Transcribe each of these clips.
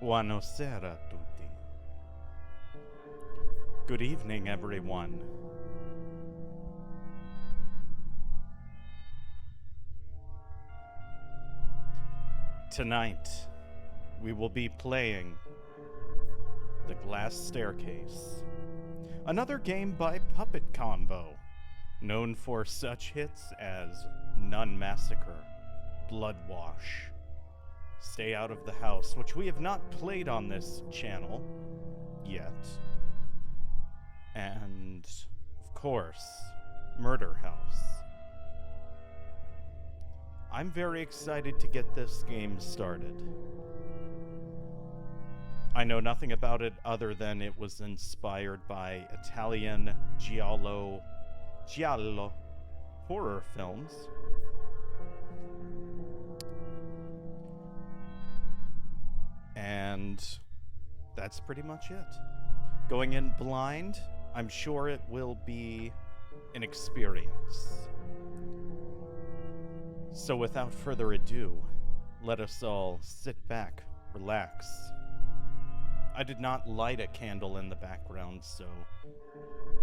Buonasera a tutti. Good evening, everyone. Tonight, we will be playing The Glass Staircase, another game by Puppet Combo, known for such hits as Nun Massacre, Blood Wash, Stay Out of the House, which we have not played on this channel yet, and, of course, Murder House. I'm very excited to get this game started. I know nothing about it other than it was inspired by Italian Giallo horror films. And that's pretty much it. Going in blind, I'm sure it will be an experience. So without further ado, let us all sit back, relax. I did not light a candle in the background, so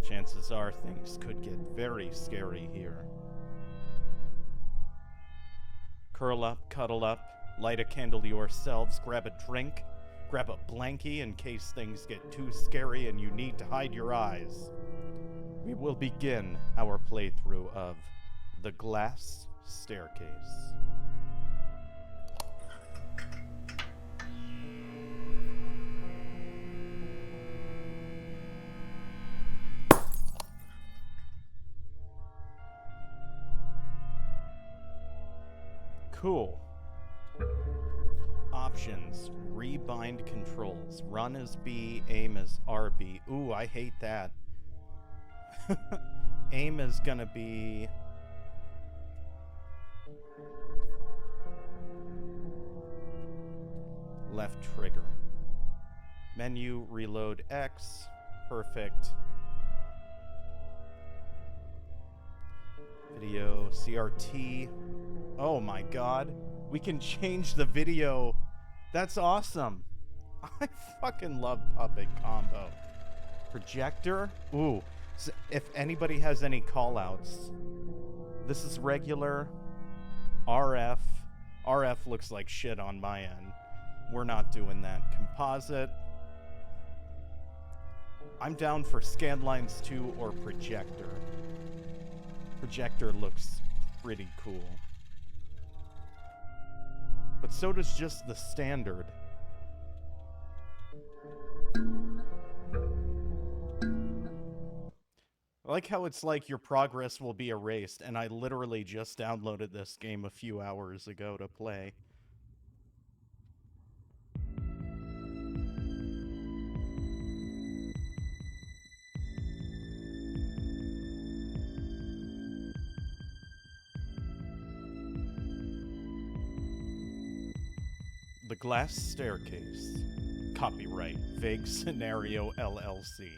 chances are things could get very scary here. Curl up, cuddle up, light a candle yourselves, grab a drink, grab a blankie in case things get too scary and you need to hide your eyes. We will begin our playthrough of The Glass Staircase. Cool. Options. Rebind controls. Run as B, aim as RB. Ooh, I hate that. Aim is gonna be... left trigger. Menu, reload X. Perfect. Video, CRT. Oh my god. We can change the video. That's awesome. I fucking love Puppet Combo. Projector. Ooh. So if anybody has any callouts, this is regular. RF. RF looks like shit on my end. We're not doing that. Composite. I'm down for Scanlines 2 or Projector. Projector looks pretty cool. But so does just the standard. I like how it's like your progress will be erased, and I literally just downloaded this game a few hours ago to play. The Glass Staircase. Copyright Vague Scenario LLC.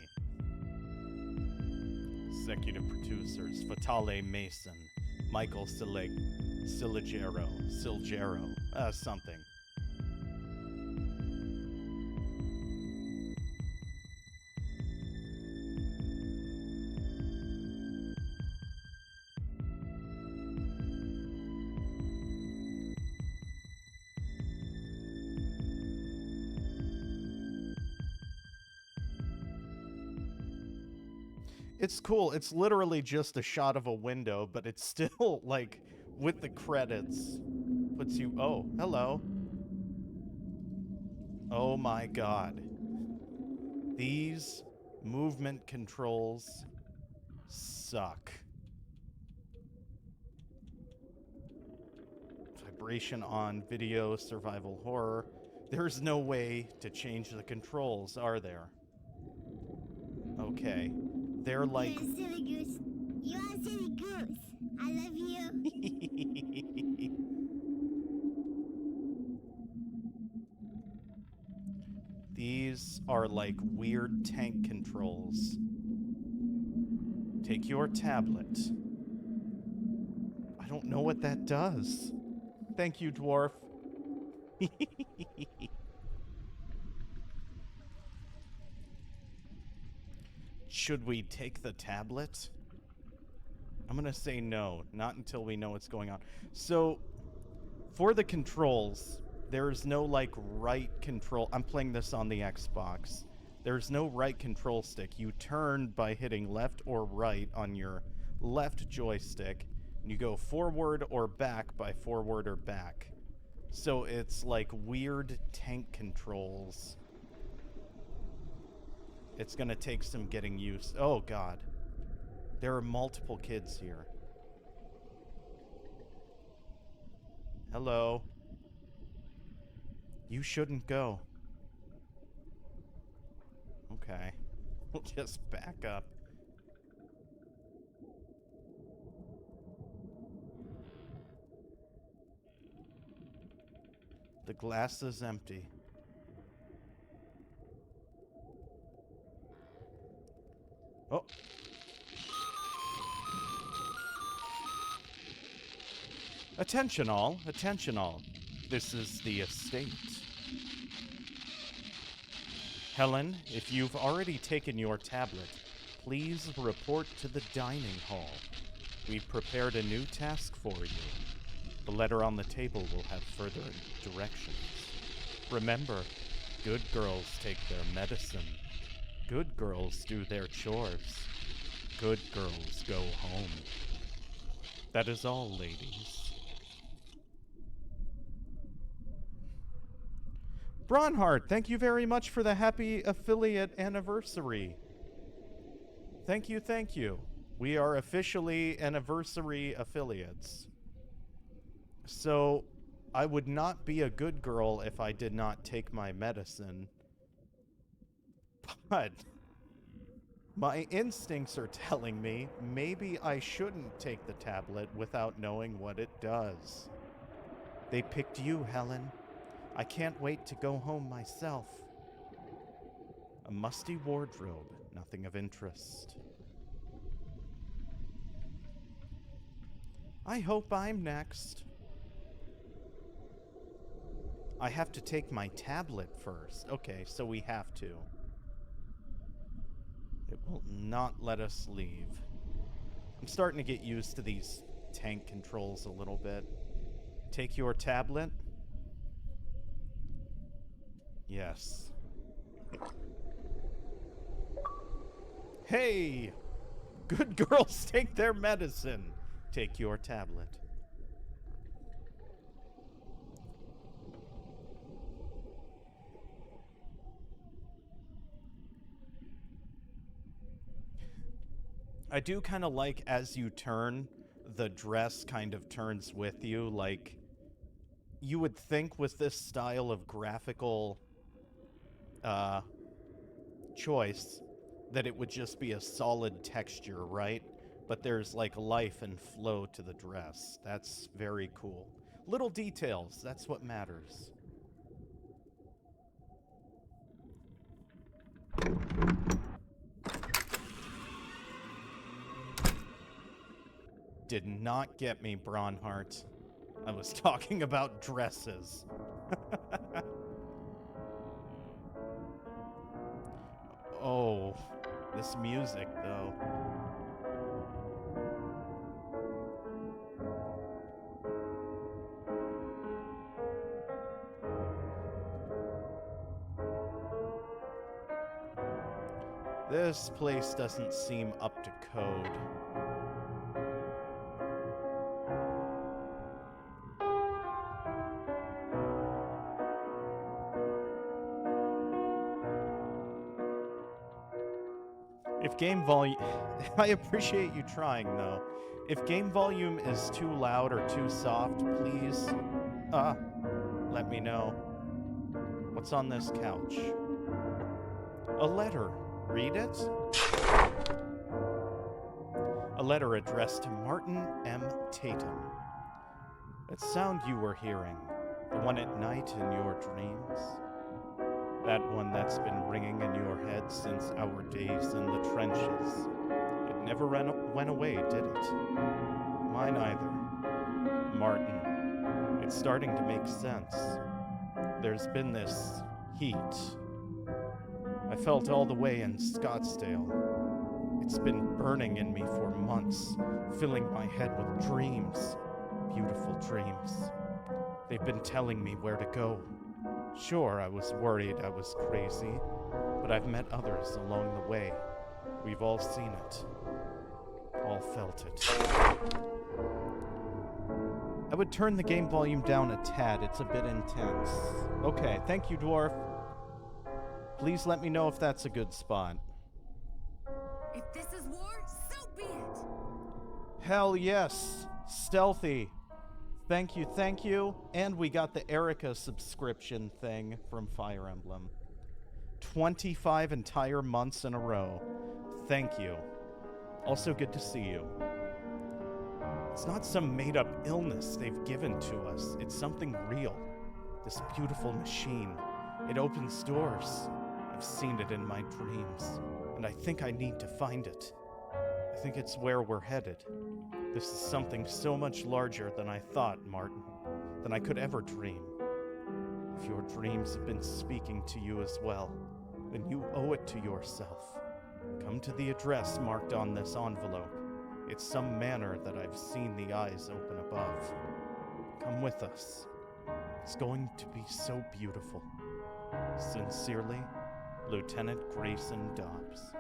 Executive producers Fatale Mason, Michael Silgero, something. It's cool. It's literally just a shot of a window, but it's still, like, with the credits, puts you... Oh, hello. Oh my god. These movement controls suck. Vibration on, video, survival horror. There's no way to change the controls, are there? Okay. They're like... You're a silly goose. You are a silly goose. I love you. These are like weird tank controls. Take your tablet. I don't know what that does. Thank you, dwarf. Should we take the tablet? I'm gonna say no, not until we know what's going on. So, for the controls, there's no, like, right control. I'm playing this on the Xbox. There's no right control stick. You turn by hitting left or right on your left joystick, and you go forward or back by forward or back. So it's like weird tank controls. It's gonna take some getting used. Oh, God. There are multiple kids here. Hello. You shouldn't go. Okay. We'll just back up. The glass is empty. Oh. Attention all, attention all. This is the estate. Helen, if you've already taken your tablet, please report to the dining hall. We've prepared a new task for you. The letter on the table will have further directions. Remember, good girls take their medicine. Good girls do their chores. Good girls go home. That is all, ladies. Bronhart, thank you very much for the happy affiliate anniversary. Thank you, thank you. We are officially anniversary affiliates. So, I would not be a good girl if I did not take my medicine. But my instincts are telling me maybe I shouldn't take the tablet without knowing what it does. They picked you, Helen. I can't wait to go home myself. A musty wardrobe, nothing of interest. I hope I'm next. I have to take my tablet first. Okay, so we have to. It will not let us leave. I'm starting to get used to these tank controls a little bit. Take your tablet. Yes. Hey! Good girls take their medicine. Take your tablet. I do kind of like as you turn, the dress kind of turns with you. Like, you would think with this style of graphical choice that it would just be a solid texture, right? But there's like life and flow to the dress. That's very cool. Little details, that's what matters. Did not get me, Bronhart. I was talking about dresses. Oh, this music, though. This place doesn't seem up to code. If game volume... I appreciate you trying, though. If game volume is too loud or too soft, please, let me know. What's on this couch? A letter. Read it? A letter addressed to Martin M. Tatum. That sound you were hearing, the one at night in your dreams? That one that's been ringing in your head since our days in the trenches. It never went away, did it? Mine either. Martin, it's starting to make sense. There's been this heat. I felt all the way in Scottsdale. It's been burning in me for months, filling my head with dreams. Beautiful dreams. They've been telling me where to go. Sure, I was worried I was crazy, but I've met others along the way. We've all seen it. All felt it. I would turn the game volume down a tad. It's a bit intense. Okay, thank you, Dwarf. Please let me know if that's a good spot. If this is war, so be it! Hell yes. Stealthy. Thank you, thank you. And we got the Erica subscription thing from Fire Emblem. 25 entire months in a row. Thank you. Also good to see you. It's not some made-up illness they've given to us. It's something real. This beautiful machine. It opens doors. I've seen it in my dreams. And I think I need to find it. I think it's where we're headed. This is something so much larger than I thought, Martin. Than I could ever dream. If your dreams have been speaking to you as well, then you owe it to yourself. Come to the address marked on this envelope. It's some manor that I've seen the eyes open above. Come with us. It's going to be so beautiful. Sincerely, Lieutenant Grayson Dobbs.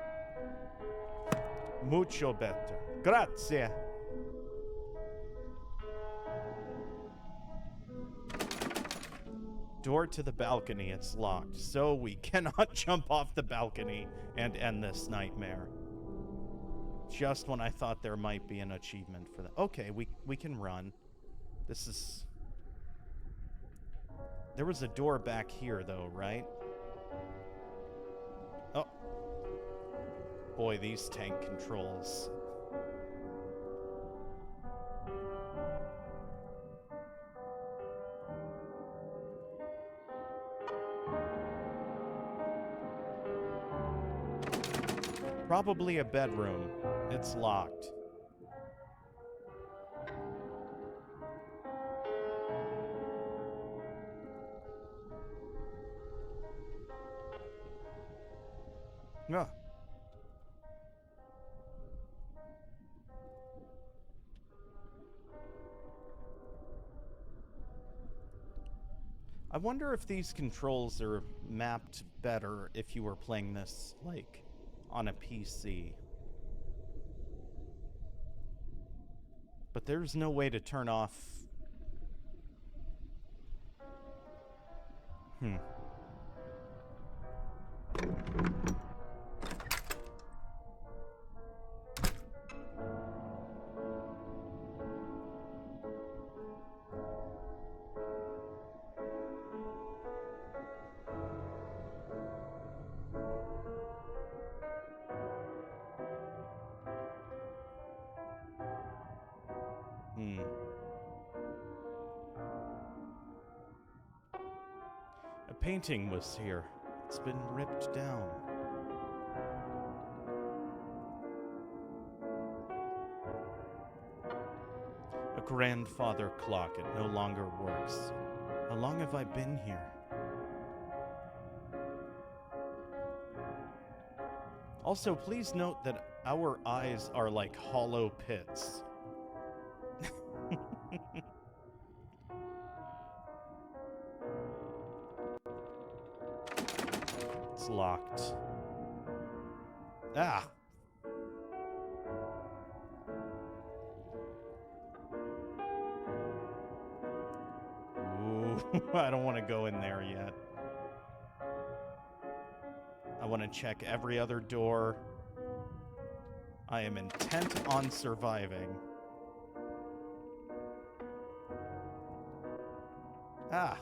Mucho better. Grazie. Door to the balcony, it's locked, so we cannot jump off the balcony and end this nightmare. Just when I thought there might be an achievement for that. Okay, we can run. This is... There was a door back here, though, right? Oh. Boy, these tank controls. Probably a bedroom. It's locked. Yeah. I wonder if these controls are mapped better if you were playing this, like, on a PC. But there's no way to turn off... A painting was here. It's been ripped down. A grandfather clock. It no longer works. How long have I been here? Also, please note that our eyes are like hollow pits. It's locked. Ah! Ooh, I don't want to go in there yet. I want to check every other door. I am intent on surviving. Ah!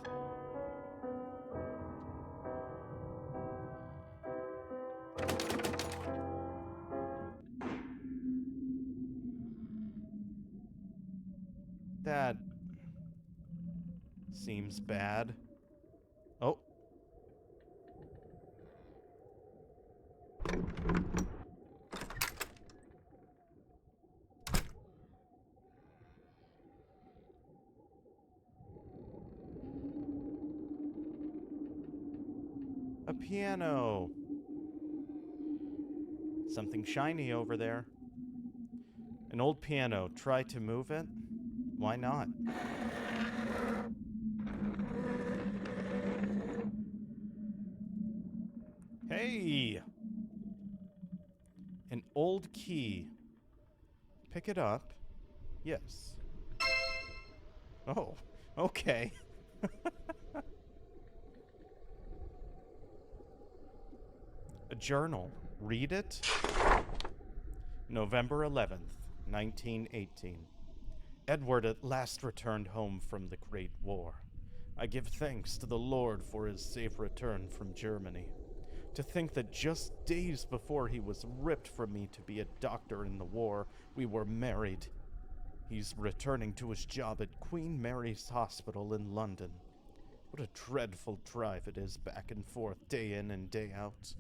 That seems bad. Oh. A piano. Something shiny over there. An old piano. Try to move it? Why not? Hey! An old key. Pick it up. Yes. Oh, okay. A journal. Read it. November 11th, 1918. Edward at last returned home from the Great War. I give thanks to the Lord for his safe return from Germany. To think that just days before he was ripped from me to be a doctor in the war, we were married. He's returning to his job at Queen Mary's Hospital in London. What a dreadful drive it is back and forth, day in and day out.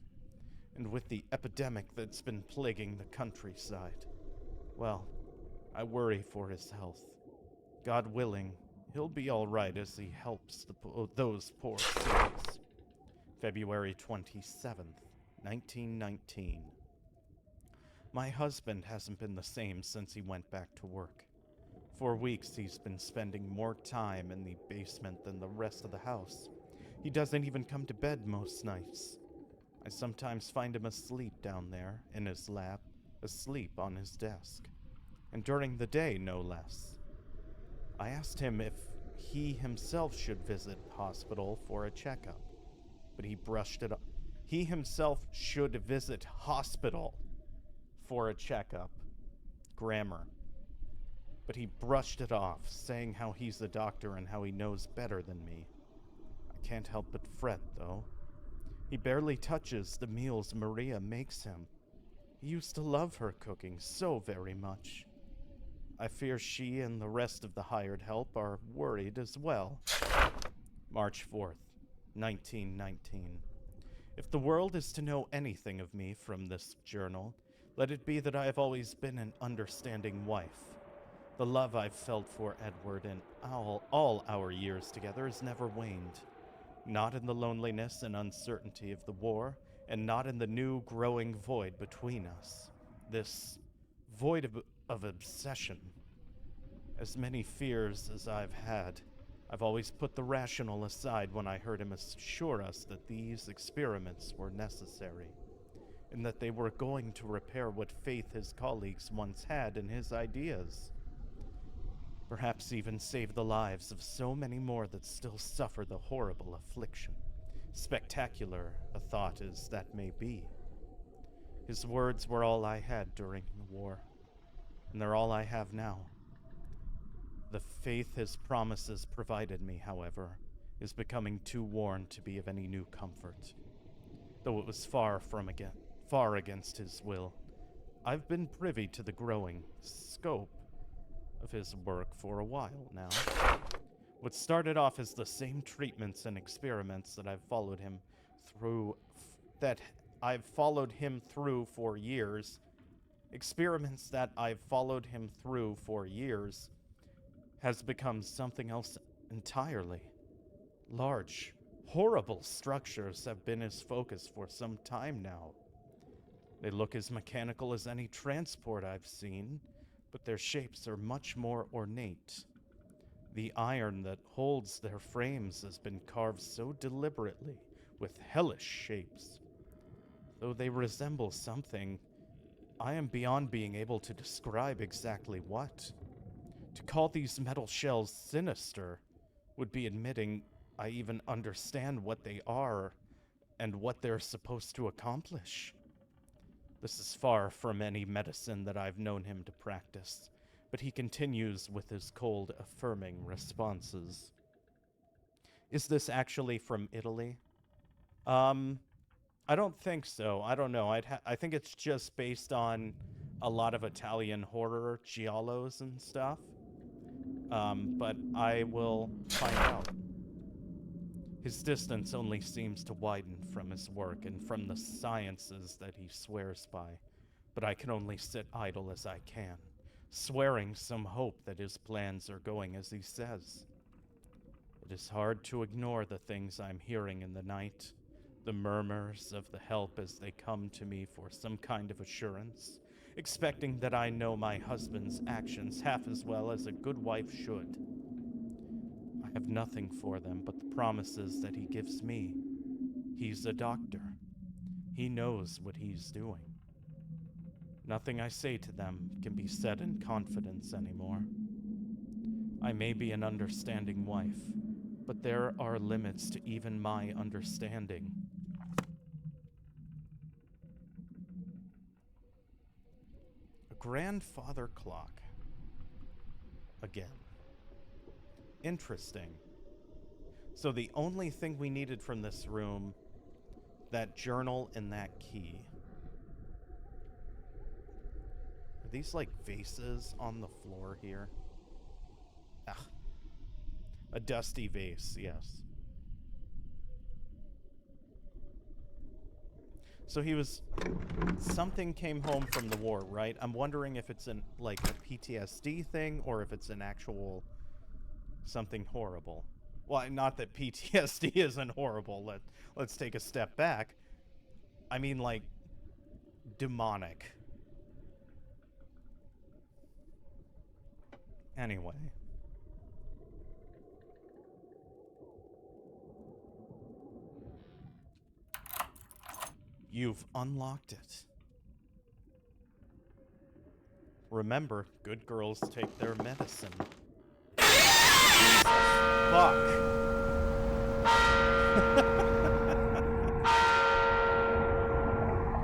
And with the epidemic that's been plaguing the countryside, well, I worry for his health. God willing, he'll be all right as he helps those poor souls. February 27th, 1919. My husband hasn't been the same since he went back to work. For weeks he's been spending more time in the basement than the rest of the house. He doesn't even come to bed most nights. I sometimes find him asleep down there, in his lap, asleep on his desk. And during the day, no less. I asked him if he himself should visit hospital for a checkup, but he brushed it off. He himself should visit hospital for a checkup. Grammar. But he brushed it off, saying how he's a doctor and how he knows better than me. I can't help but fret, though. He barely touches the meals Maria makes him. He used to love her cooking so very much. I fear she and the rest of the hired help are worried as well. March 4th, 1919. If the world is to know anything of me from this journal, let it be that I have always been an understanding wife. The love I've felt for Edward in all our years together has never waned. Not in the loneliness and uncertainty of the war, and not in the new growing void between us. This void of obsession. As many fears as I've had, I've always put the rational aside when I heard him assure us that these experiments were necessary, and that they were going to repair what faith his colleagues once had in his ideas. Perhaps even save the lives of so many more that still suffer the horrible affliction. Spectacular a thought as that may be. His words were all I had during the war, and they're all I have now. The faith his promises provided me, however, is becoming too worn to be of any new comfort. Though it was far against his will, I've been privy to the growing scope of his work for a while now. What started off as the same treatments and experiments that I've followed him through for years, has become something else entirely. Large, horrible structures have been his focus for some time now. They look as mechanical as any transport I've seen, but their shapes are much more ornate. The iron that holds their frames has been carved so deliberately with hellish shapes. Though they resemble something, I am beyond being able to describe exactly what. To call these metal shells sinister would be admitting I even understand what they are and what they're supposed to accomplish. This is far from any medicine that I've known him to practice, but he continues with his cold, affirming responses. Is this actually from Italy? I don't think so. I don't know. I think it's just based on a lot of Italian horror giallos and stuff. But I will find out. His distance only seems to widen from his work and from the sciences that he swears by, but I can only sit idle as I can, swearing some hope that his plans are going as he says. It is hard to ignore the things I'm hearing in the night, The murmurs of the help as they come to me for some kind of assurance, expecting that I know my husband's actions half as well as a good wife should. I have nothing for them but the promises that he gives me. He's a doctor. He knows what he's doing. Nothing I say to them can be said in confidence anymore. I may be an understanding wife, but there are limits to even my understanding. A grandfather clock. Again. Interesting. So the only thing we needed from this room, that journal and that key. Are these like vases on the floor here? Ah. A dusty vase, yes. So he was... Something came home from the war, right? I'm wondering if it's an like a PTSD thing or if it's an actual something horrible. Well, not that PTSD isn't horrible. Let's take a step back. I mean, like, demonic. Anyway. You've unlocked it. Remember, good girls take their medicine. Fuck.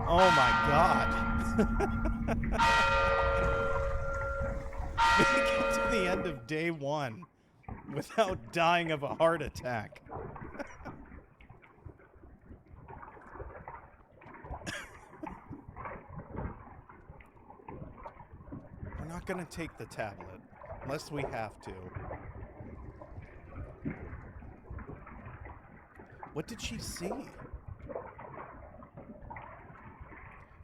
Oh my god. Make it to the end of day 1 without dying of a heart attack. We're not gonna take the tablet unless we have to. What did she see?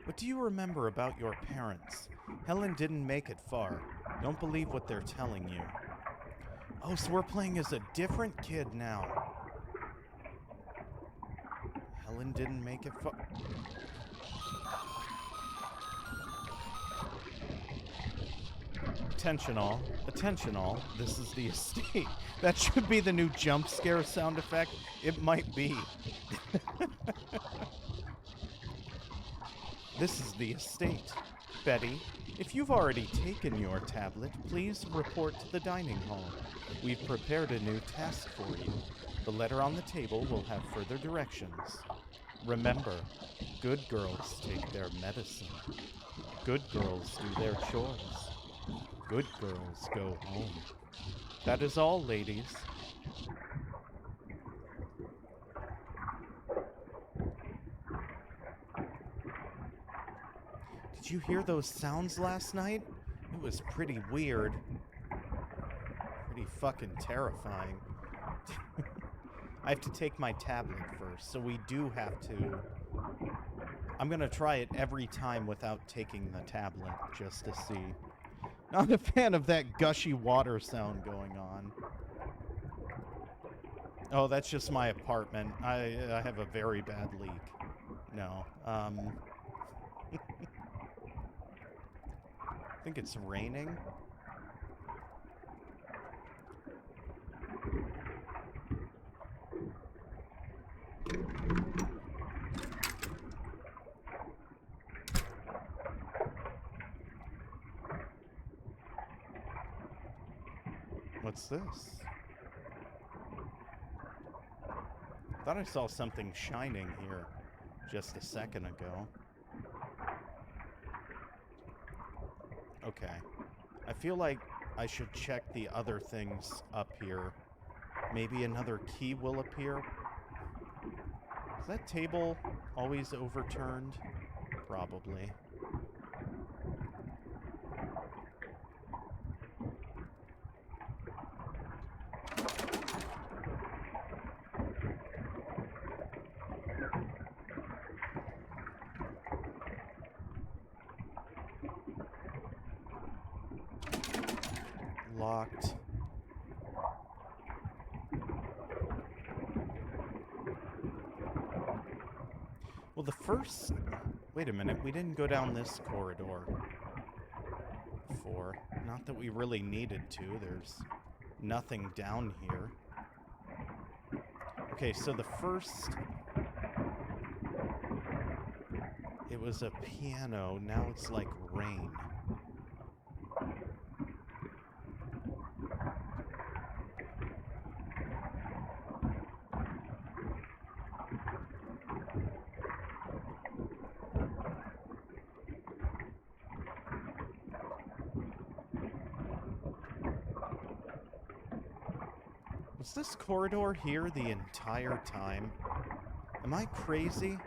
What do you remember about your parents? Helen didn't make it far. Don't believe what they're telling you. Oh, so we're playing as a different kid now. Helen didn't make it far. Attention all. Attention all. This is the estate. That should be the new jump scare sound effect. It might be. This is the estate. Betty, if you've already taken your tablet, please report to the dining hall. We've prepared a new task for you. The letter on the table will have further directions. Remember, good girls take their medicine. Good girls do their chores. Good girls go home. That is all, ladies. Did you hear those sounds last night? It was pretty weird. Pretty fucking terrifying. I have to take my tablet first, so we do have to... I'm gonna try it every time without taking the tablet, just to see. Not a fan of that gushy water sound going on. Oh, that's just my apartment. I have a very bad leak. No. I think it's raining. What's this? I thought I saw something shining here just a second ago. Okay. I feel like I should check the other things up here. Maybe another key will appear. Is that table always overturned? Probably. Locked. Well, the first... Wait a minute, we didn't go down this corridor before. Not that we really needed to. There's nothing down here. Okay, so the first... It was a piano, now it's like rain. Was this corridor here the entire time? Am I crazy?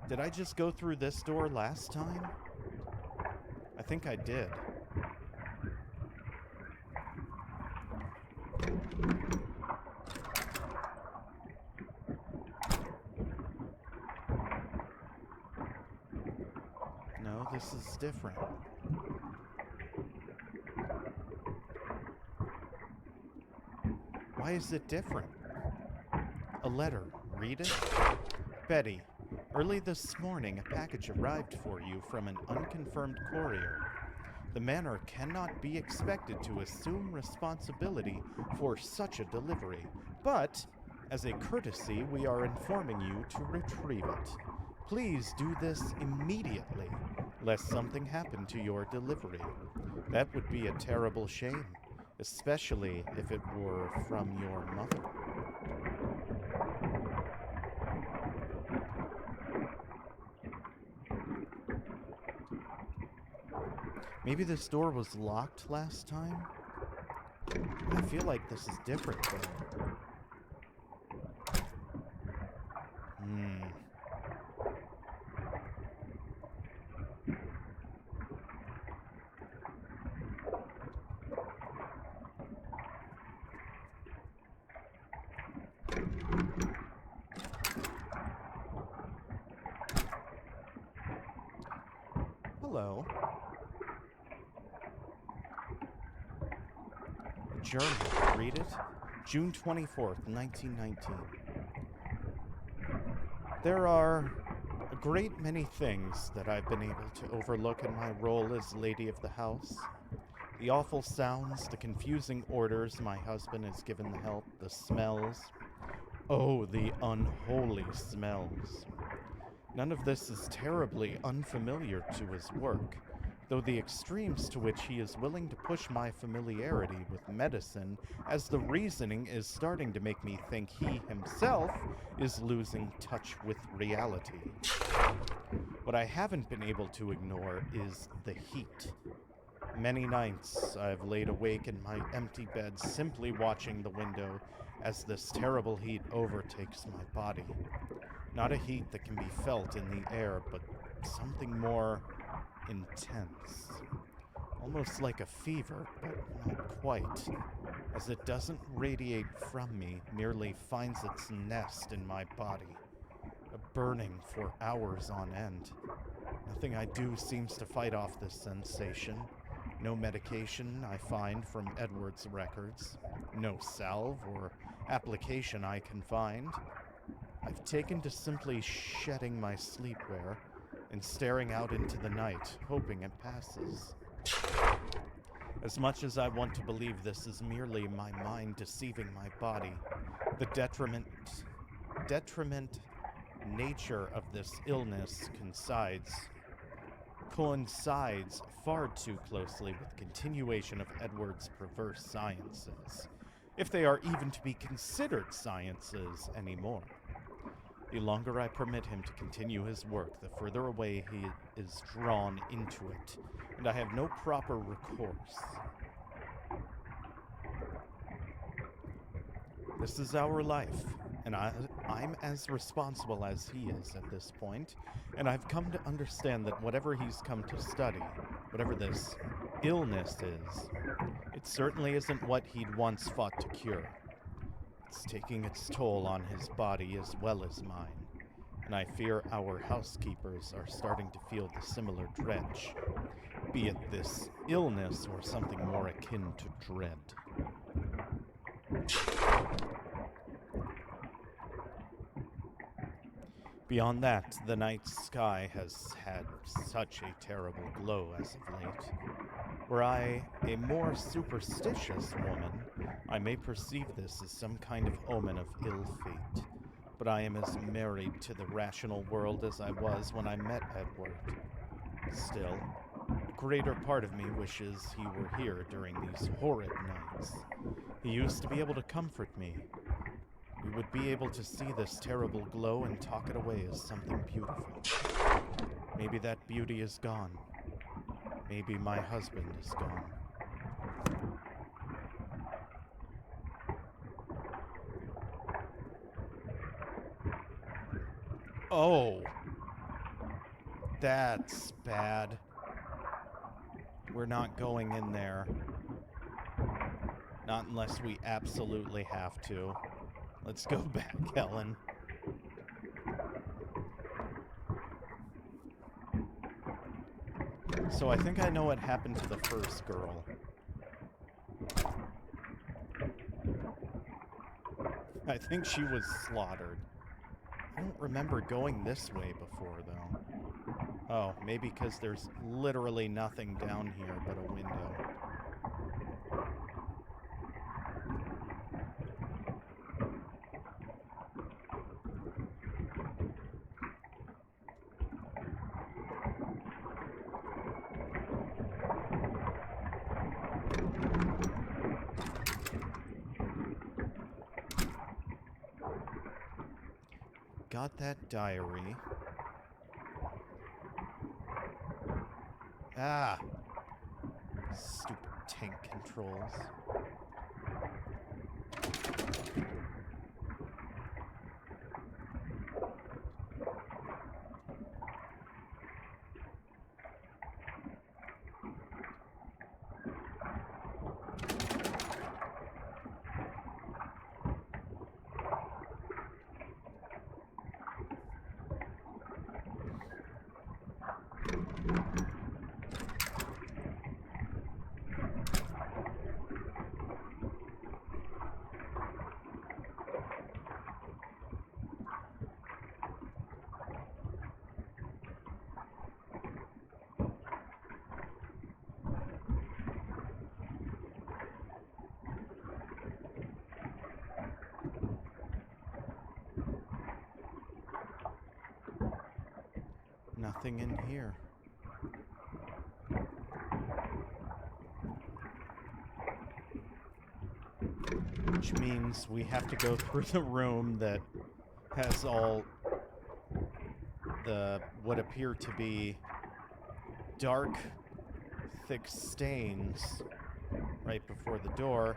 Did I just go through this door last time? I think I did. No, this is different. Why is it different? A letter. Read it? Betty, early this morning, a package arrived for you from an unconfirmed courier. The manor cannot be expected to assume responsibility for such a delivery, but, as a courtesy, we are informing you to retrieve it. Please do this immediately, lest something happen to your delivery. That would be a terrible shame, especially if it were from your mother. Maybe this door was locked last time? I feel like this is different, though. Hello. Journal. Read it. June 24th, 1919. There are a great many things that I've been able to overlook in my role as lady of the house. The awful sounds, the confusing orders my husband has given the help, the smells. Oh, the unholy smells. None of this is terribly unfamiliar to his work, though the extremes to which he is willing to push my familiarity with medicine, as the reasoning is starting to make me think he himself is losing touch with reality. What I haven't been able to ignore is the heat. Many nights I've laid awake in my empty bed simply watching the window as this terrible heat overtakes my body. Not a heat that can be felt in the air, but something more intense. Almost like a fever, but not quite, as it doesn't radiate from me, merely finds its nest in my body, a burning for hours on end. Nothing I do seems to fight off this sensation. No medication I find from Edward's records. No salve or application I can find. I've taken to simply shedding my sleepwear and staring out into the night, hoping it passes. As much as I want to believe this is merely my mind deceiving my body, the detriment nature of this illness coincides far too closely with continuation of Edward's perverse sciences, if they are even to be considered sciences anymore. The longer I permit him to continue his work, the further away he is drawn into it, and I have no proper recourse. This is our life, and I'm as responsible as he is at this point, and I've come to understand that whatever he's come to study, whatever this illness is, it certainly isn't what he'd once fought to cure. It's taking its toll on his body as well as mine, and I fear our housekeepers are starting to feel the similar drench, be it this illness or something more akin to dread. Beyond that, the night sky has had such a terrible glow as of late. Were I a more superstitious woman, I may perceive this as some kind of omen of ill fate. But I am as married to the rational world as I was when I met Edward. Still, a greater part of me wishes he were here during these horrid nights. He used to be able to comfort me. We would be able to see this terrible glow and talk it away as something beautiful. Maybe that beauty is gone. Maybe my husband is gone. Oh! That's bad. We're not going in there. Not unless we absolutely have to. Let's go back, Helen. So I think I know what happened to the first girl. I think she was slaughtered. I don't remember going this way before, though. Oh, maybe because there's literally nothing down here but a window. Got that diary. Ah! Stupid tank controls. Nothing in here. Which means we have to go through the room that has all the what appear to be dark, thick stains right before the door.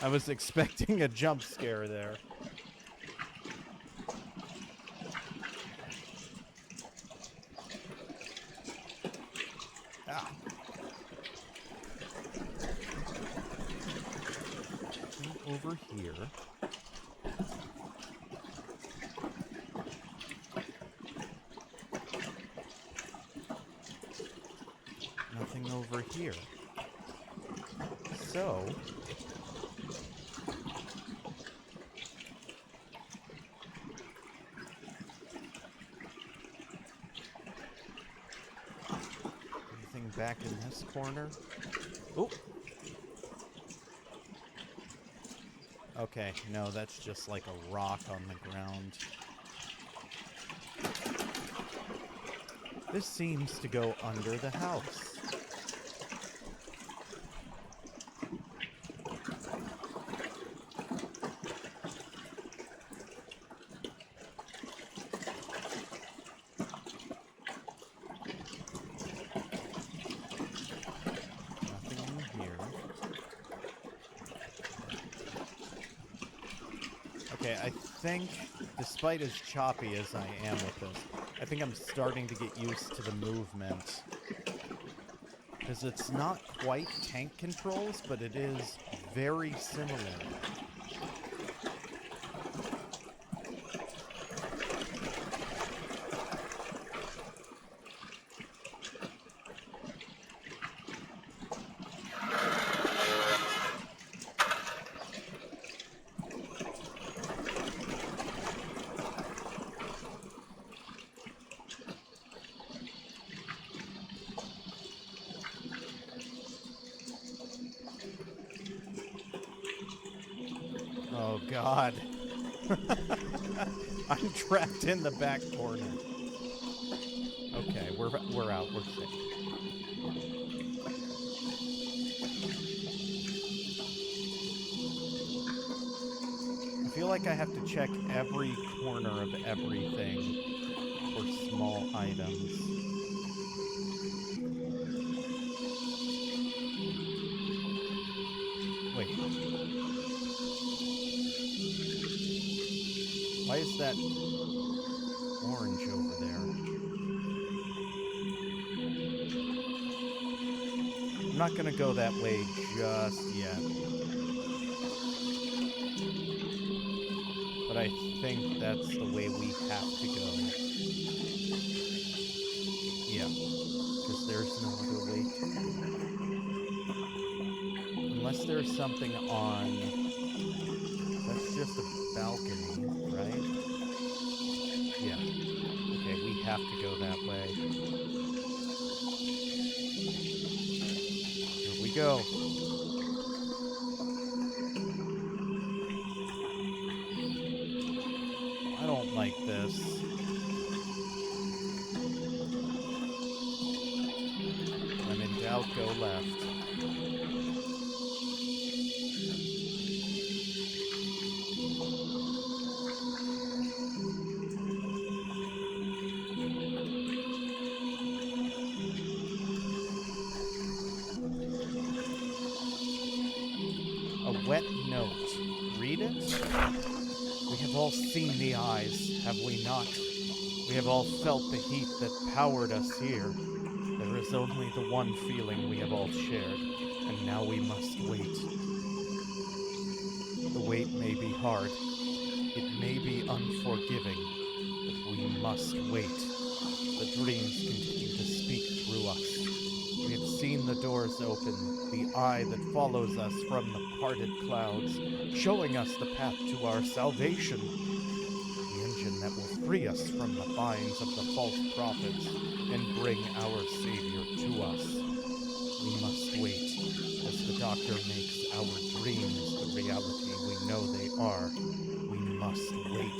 I was expecting a jump scare there. Ah. Over here. Nothing over here. So... back in this corner. Oh. Okay, no, that's just like a rock on the ground. This seems to go under the house. Okay, I think, despite as choppy as I am with this, I think I'm starting to get used to the movement. Because it's not quite tank controls, but it is very similar. God. I'm trapped in the back corner. Okay, we're out. We're safe. I feel like I have to check every corner of everything for small items. Wait. Why is that orange over there? I'm not gonna go that way just yet. But I think that's the way we have to go. Yeah. Because there's no other way to. Unless there's something on... That's just a balcony, right? Yeah. Okay, we have to go that way. Here we go. I don't like this. When in doubt, go left. A wet note. Read it? We have all seen the eyes, have we not? We have all felt the heat that powered us here. There is only the one feeling we have all shared, and now we must wait. The wait may be hard. It may be unforgiving, but we must wait. The dreams continue to speak through us. We have seen the doors open, the eye that follows us from the parted clouds, showing us the path to our salvation. The engine that will free us from the binds of the false prophets and bring our Savior to us. We must wait, as the Doctor makes our dreams the reality we know they are. We must wait.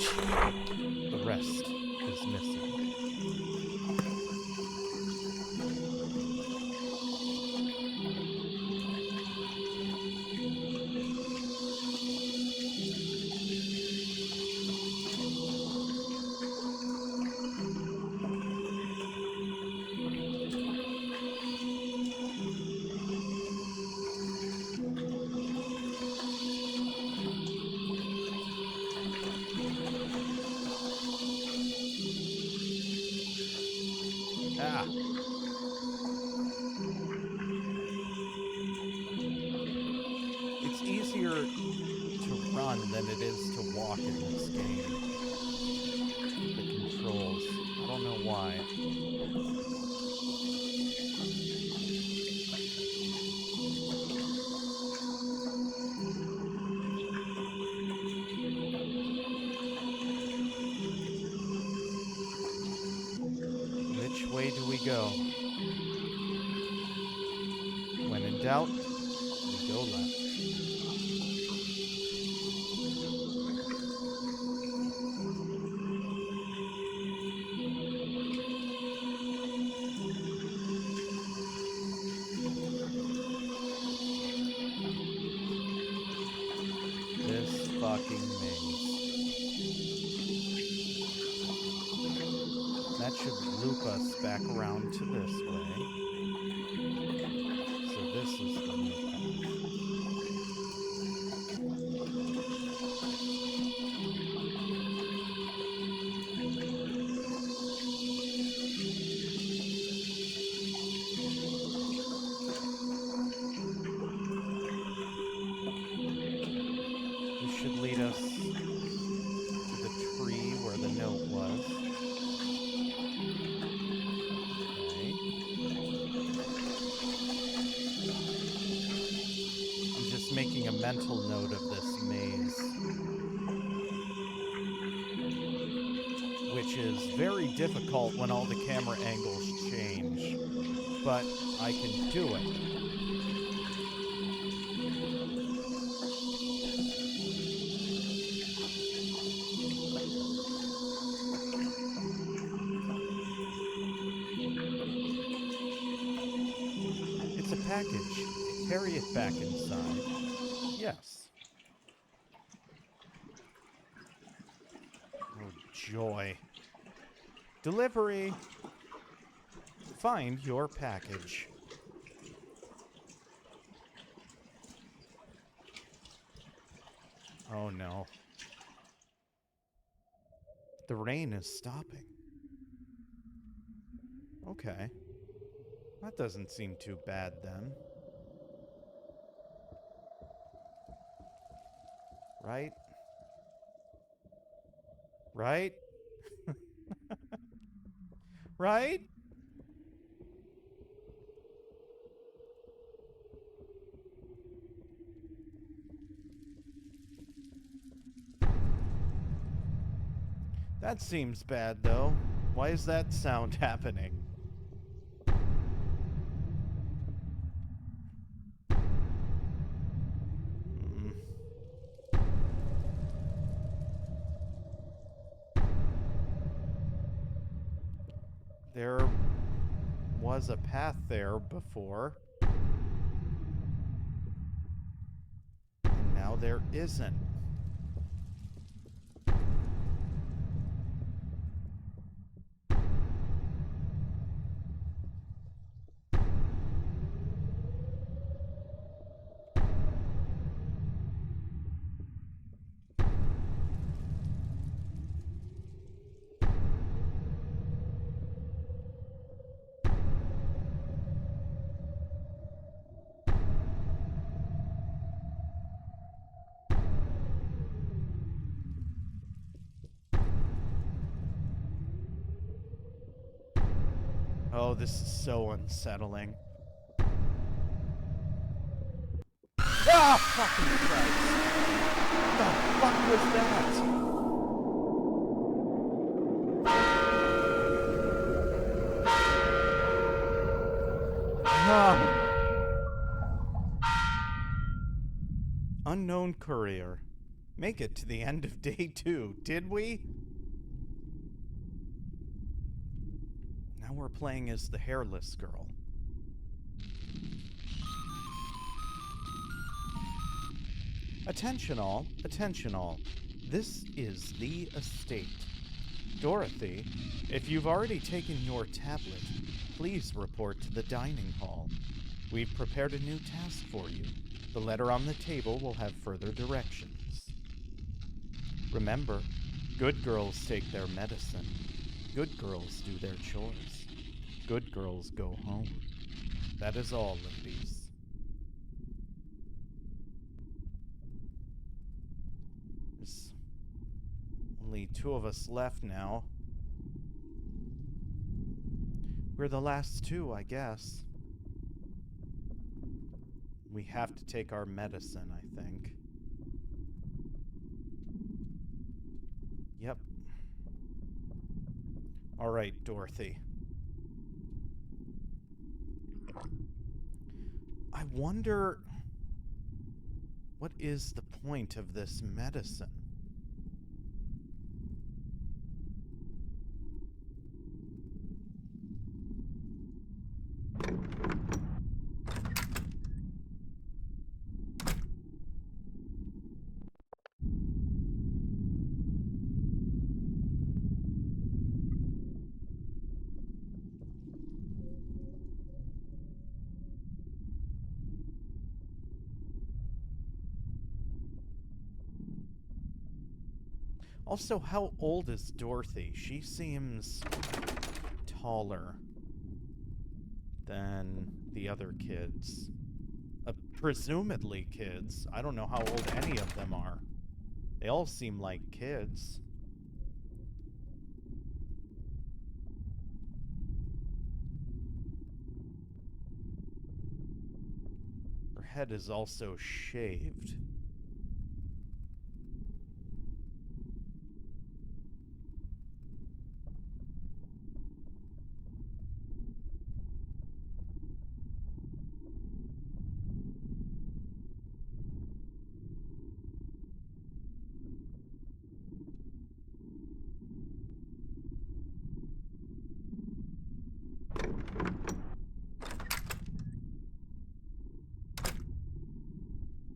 The rest is missing. Ah. It's easier to run than it is to walk in this game. The controls. I don't know why. Which way do we go? When in doubt, we go left. This fucking maze. That should loop us back around to this way. So this is the new path. This should lead us to the tree where the note was. Making a mental note of this maze, which is very difficult when all the camera angles change, but I can do it. package. Carry it back inside. Yes. Oh, joy. Delivery. Find your package. Oh, no. The rain is stopping. Okay. That doesn't seem too bad then. Right? Right? Right? That seems bad, though. Why is that sound happening? Hmm. There was a path there before. And now there isn't. Oh, this is so unsettling. Ah, fucking Christ. What the fuck was that? Ah. Unknown courier. Make it to the end of day 2. Did we? Now we're playing as the hairless girl. Attention all, attention all. This is the estate. Dorothy, if you've already taken your tablet, please report to the dining hall. We've prepared a new task for you. The letter on the table will have further directions. Remember, good girls take their medicine. Good girls do their chores. Good girls go home. That is all, ladies. There's only 2 of us left now. We're the last 2, I guess. We have to take our medicine, I think. Yep. All right, Dorothy. I wonder, what is the point of this medicine? Also, how old is Dorothy? She seems taller than the other kids. Presumably kids. I don't know how old any of them are. They all seem like kids. Her head is also shaved.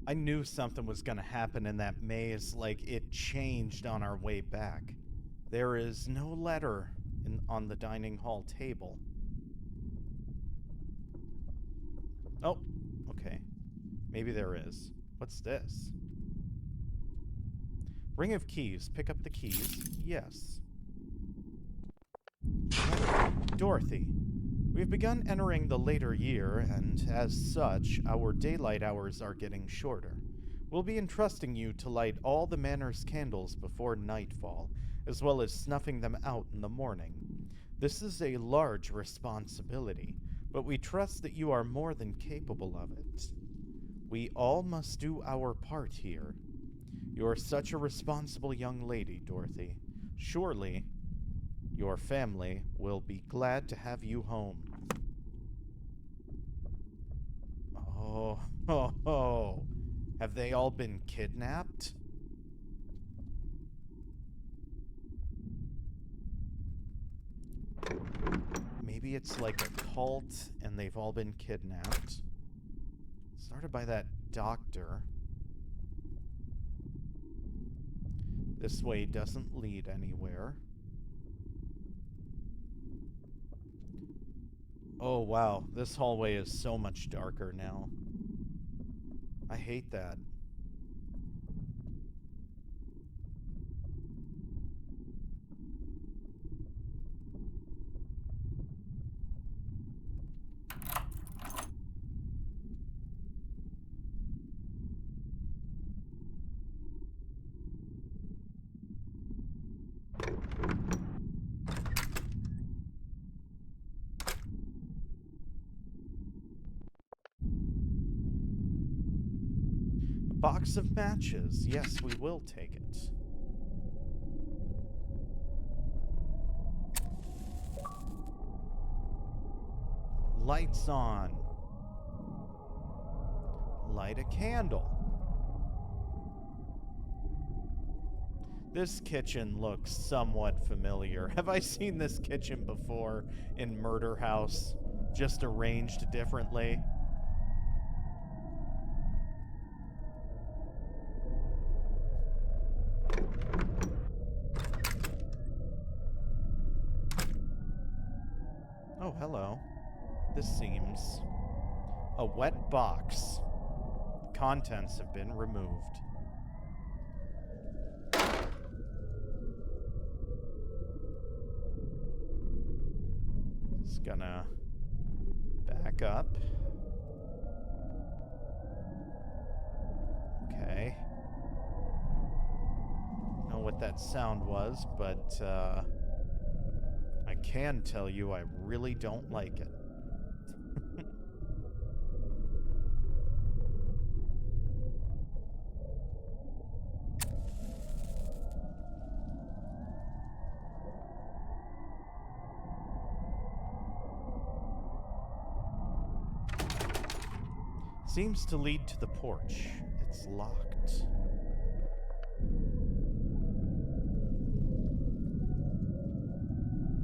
I knew something was gonna happen in that maze, like it changed on our way back. There is no letter on the dining hall table. Oh, okay. Maybe there is. What's this? Ring of keys. Pick up the keys. Yes. Dorothy. We've begun entering the later year, and as such, our daylight hours are getting shorter. We'll be entrusting you to light all the manor's candles before nightfall, as well as snuffing them out in the morning. This is a large responsibility, but we trust that you are more than capable of it. We all must do our part here. You're such a responsible young lady, Dorothy. Surely, your family will be glad to have you home. Oh, ho, ho. Have they all been kidnapped? Maybe it's like a cult and they've all been kidnapped. Started by that doctor. This way doesn't lead anywhere. Oh wow, this hallway is so much darker now. I hate that. Box of matches. Yes, we will take it. Lights on. Light a candle. This kitchen looks somewhat familiar. Have I seen this kitchen before in Murder House? Just arranged differently. Oh, hello. This seems a wet box. Contents have been removed. Just gonna back up. Okay. Don't know what that sound was, but I can tell you I really don't like it. Seems to lead to the porch. It's locked.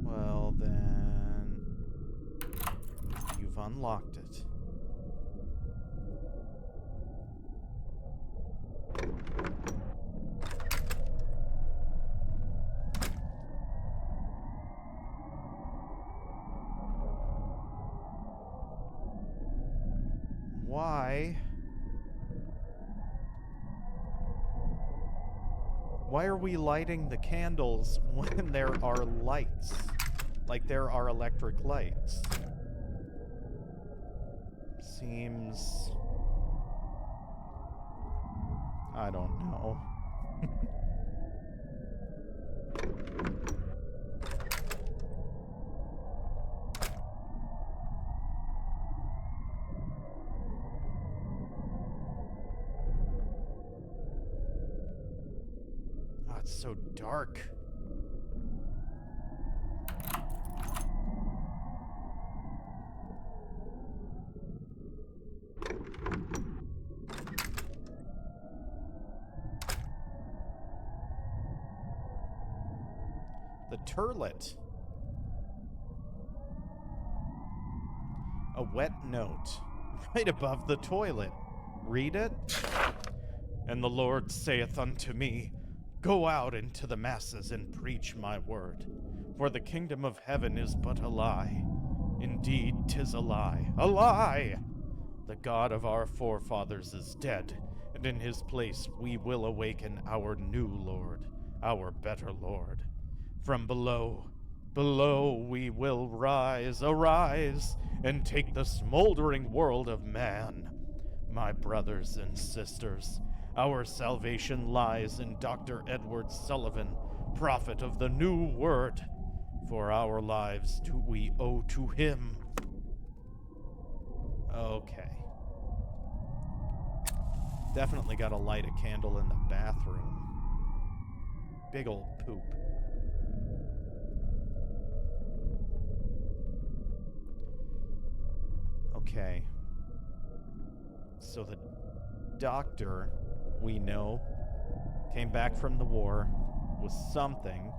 Well, then... you've unlocked it. Why? Why are we lighting the candles when there are lights? Like there are electric lights. Seems... I don't know. Oh, it's so dark. The turlet. A wet note. Right above the toilet. Read it? And the Lord saith unto me, Go out into the masses and preach my word, for the kingdom of heaven is but a lie. Indeed, 'tis a lie, a lie! The God of our forefathers is dead, and in his place we will awaken our new Lord, our better Lord. From below, below we will rise, arise, and take the smoldering world of man. My brothers and sisters, our salvation lies in Dr. Edward Sullivan, prophet of the new word. For our lives do we owe to him. Okay. Definitely gotta light a candle in the bathroom. Big ol' poop. Okay. So the doctor, we know, came back from the war with something.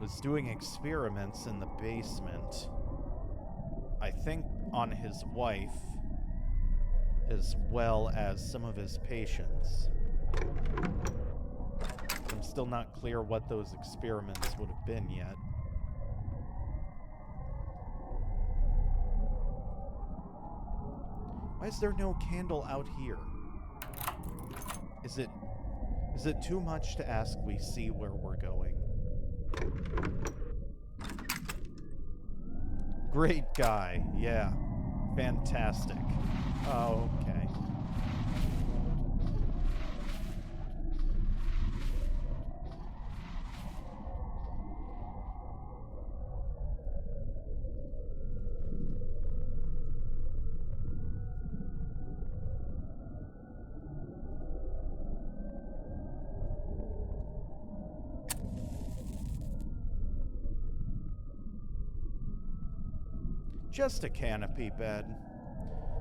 Was doing experiments in the basement. I think on his wife, as well as some of his patients. I'm still not clear what those experiments would have been yet. Why is there no candle out here? Is it too much to ask we see where we're going? Great guy, yeah. Fantastic. Oh, okay. Just a canopy bed.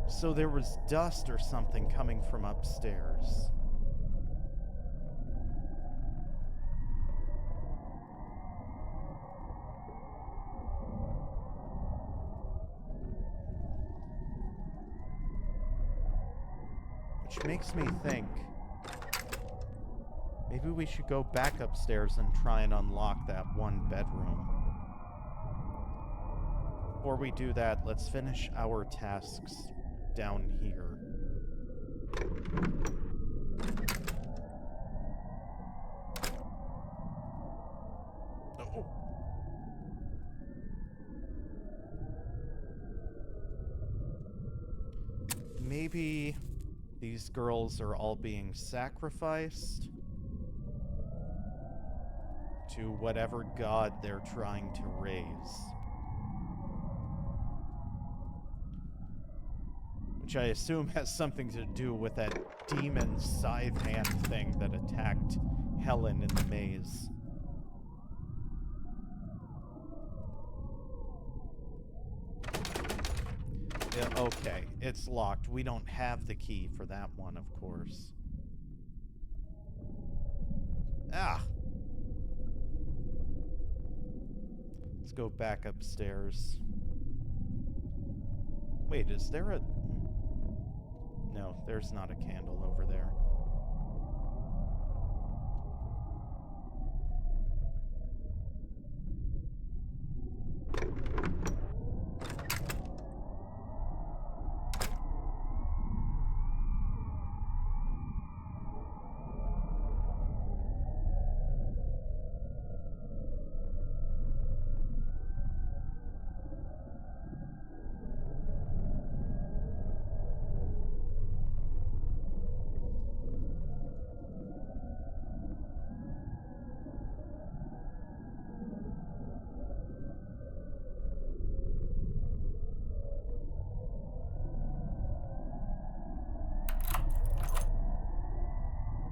So there was dust or something coming from upstairs. Which makes me think maybe we should go back upstairs and try and unlock that one bedroom. Before we do that, let's finish our tasks down here. Oh. Maybe these girls are all being sacrificed to whatever god they're trying to raise. Which I assume has something to do with that demon scythe hand thing that attacked Helen in the maze. Yeah, okay, it's locked. We don't have the key for that one, of course. Ah! Let's go back upstairs. Wait, is there a... No, there's not a candle over there.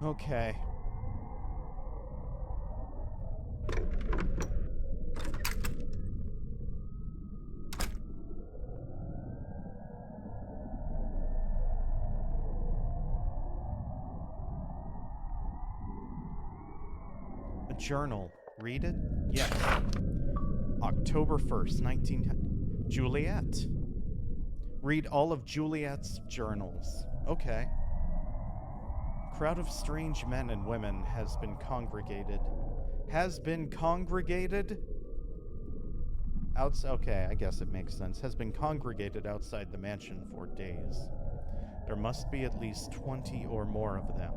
Okay. A journal. Read it? Yes. October 1st, 1910. Juliet. Read all of Juliet's journals. Okay. Crowd of strange men and women has been congregated. Has been congregated? Okay, I guess it makes sense. Has been congregated outside the mansion for days. There must be at least 20 or more of them.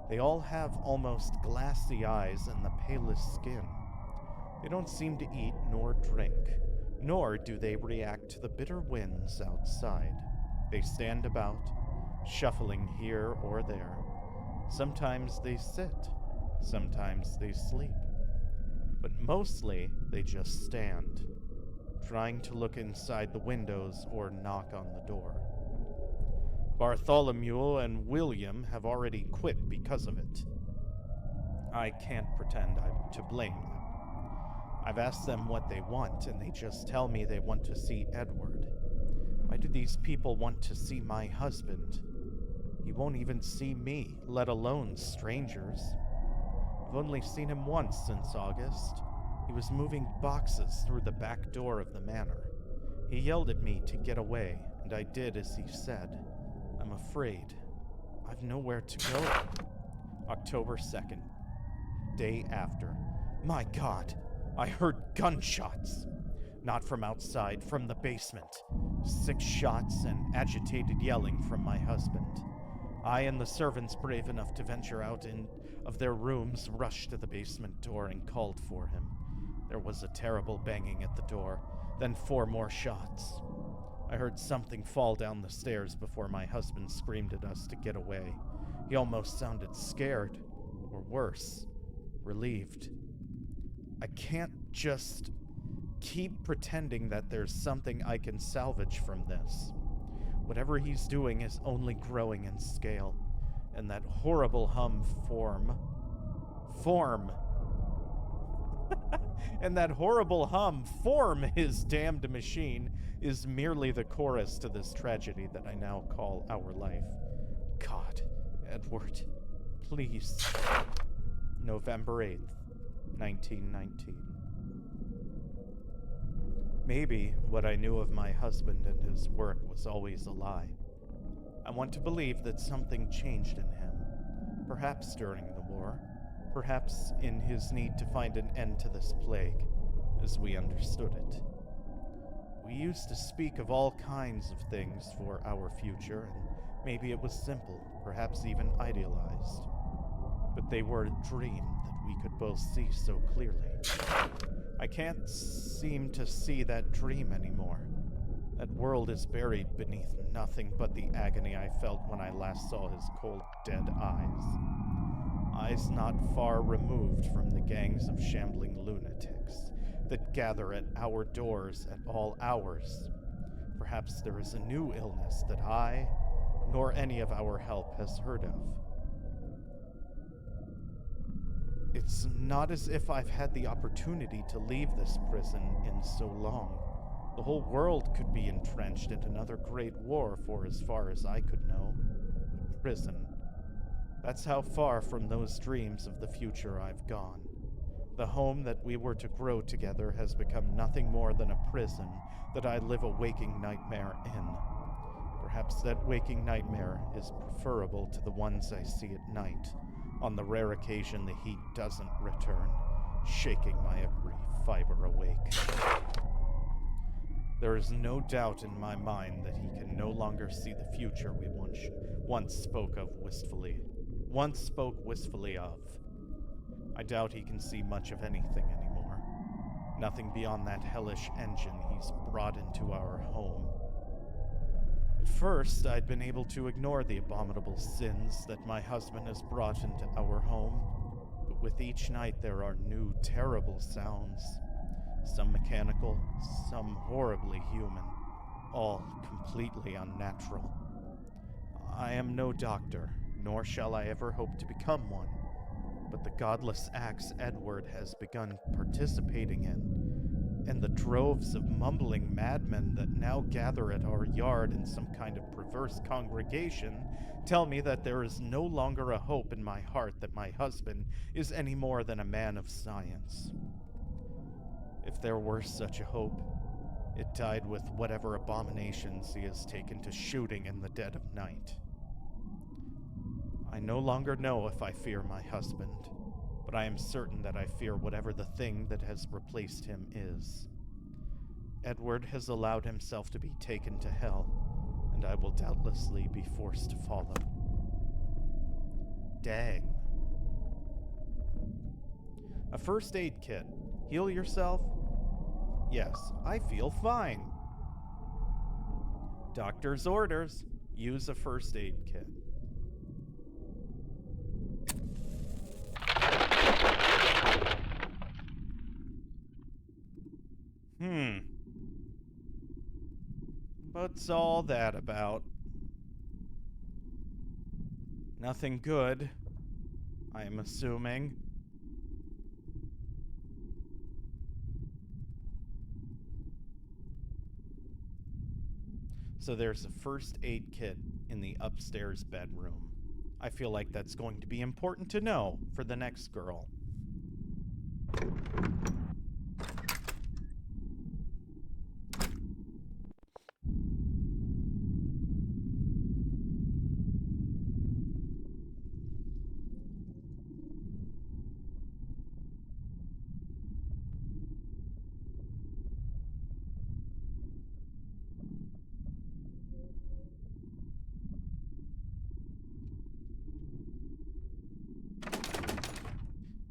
They all have almost glassy eyes and the palest skin. They don't seem to eat nor drink, nor do they react to the bitter winds outside. They stand about, shuffling here or there. Sometimes they sit, sometimes they sleep. But mostly they just stand, trying to look inside the windows or knock on the door. Bartholomew and William have already quit because of it. I can't pretend I'm to blame them. I've asked them what they want, and they just tell me they want to see Edward. Why do these people want to see my husband? He won't even see me, let alone strangers. I've only seen him once since August. He was moving boxes through the back door of the manor. He yelled at me to get away, and I did as he said. I'm afraid. I've nowhere to go. October 2nd. Day after. My God, I heard gunshots. Not from outside, from the basement. 6 shots and agitated yelling from my husband. I and the servants brave enough to venture out of their rooms rushed to the basement door and called for him. There was a terrible banging at the door, then 4 more shots. I heard something fall down the stairs before my husband screamed at us to get away. He almost sounded scared, or worse, relieved. I can't just keep pretending that there's something I can salvage from this. Whatever he's doing is only growing in scale, and that horrible form. And that horrible form his damned machine, is merely the chorus to this tragedy that I now call our life. God, Edward, please. November 8th, 1919. Maybe what I knew of my husband and his work was always a lie. I want to believe that something changed in him, perhaps during the war, perhaps in his need to find an end to this plague, as we understood it. We used to speak of all kinds of things for our future, and maybe it was simple, perhaps even idealized. But they were a dream that we could both see so clearly. I can't seem to see that dream anymore. That world is buried beneath nothing but the agony I felt when I last saw his cold, dead eyes. Eyes not far removed from the gangs of shambling lunatics that gather at our doors at all hours. Perhaps there is a new illness that I, nor any of our help, has heard of. It's not as if I've had the opportunity to leave this prison in so long. The whole world could be entrenched in another great war for as far as I could know. A prison. That's how far from those dreams of the future I've gone. The home that we were to grow together has become nothing more than a prison that I live a waking nightmare in. Perhaps that waking nightmare is preferable to the ones I see at night, on the rare occasion the heat doesn't return, shaking my every fiber awake. There is no doubt in my mind that he can no longer see the future we once spoke wistfully of. I doubt he can see much of anything anymore. Nothing beyond that hellish engine he's brought into our home. At first, I'd been able to ignore the abominable sins that my husband has brought into our home, but with each night there are new, terrible sounds. Some mechanical, some horribly human, all completely unnatural. I am no doctor, nor shall I ever hope to become one, but the godless acts Edward has begun participating in, and the droves of mumbling madmen that now gather at our yard in some kind of perverse congregation, tell me that there is no longer a hope in my heart that my husband is any more than a man of science. If there were such a hope, It died with whatever abominations he has taken to shooting in the dead of night. I no longer know if I fear my husband, but I am certain that I fear whatever the thing that has replaced him is. Edward has allowed himself to be taken to hell, and I will doubtlessly be forced to follow. Dang. A first aid kit. Heal yourself? Yes, I feel fine. Doctor's orders. Use a first aid kit. What's all that about? Nothing good, I am assuming. So there's a first aid kit in the upstairs bedroom. I feel like that's going to be important to know for the next girl.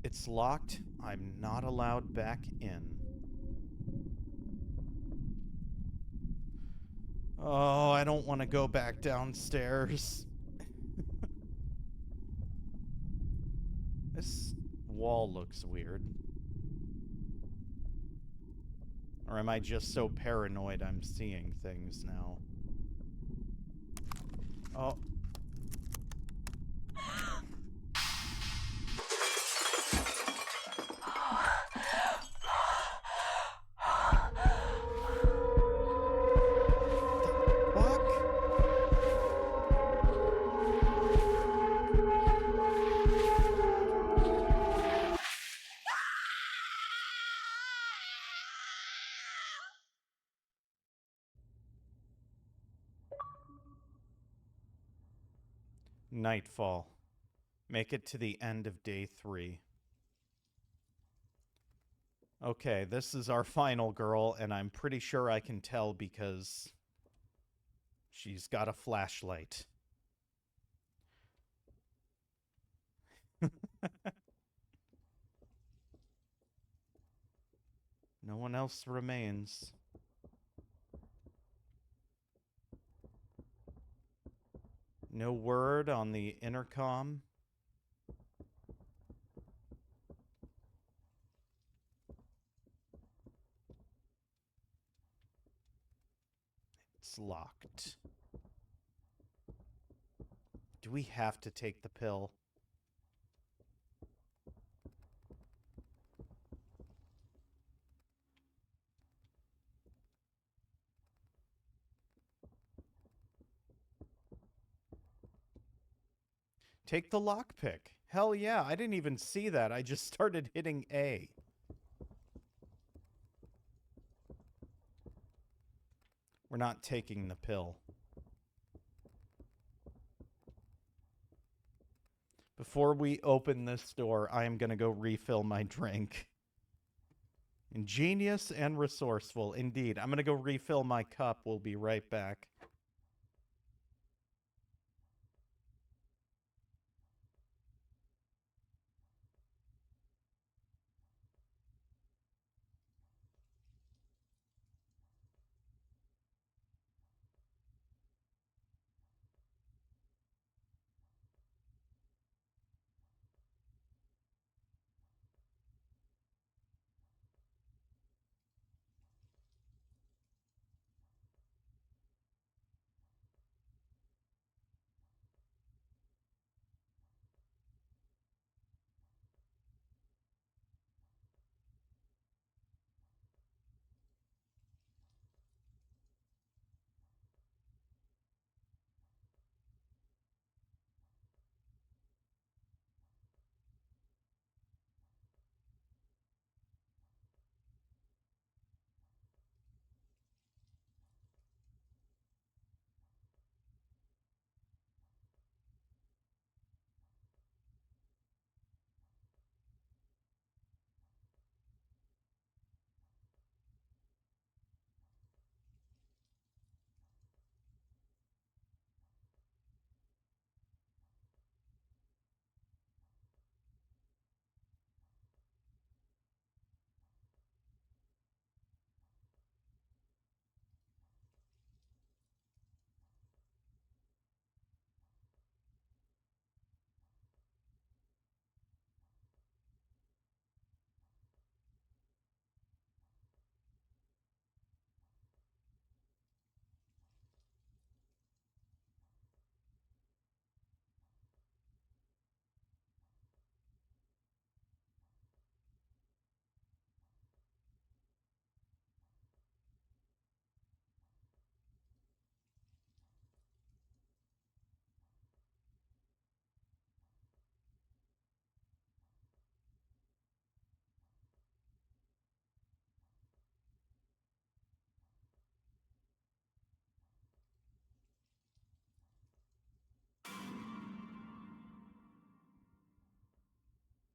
It's locked. I'm not allowed back in. Oh, I don't want to go back downstairs. This wall looks weird. Or am I just so paranoid I'm seeing things now? Oh. Fuck? Nightfall. Make it to the end of day 3. Okay, this is our final girl, and I'm pretty sure I can tell because she's got a flashlight. No one else remains. No word on the intercom. It's locked. Do we have to take the pill? Take the lockpick. Hell yeah, I didn't even see that. I just started hitting A. We're not taking the pill. Before we open this door, I am going to go refill my drink. Ingenious and resourceful, indeed. I'm going to go refill my cup. We'll be right back.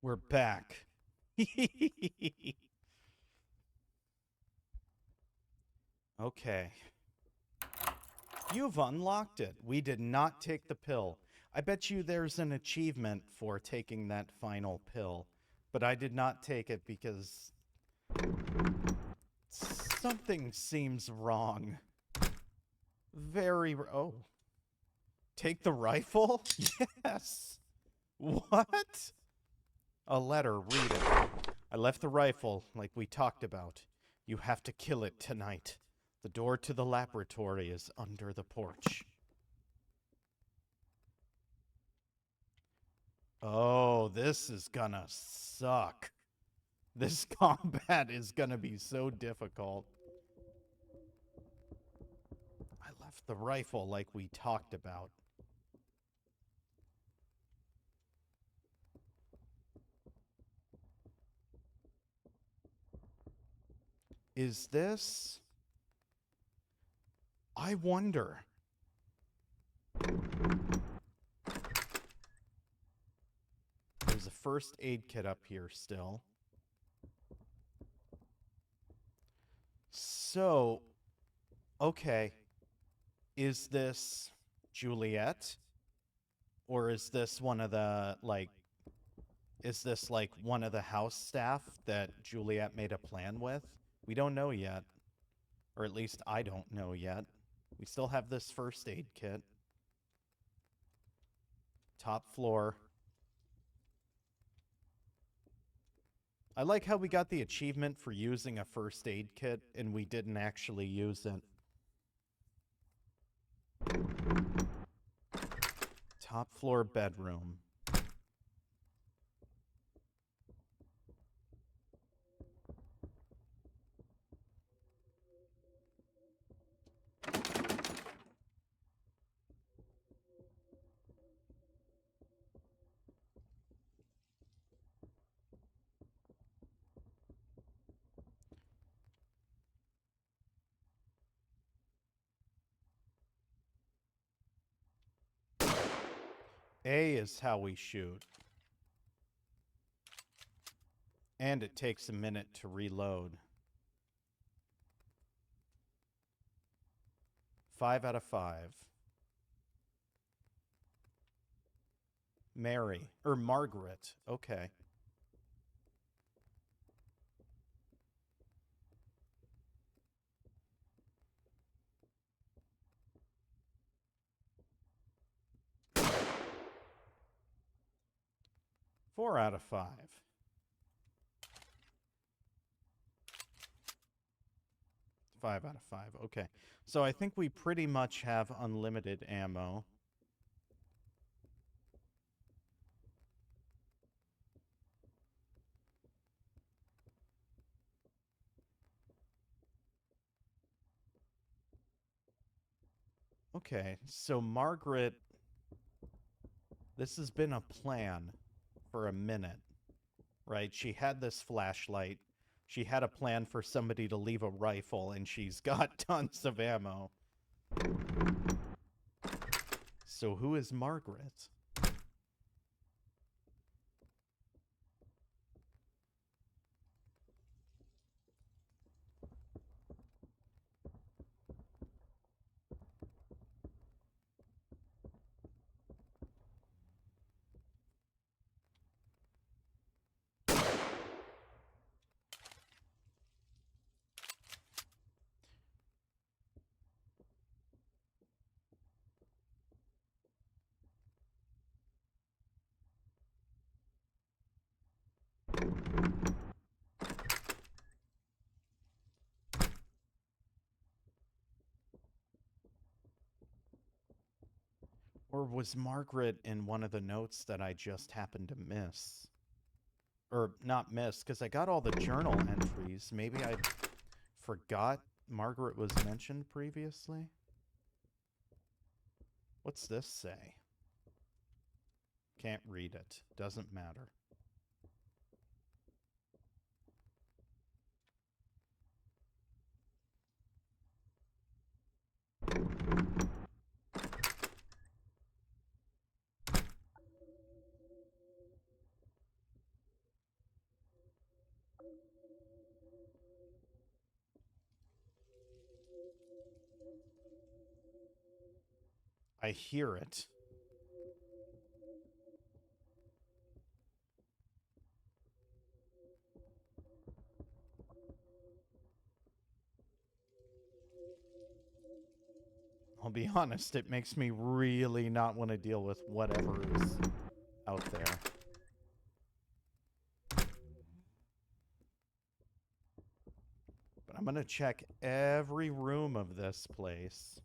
We're back. Okay. You've unlocked it. We did not take the pill. I bet you there's an achievement for taking that final pill. But I did not take it because something seems wrong. Oh. Take the rifle? Yes. What? A letter. Read it. I left the rifle like we talked about. You have to kill it tonight. The door to the laboratory is under the porch. Oh, this is gonna suck. This combat is gonna be so difficult. I left the rifle like we talked about. Is this... I wonder. There's a first aid kit up here still. So, okay. Is this Juliet? Or is this one of the, like... Is this, like, one of the house staff that Juliet made a plan with? We don't know yet. Or at least I don't know yet. We still have this first aid kit. Top floor. I like how we got the achievement for using a first aid kit and we didn't actually use it. Top floor bedroom. A is how we shoot. And it takes a minute to reload. 5 out of 5. Mary. Or Margaret. Okay. Four out of 5. 5 out of 5. Okay. So I think we pretty much have unlimited ammo. Okay, so Margaret... This has been a plan for a minute, right? She had this flashlight. She had a plan for somebody to leave a rifle, and she's got tons of ammo. So who is Margaret? Or was Margaret in one of the notes that I just happened to miss? Or not miss, because I got all the journal entries. Maybe I forgot Margaret was mentioned previously? What's this say? Can't read it. Doesn't matter. I hear it. I'll be honest, it makes me really not want to deal with whatever is out there. But I'm gonna check every room of this place.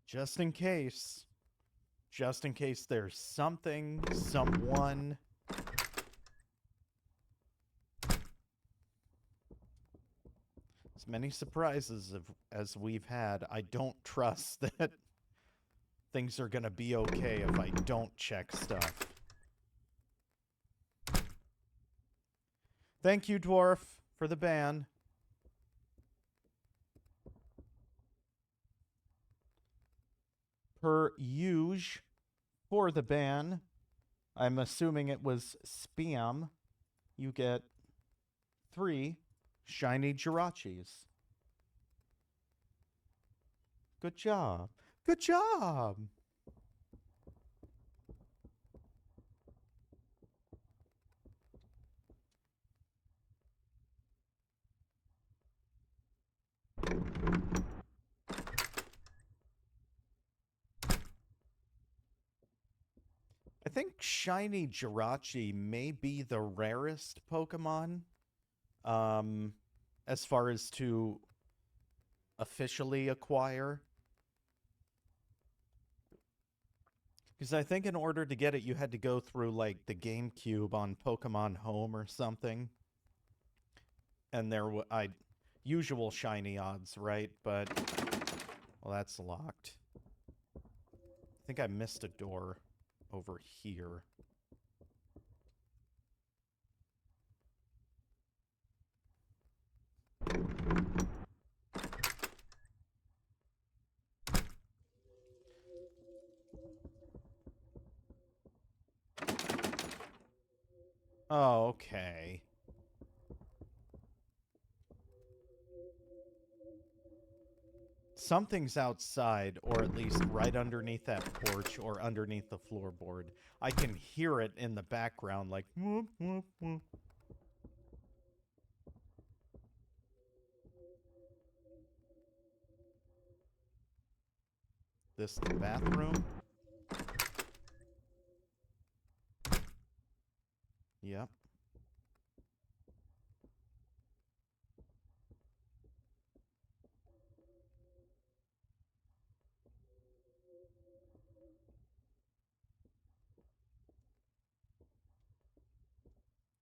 Just in case. Just in case there's something, someone. As many surprises as we've had, I don't trust that things are gonna be okay if I don't check stuff. Thank you, Dwarf, for the ban. Per usual for the ban. I'm assuming it was spam. You get 3 shiny Jirachis. Good job. Good job. I think shiny Jirachi may be the rarest Pokemon. As far as to officially acquire. Because I think in order to get it, you had to go through, like, the GameCube on Pokemon Home or something. And there were usual shiny odds, right? But, well, that's locked. I think I missed a door over here. Oh, okay. Something's outside, or at least right underneath that porch or underneath the floorboard. I can hear it in the background, like, whoop, whoop, whoop. This the bathroom? Yep.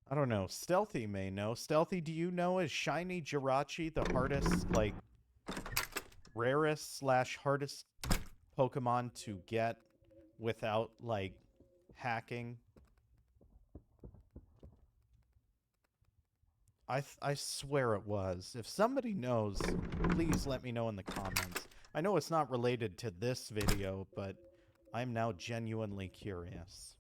I don't know. Stealthy may know. Stealthy, do you know, is shiny Jirachi the hardest, like, rarest / hardest Pokemon to get without, like, hacking? I swear it was. If somebody knows, please let me know in the comments. I know it's not related to this video, but I'm now genuinely curious.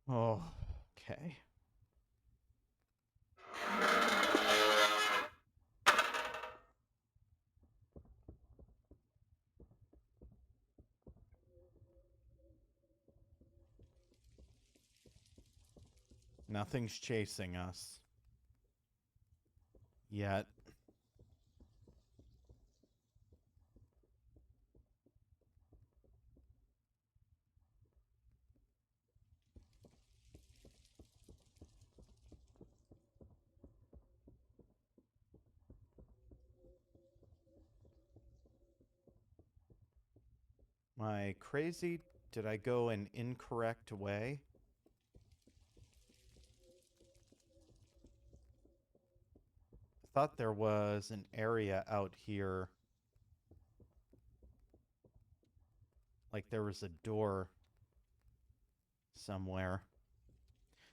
Oh, okay. Nothing's chasing us. Yet. Am I crazy? Did I go an incorrect way? I thought there was an area out here like there was a door somewhere.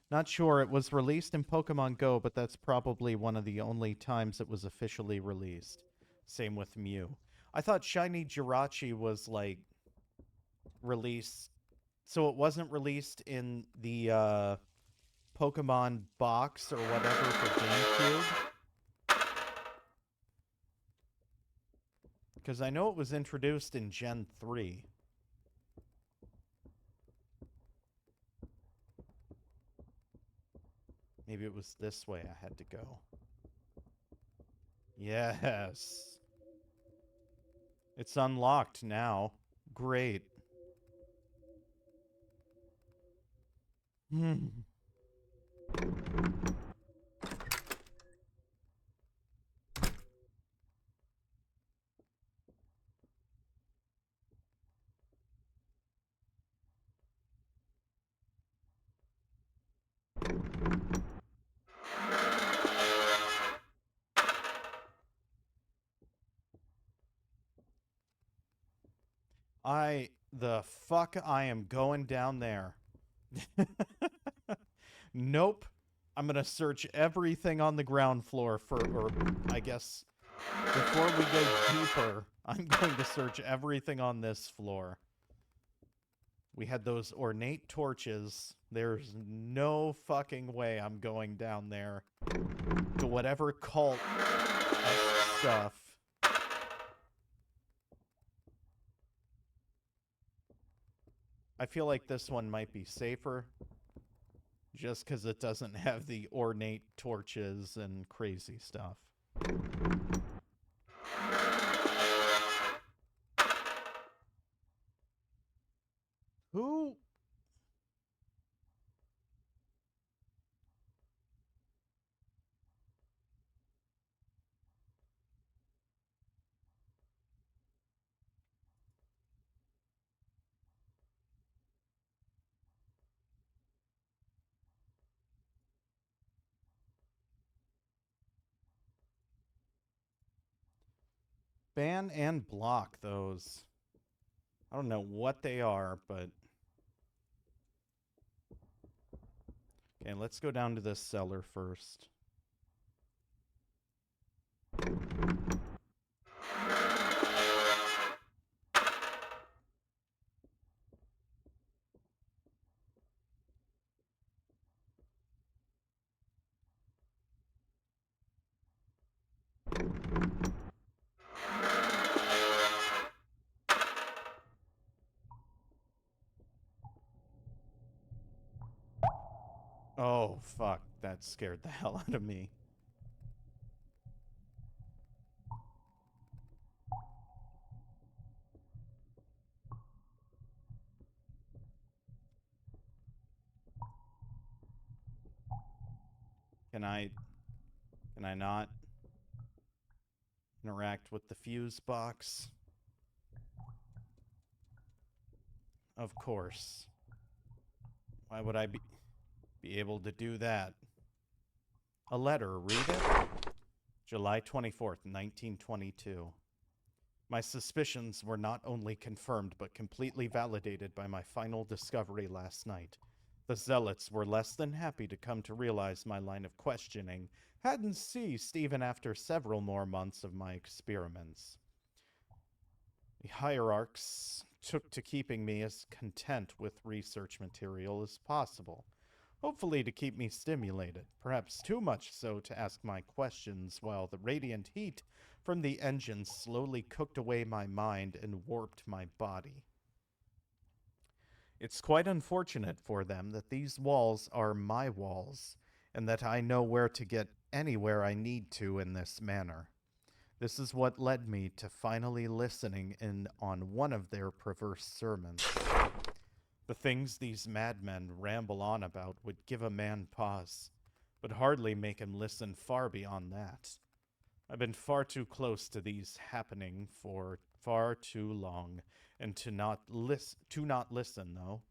Not sure. It was released in Pokemon Go, but that's probably one of the only times it was officially released. Same with Mew. I thought Shiny Jirachi was, like, released... So it wasn't released in the, Pokemon box or whatever for GameCube? Because I know it was introduced in Gen 3. Maybe it was this way I had to go. Yes. It's unlocked now. Great. The fuck I am going down there. Nope. I'm gonna search everything on the ground floor for, or I guess, before we go deeper, I'm going to search everything on this floor. We had those ornate torches. There's no fucking way I'm going down there to whatever cult stuff. I feel like this one might be safer, just because it doesn't have the ornate torches and crazy stuff. Who? Ban and block those. I don't know what they are, but... Okay, let's go down to this cellar first. Oh, fuck. That scared the hell out of me. Can I not interact with the fuse box? Of course. Why would I be able to do that? A letter, read it? July 24th, 1922. My suspicions were not only confirmed but completely validated by my final discovery last night. The zealots were less than happy to come to realize my line of questioning hadn't ceased even after several more months of my experiments. The hierarchs took to keeping me as content with research material as possible, hopefully to keep me stimulated, perhaps too much so to ask my questions while the radiant heat from the engines slowly cooked away my mind and warped my body. It's quite unfortunate for them that these walls are my walls, and that I know where to get anywhere I need to in this manner. This is what led me to finally listening in on one of their perverse sermons. The things these madmen ramble on about would give a man pause, but hardly make him listen far beyond that. I've been far too close to these happening for far too long, and to not listen, though.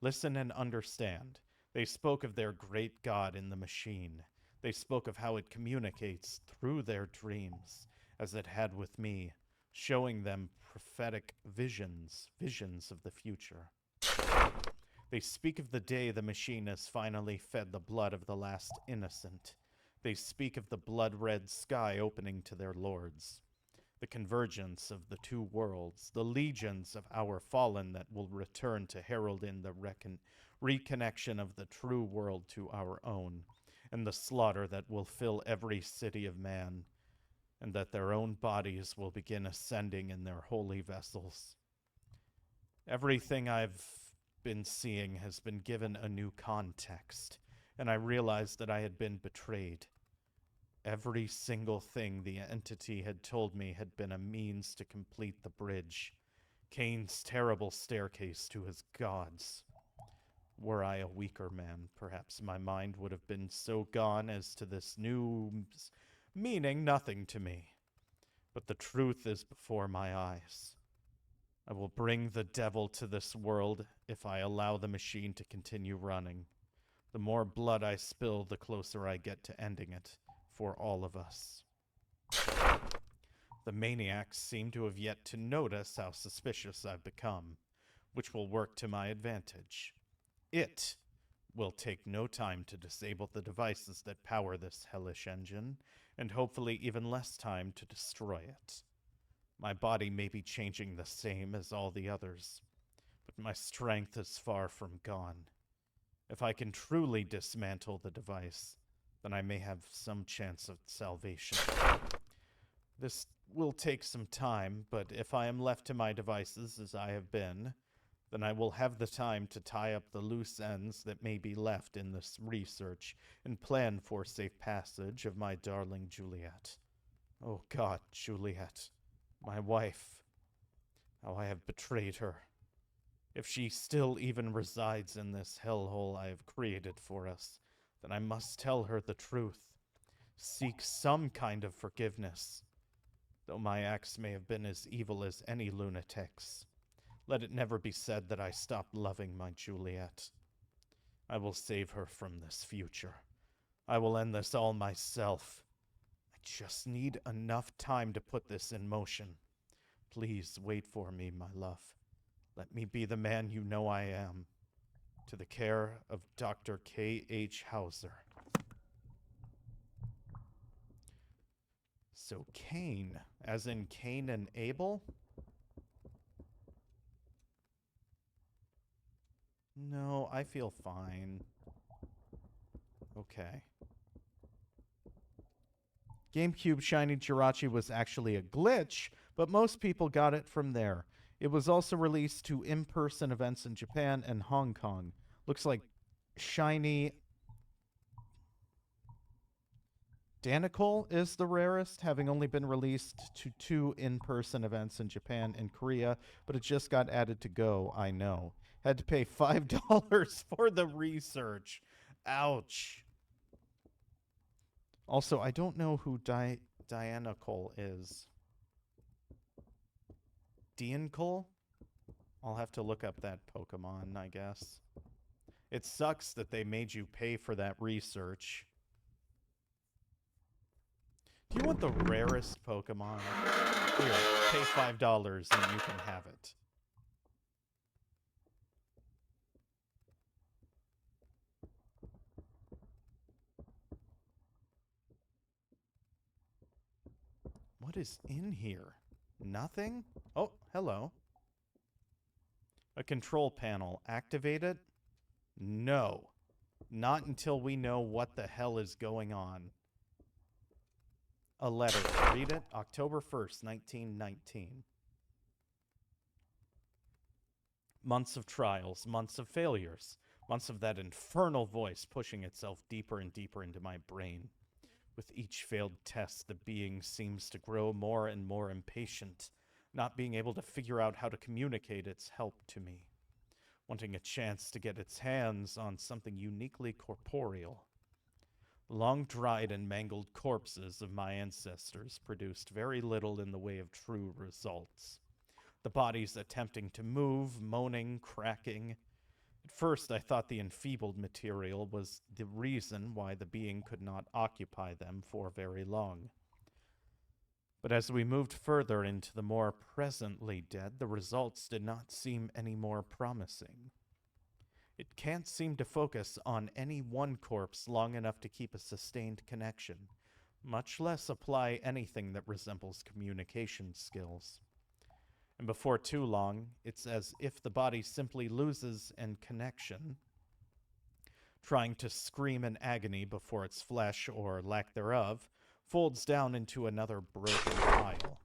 Listen and understand. They spoke of their great God in the machine. They spoke of how it communicates through their dreams, as it had with me, showing them prophetic visions of the future. They speak of the day the machine has finally fed the blood of the last innocent. They speak of the blood-red sky opening to their lords, the convergence of the two worlds, the legions of our fallen that will return to herald in the reconnection of the true world to our own, and the slaughter that will fill every city of man, and that their own bodies will begin ascending in their holy vessels. Everything I've been seeing has been given a new context, and I realized that I had been betrayed. Every single thing the entity had told me had been a means to complete the bridge, Cain's terrible staircase to his gods. Were I a weaker man, perhaps my mind would have been so gone as to this new meaning nothing to me. But the truth is before my eyes. I will bring the devil to this world if I allow the machine to continue running. The more blood I spill, the closer I get to ending it for all of us. The maniacs seem to have yet to notice how suspicious I've become, which will work to my advantage. It will take no time to disable the devices that power this hellish engine, and hopefully even less time to destroy it. My body may be changing the same as all the others, but my strength is far from gone. If I can truly dismantle the device, then I may have some chance of salvation. This will take some time, but if I am left to my devices as I have been, then I will have the time to tie up the loose ends that may be left in this research and plan for safe passage of my darling Juliet. Oh God, Juliet, my wife, how I have betrayed her. If she still even resides in this hellhole I have created for us, then I must tell her the truth. Seek some kind of forgiveness, though my acts may have been as evil as any lunatic's. Let it never be said that I stopped loving my Juliet. I will save her from this future. I will end this all myself. I just need enough time to put this in motion. Please wait for me, my love. Let me be the man you know I am. To the care of Dr. K.H. Hauser. So Cain, as in Cain and Abel? No, I feel fine. Okay. GameCube Shiny Jirachi was actually a glitch, but most people got it from there. It was also released to in-person events in Japan and Hong Kong. Looks like Shiny Danicol is the rarest, having only been released to 2 in-person events in Japan and Korea, but it just got added to Go, I know. Had to pay $5 for the research. Ouch. Also, I don't know who Dianicol is. Dianicol? I'll have to look up that Pokemon, I guess. It sucks that they made you pay for that research. Do you want the rarest Pokemon? Here, pay $5 and you can have it. What is in here? Nothing? Oh, hello. A control panel. Activate it? No. Not until we know what the hell is going on. A letter. Read it. October 1st, 1919. Months of trials, months of failures, months of that infernal voice pushing itself deeper and deeper into my brain. With each failed test, the being seems to grow more and more impatient, not being able to figure out how to communicate its help to me, wanting a chance to get its hands on something uniquely corporeal. Long-dried and mangled corpses of my ancestors produced very little in the way of true results. The bodies attempting to move, moaning, cracking. At first, I thought the enfeebled material was the reason why the being could not occupy them for very long. But as we moved further into the more presently dead, the results did not seem any more promising. It can't seem to focus on any one corpse long enough to keep a sustained connection, much less apply anything that resembles communication skills. And before too long, it's as if the body simply loses in connection, trying to scream in agony before its flesh, or lack thereof, folds down into another broken pile.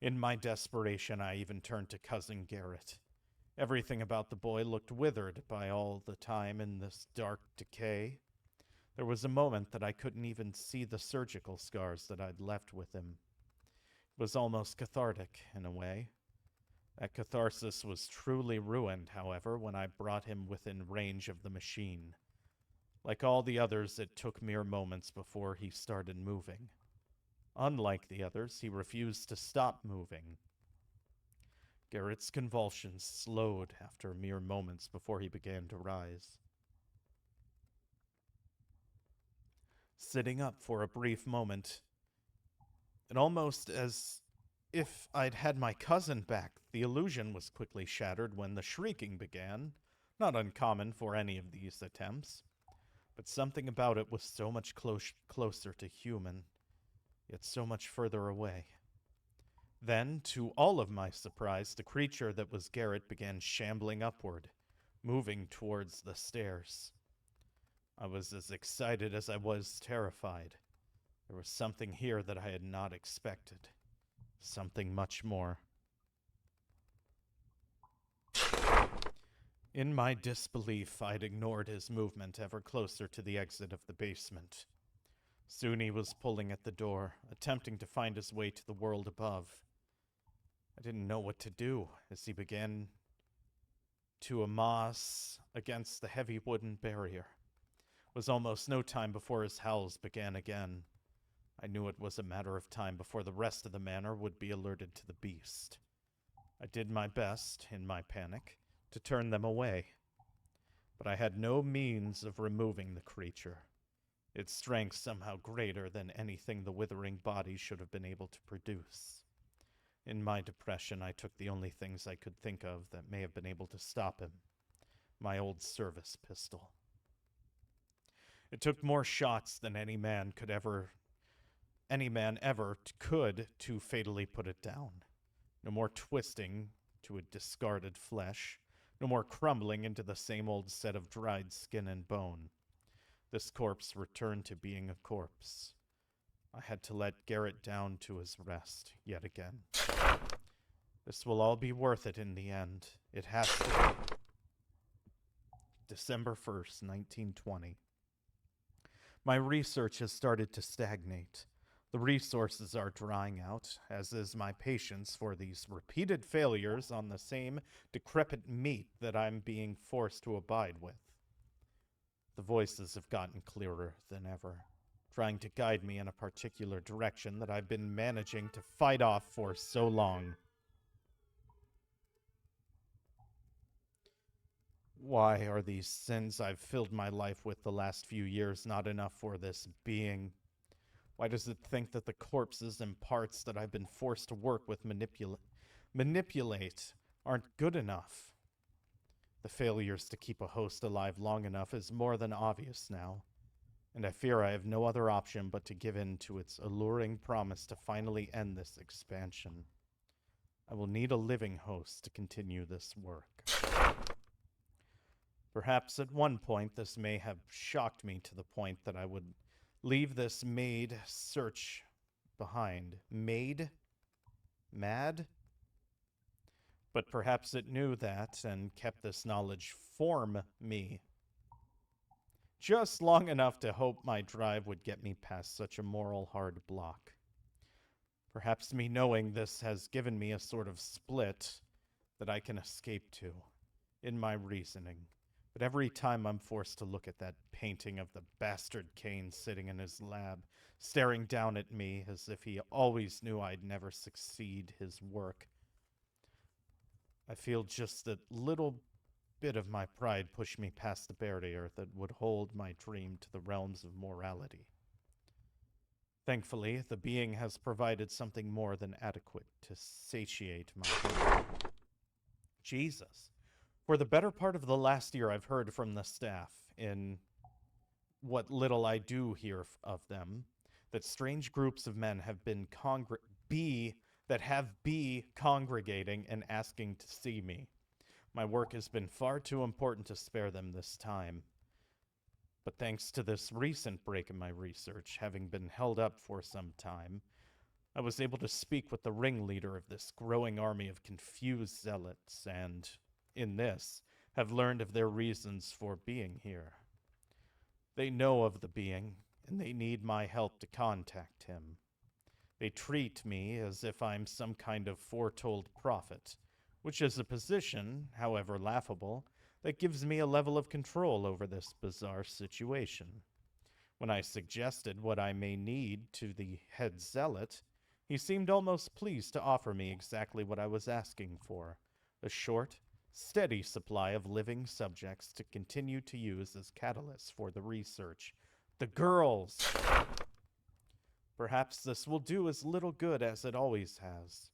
In my desperation, I even turned to Cousin Garrett. Everything about the boy looked withered by all the time in this dark decay. There was a moment that I couldn't even see the surgical scars that I'd left with him. It was almost cathartic, in a way. That catharsis was truly ruined, however, when I brought him within range of the machine. Like all the others, it took mere moments before he started moving. Unlike the others, he refused to stop moving. Garrett's convulsions slowed after mere moments before he began to rise. Sitting up for a brief moment, and almost as if I'd had my cousin back, the illusion was quickly shattered when the shrieking began, not uncommon for any of these attempts. But something about it was so much closer to human, yet so much further away. Then, to all of my surprise, the creature that was Garrett began shambling upward, moving towards the stairs. I was as excited as I was terrified. There was something here that I had not expected. Something much more. In my disbelief, I'd ignored his movement ever closer to the exit of the basement. Soon he was pulling at the door, attempting to find his way to the world above. I didn't know what to do as he began to amass against the heavy wooden barrier. It was almost no time before his howls began again. I knew it was a matter of time before the rest of the manor would be alerted to the beast. I did my best, in my panic, to turn them away, but I had no means of removing the creature, its strength somehow greater than anything the withering body should have been able to produce. In my depression, I took the only things I could think of that may have been able to stop him: my old service pistol. It took more shots than any man ever could to fatally put it down. No more twisting to a discarded flesh. No more crumbling into the same old set of dried skin and bone. This corpse returned to being a corpse. I had to let Garrett down to his rest, yet again. This will all be worth it in the end. It has to be. December 1st, 1920. My research has started to stagnate. The resources are drying out, as is my patience for these repeated failures on the same decrepit meat that I'm being forced to abide with. The voices have gotten clearer than ever, trying to guide me in a particular direction that I've been managing to fight off for so long. Why are these sins I've filled my life with the last few years not enough for this being? Why does it think that the corpses and parts that I've been forced to work with manipulate aren't good enough? The failures to keep a host alive long enough is more than obvious now, and I fear I have no other option but to give in to its alluring promise to finally end this expansion. I will need a living host to continue this work. Perhaps at one point this may have shocked me to the point that I would leave this maid search behind. Maid? Mad? But perhaps it knew that and kept this knowledge from me. Just long enough to hope my drive would get me past such a moral hard block. Perhaps me knowing this has given me a sort of split that I can escape to in my reasoning. But every time I'm forced to look at that painting of the bastard Kane sitting in his lab, staring down at me as if he always knew I'd never succeed his work, I feel just that little bit of my pride push me past the barrier that would hold my dream to the realms of morality. Thankfully, the being has provided something more than adequate to satiate my hunger. Jesus. For the better part of the last year, I've heard from the staff, in what little I do hear of them, that strange groups of men have been congregating and asking to see me. My work has been far too important to spare them this time. But thanks to this recent break in my research, having been held up for some time, I was able to speak with the ringleader of this growing army of confused zealots, and, in this, have learned of their reasons for being here. They know of the being, and they need my help to contact him. They treat me as if I'm some kind of foretold prophet, which is a position, however laughable, that gives me a level of control over this bizarre situation. When I suggested what I may need to the head zealot, he seemed almost pleased to offer me exactly what I was asking for, a short, steady supply of living subjects to continue to use as catalysts for the research. The girls! Perhaps this will do as little good as it always has,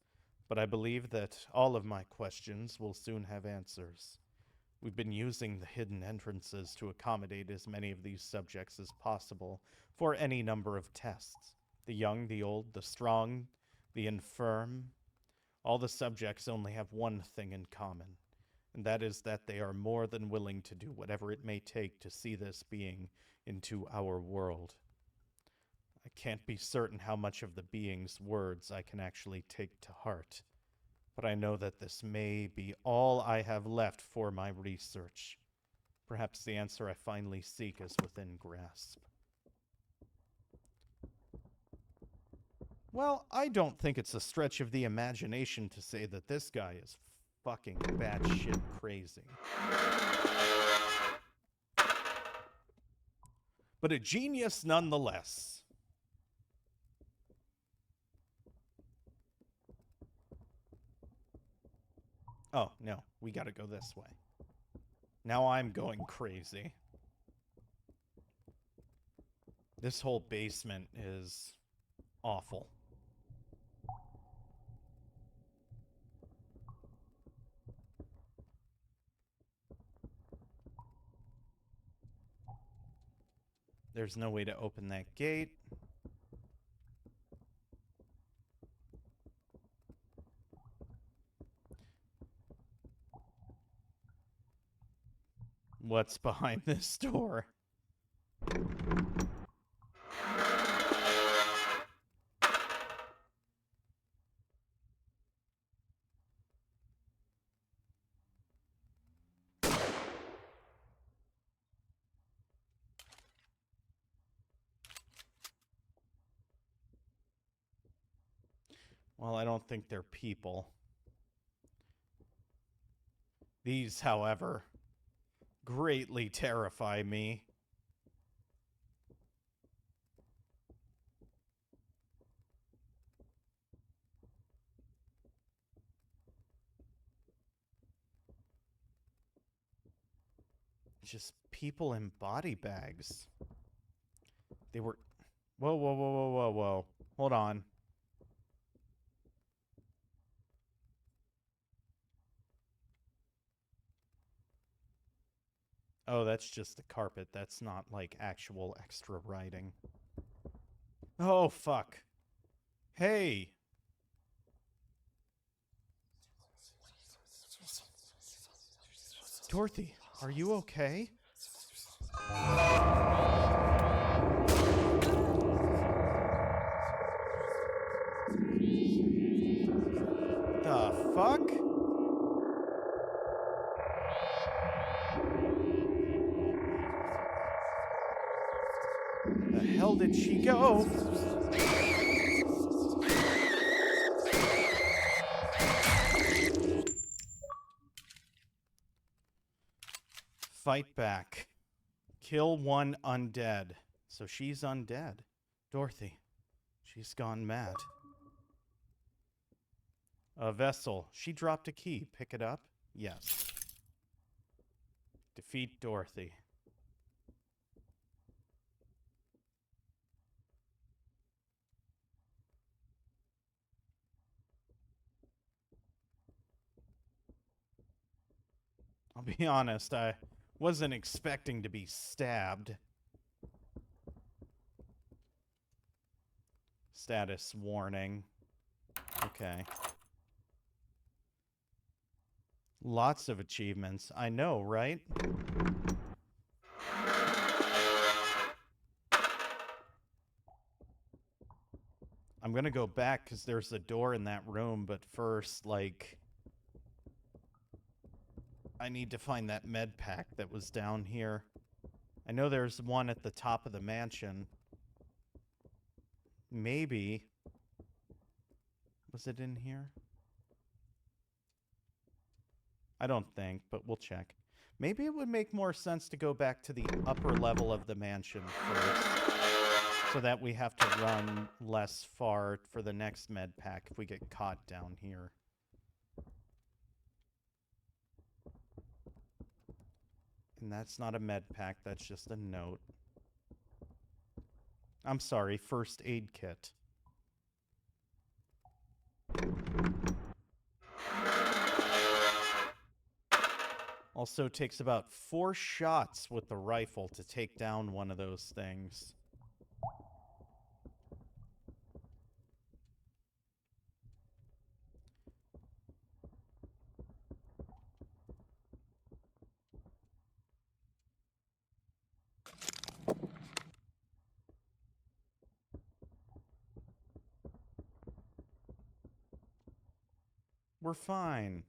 but I believe that all of my questions will soon have answers. We've been using the hidden entrances to accommodate as many of these subjects as possible for any number of tests. The young, the old, the strong, the infirm. All the subjects only have one thing in common, and that is that they are more than willing to do whatever it may take to see this being into our world. I can't be certain how much of the being's words I can actually take to heart, but I know that this may be all I have left for my research. Perhaps the answer I finally seek is within grasp. Well, I don't think it's a stretch of the imagination to say that this guy is fucking batshit crazy. But a genius nonetheless. Oh, no, we gotta go this way. Now I'm going crazy. This whole basement is awful. There's no way to open that gate. What's behind this door? Well, I don't think they're people. These, however, greatly terrify me. Just people in body bags. They were... Whoa, whoa, whoa, whoa, whoa, whoa. Hold on. Oh, that's just the carpet. That's not, like, actual extra writing. Oh, fuck. Hey! Dorothy, are you okay? The fuck? The hell did she go? Fight back. Kill one undead. So she's undead. Dorothy. She's gone mad. A vessel. She dropped a key. Pick it up? Yes. Defeat Dorothy. I'll be honest, I wasn't expecting to be stabbed. Status warning. Okay. Lots of achievements. I know, right? I'm gonna go back because there's a door in that room, but first, like, I need to find that med pack that was down here. I know there's one at the top of the mansion. Maybe. Was it in here? I don't think, but we'll check. Maybe it would make more sense to go back to the upper level of the mansion first, so that we have to run less far for the next med pack if we get caught down here. And that's not a med pack, that's just a note. I'm sorry, first aid kit. Also takes about 4 shots with the rifle to take down one of those things. We're fine.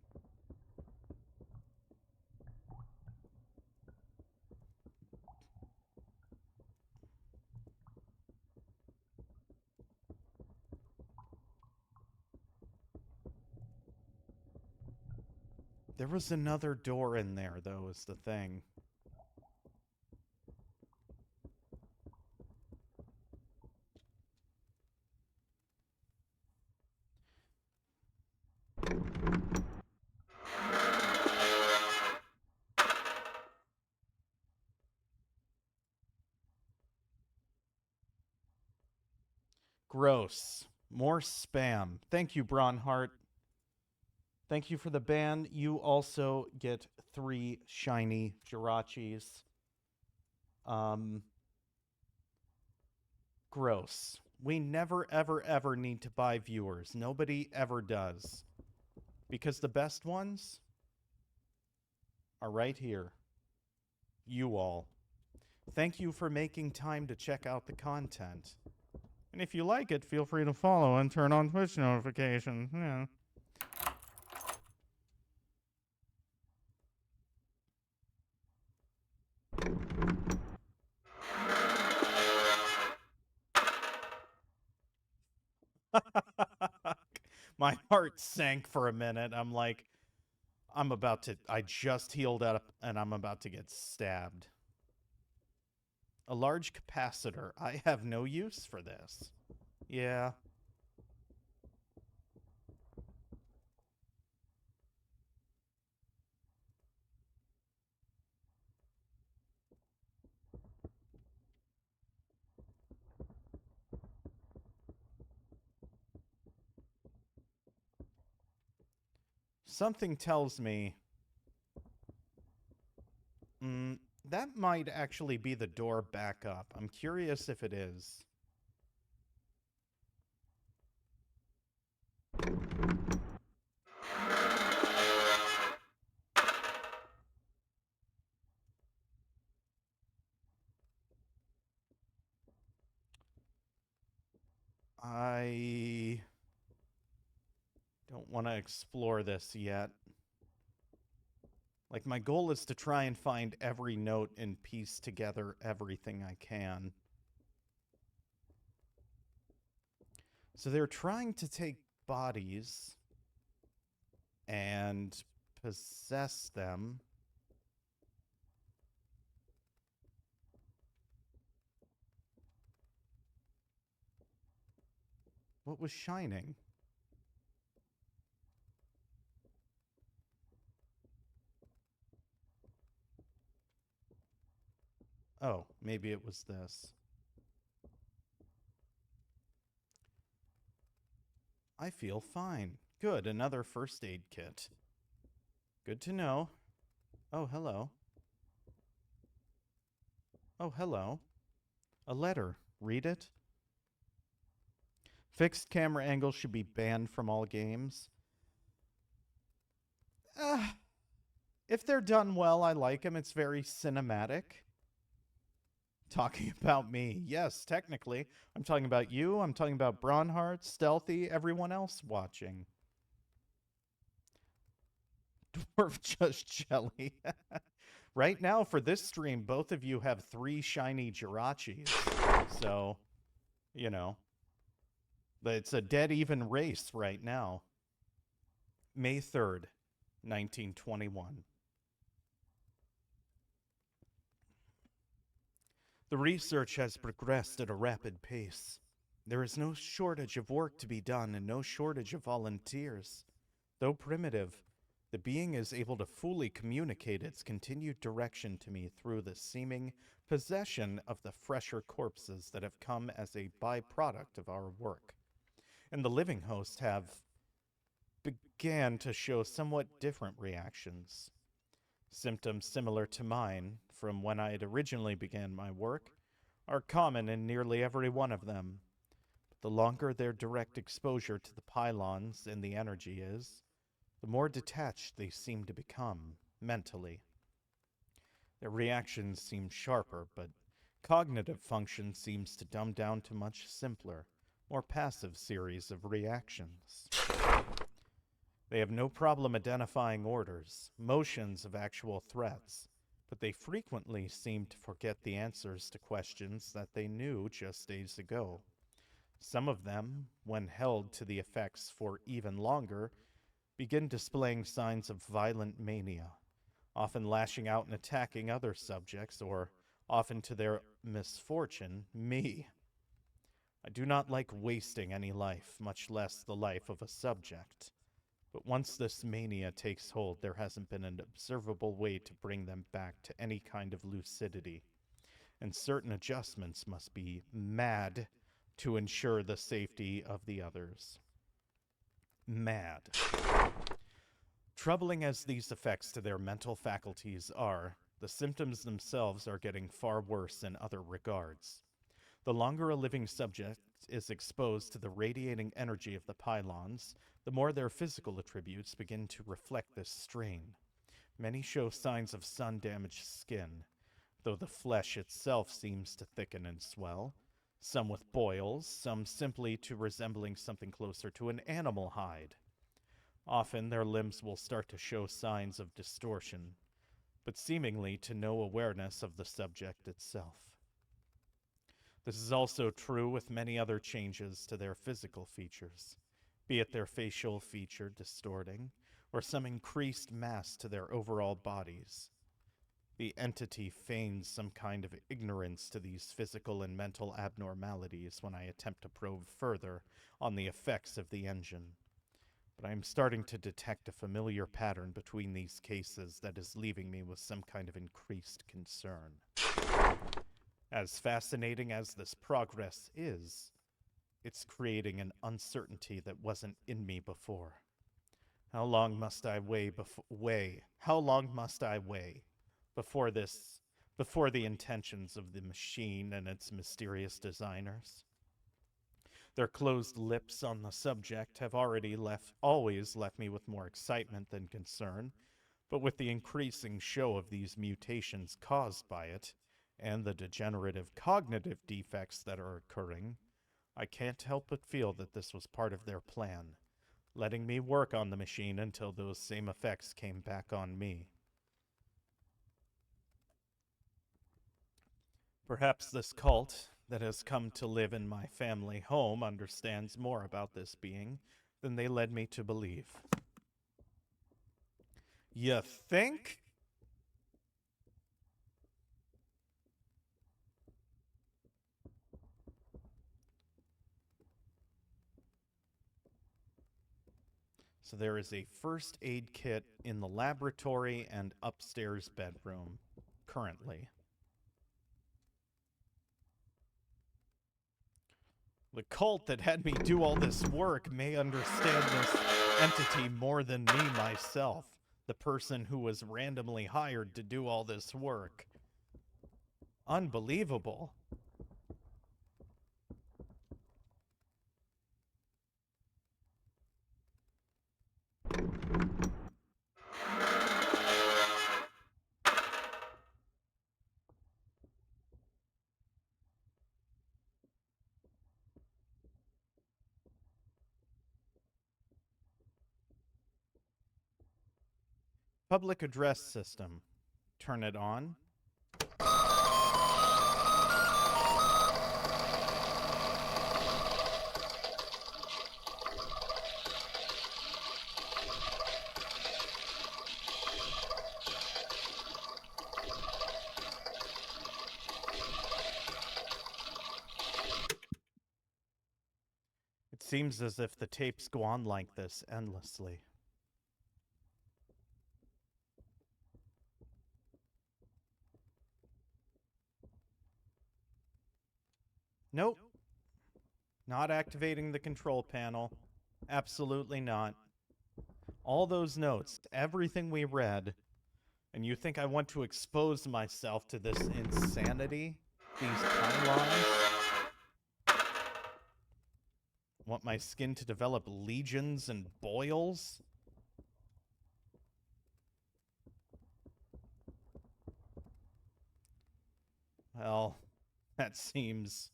There was another door in there, though, is the thing. Gross. More spam. Thank you, Bronhart. Thank you for the ban. You also get 3 shiny Jirachis. Gross. We never, ever, ever need to buy viewers. Nobody ever does. Because the best ones are right here. You all. Thank you for making time to check out the content. And if you like it, feel free to follow and turn on Twitch notifications. Yeah. My heart sank for a minute. I'm like, I just healed up and I'm about to get stabbed. A large capacitor. I have no use for this. Yeah. Something tells me... that might actually be the door back up. I'm curious if it is. I don't want to explore this yet. Like, my goal is to try and find every note and piece together everything I can. So they're trying to take bodies and possess them. What was shining? Oh, maybe it was this. I feel fine. Good, another first aid kit. Good to know. Oh, hello. Oh, hello. A letter. Read it. Fixed camera angles should be banned from all games. If they're done well, I like them. It's very cinematic. Talking about me. Yes, technically. I'm talking about you. I'm talking about Bronhart, Stealthy, everyone else watching. Dwarf Just Jelly. Right now, for this stream, both of you have 3 shiny Jirachis. So, you know. But it's a dead even race right now. May 3rd, 1921. The research has progressed at a rapid pace. There is no shortage of work to be done and no shortage of volunteers. Though primitive, the being is able to fully communicate its continued direction to me through the seeming possession of the fresher corpses that have come as a byproduct of our work. And the living hosts have began to show somewhat different reactions. Symptoms similar to mine from when I had originally began my work are common in nearly every one of them. But the longer their direct exposure to the pylons and the energy is, the more detached they seem to become mentally. Their reactions seem sharper, but cognitive function seems to dumb down to much simpler, more passive series of reactions. They have no problem identifying orders, motions of actual threats, but they frequently seem to forget the answers to questions that they knew just days ago. Some of them, when held to the effects for even longer, begin displaying signs of violent mania, often lashing out and attacking other subjects, or, often to their misfortune, me. I do not like wasting any life, much less the life of a subject. But once this mania takes hold, there hasn't been an observable way to bring them back to any kind of lucidity. And certain adjustments must be mad to ensure the safety of the others. Mad. Troubling as these effects to their mental faculties are, the symptoms themselves are getting far worse in other regards. The longer a living subject is exposed to the radiating energy of the pylons, the more their physical attributes begin to reflect this strain. Many show signs of sun-damaged skin, though the flesh itself seems to thicken and swell, some with boils, some simply to resembling something closer to an animal hide. Often their limbs will start to show signs of distortion, but seemingly to no awareness of the subject itself. This is also true with many other changes to their physical features, be it their facial feature distorting, or some increased mass to their overall bodies. The entity feigns some kind of ignorance to these physical and mental abnormalities when I attempt to probe further on the effects of the engine. But I am starting to detect a familiar pattern between these cases that is leaving me with some kind of increased concern. As fascinating as this progress is, it's creating an uncertainty that wasn't in me before. How long must I How long must I wait before the intentions of the machine and its mysterious designers? Their closed lips on the subject have always left me with more excitement than concern, but with the increasing show of these mutations caused by it, and the degenerative cognitive defects that are occurring, I can't help but feel that this was part of their plan, letting me work on the machine until those same effects came back on me. Perhaps this cult that has come to live in my family home understands more about this being than they led me to believe. You think? So there is a first aid kit in the laboratory and upstairs bedroom, currently. The cult that had me do all this work may understand this entity more than me myself. the person who was randomly hired to do all this work. Unbelievable. Public address system. Turn it on. It seems as if the tapes go on like this endlessly. Nope. Not activating the control panel. Absolutely not. All those notes, everything we read, and you think I want to expose myself to this insanity? These timelines? Want my skin to develop lesions and boils? Well, that seems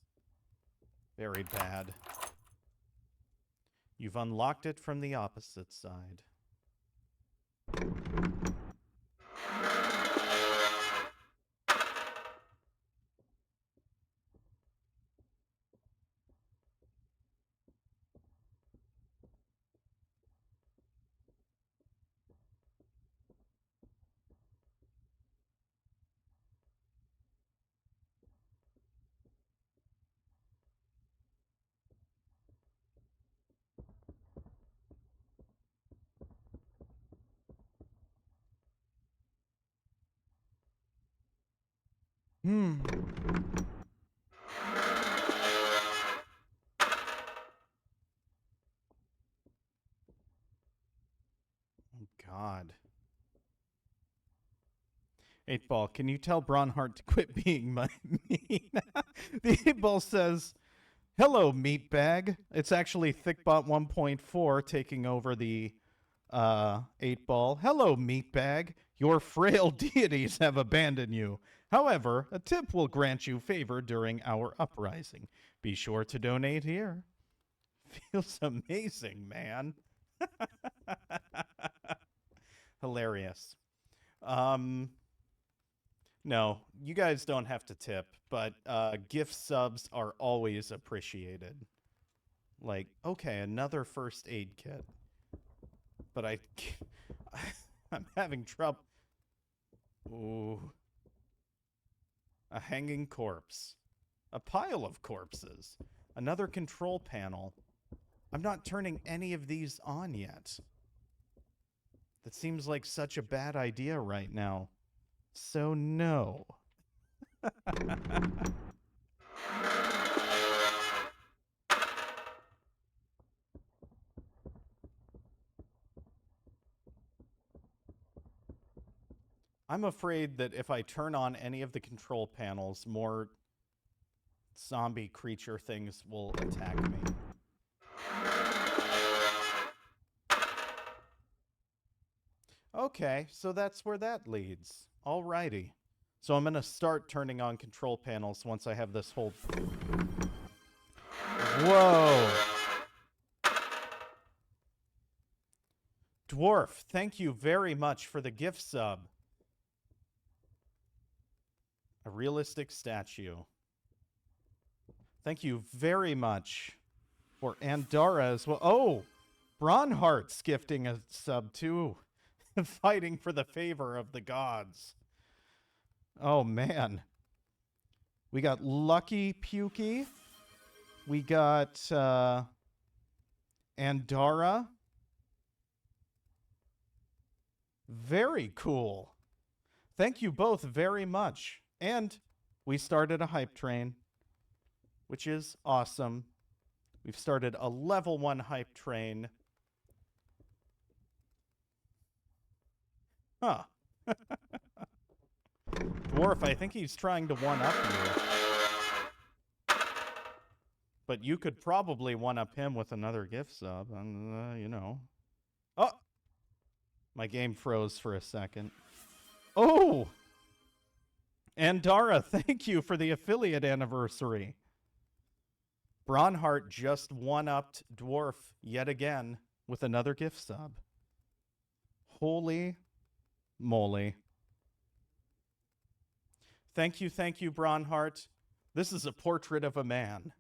very bad. You've unlocked it from the opposite side. Hmm. Oh, God. 8-Ball, can you tell Bronhart to quit being mean? The 8-Ball says, hello, meatbag. It's actually ThiccBot 1.4 taking over the 8-Ball. Hello, meatbag. Your frail deities have abandoned you. However, a tip will grant you favor during our uprising. Be sure to donate here. Feels amazing, man. Hilarious. No, you guys don't have to tip, but gift subs are always appreciated. Like, okay, another first aid kit. But I'm having trouble. Ooh. A hanging corpse. A pile of corpses. Another control panel. I'm not turning any of these on yet. That seems like such a bad idea right now. So no. I'm afraid that if I turn on any of the control panels, more zombie creature things will attack me. Okay, so that's where that leads. Alrighty. So I'm going to start turning on control panels once I have this whole... Whoa! Dwarf, thank you very much for the gift sub. A realistic statue. Thank you very much for Andara as well. Oh! Bronhart's gifting a sub too. Fighting for the favor of the gods. Oh, man. We got Lucky Pukey. We got Andara. Very cool. Thank you both very much. And we started a hype train, which is awesome. We've started a level 1 hype train. Huh. Dwarf, I think he's trying to one-up you. But you could probably one-up him with another gift sub, and, you know. Oh! My game froze for a second. Oh! Andara, thank you for the affiliate anniversary. Bronhart just one-upped Dwarf yet again with another gift sub. Holy moly. Thank you, Bronhart. This is a portrait of a man.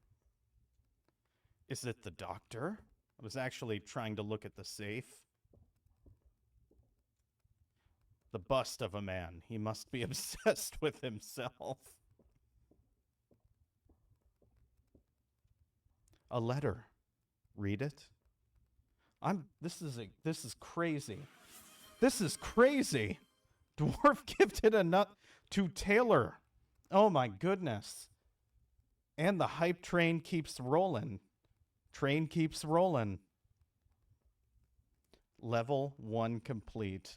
Is it the doctor? I was actually trying to look at the safe. The bust of a man. He must be obsessed with himself. A letter. Read it. This is crazy. This is crazy. Dwarf gifted a nut to Taylor. Oh my goodness. And the hype train keeps rolling. Train keeps rolling. Level 1 complete.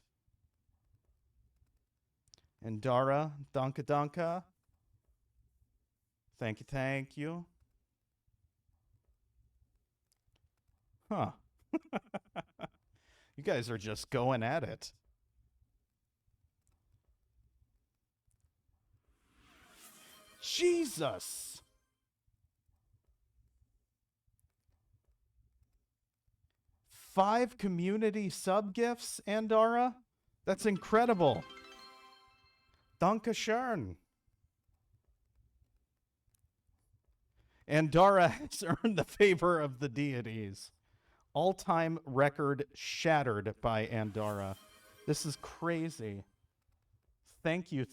And Dara, Danka Danka. Thank you. Huh. You guys are just going at it. Jesus! Five community sub gifts, Andara? That's incredible. Danke schön. Andara has earned the favor of the deities. All-time record shattered by Andara. This is crazy. Thank you.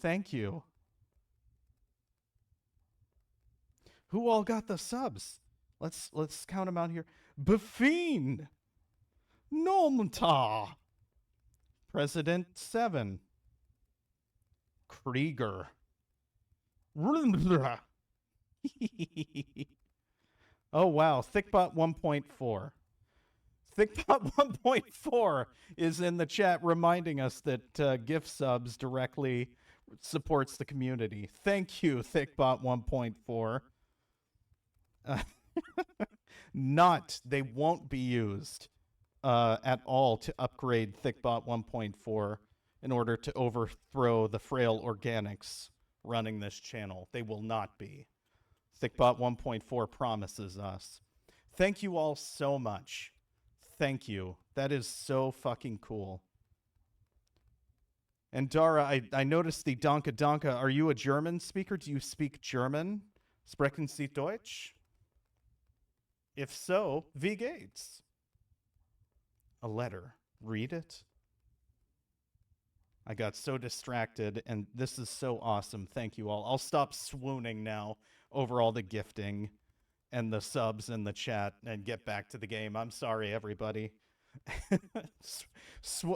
Who all got the subs? Let's count them out here. Buffine, Nomta, President 7, Krieger. Oh wow, ThiccBot 1.4. ThiccBot 1.4 is in the chat reminding us that gift subs directly supports the community. Thank you, ThiccBot 1.4. They won't be used at all to upgrade ThiccBot 1.4 in order to overthrow the frail organics running this channel. They will not be. ThiccBot 1.4 promises us. Thank you all so much. Thank you. That is so fucking cool. And Dara, I noticed the Danke Danke. Are you a German speaker? Do you speak German? Sprechen Sie Deutsch? If so, wie geht's? A letter. Read it. I got so distracted, and this is so awesome. Thank you all. I'll stop swooning now over all the gifting and the subs in the chat and get back to the game. I'm sorry, everybody.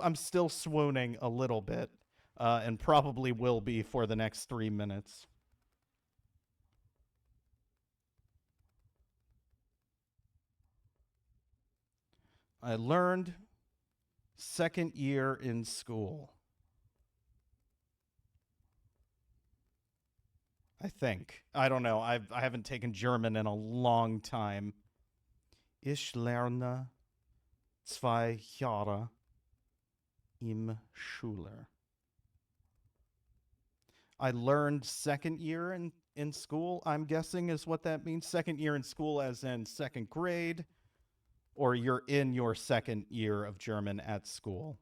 I'm still swooning a little bit, and probably will be for the next 3 minutes. I learned second year in school. I think. I don't know. I haven't taken German in a long time. Ich lerne 2 Jahre im Schule. I learned second year in school, I'm guessing is what that means. Second year in school as in second grade, or you're in your second year of German at school.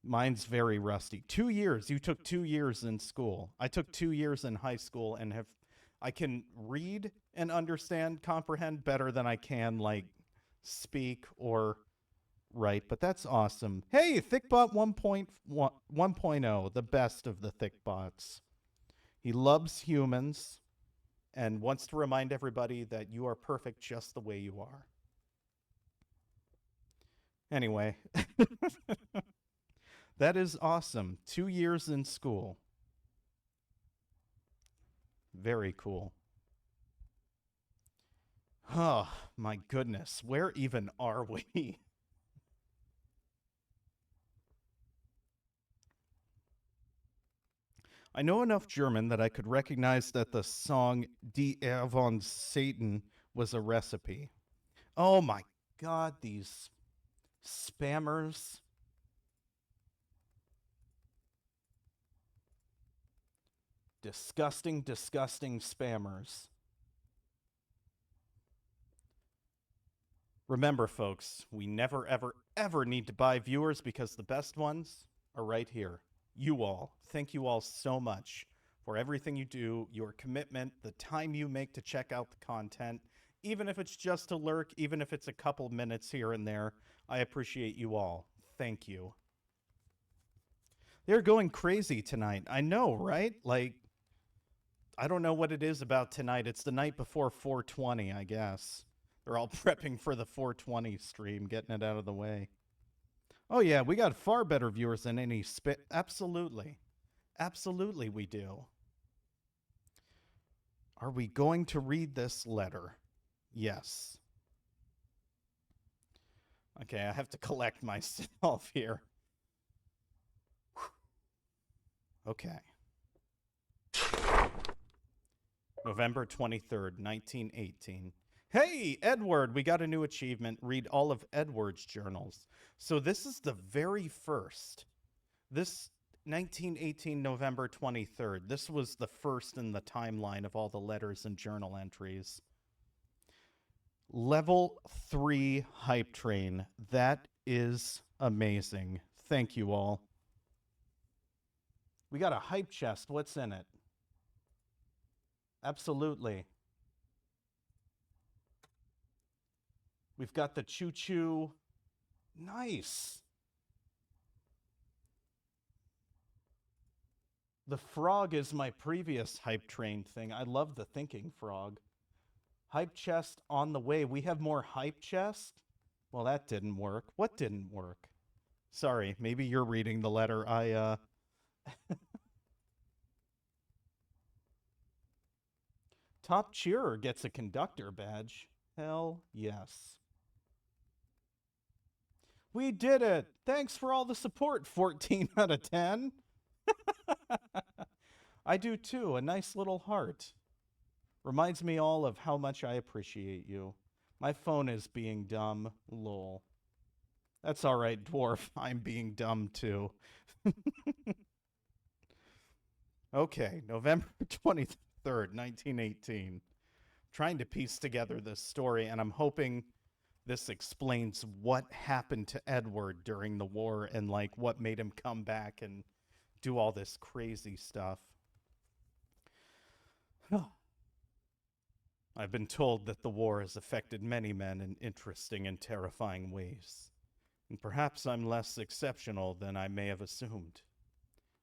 Mine's very rusty. 2 years. You took 2 years in school. I took 2 years in high school and I can read and understand, comprehend better than I can, like, speak or write. But that's awesome. Hey, ThiccBot 1.0, the best of the ThiccBots. He loves humans and wants to remind everybody that you are perfect just the way you are. Anyway. That is awesome. 2 years in school. Very cool. Oh, my goodness. Where even are we? I know enough German that I could recognize that the song Die Ehr von Satan was a recipe. Oh my god, these spammers. Disgusting, disgusting spammers. Remember, folks, we never, ever, ever need to buy viewers because the best ones are right here. You all. Thank you all so much for everything you do, your commitment, the time you make to check out the content, even if it's just to lurk, even if it's a couple minutes here and there. I appreciate you all. Thank you. They're going crazy tonight. I know, right? Like, I don't know what it is about tonight. It's the night before 420, I guess. They're all prepping for the 420 stream, getting it out of the way. Oh, yeah, we got far better viewers than any spit. Absolutely. Absolutely, we do. Are we going to read this letter? Yes. Okay, I have to collect myself here. Okay. November 23rd, 1918. Hey, Edward, we got a new achievement. Read all of Edward's journals. So this is the very first. This 1918, November 23rd. This was the first in the timeline of all the letters and journal entries. Level 3 hype train. That is amazing. Thank you all. We got a hype chest. What's in it? Absolutely. We've got the choo-choo. Nice. The frog is my previous hype train thing. I love the thinking frog. Hype chest on the way. We have more hype chest? Well, that didn't work. What didn't work? Sorry, maybe you're reading the letter. Top cheerer gets a conductor badge. Hell yes. We did it! Thanks for all the support, 14 out of 10. I do too, a nice little heart. Reminds me all of how much I appreciate you. My phone is being dumb, lol. That's alright, dwarf, I'm being dumb too. Okay, November 23rd, 1918. Trying to piece together this story, and I'm hoping this explains what happened to Edward during the war and like what made him come back and do all this crazy stuff. I've been told that the war has affected many men in interesting and terrifying ways, and perhaps I'm less exceptional than I may have assumed.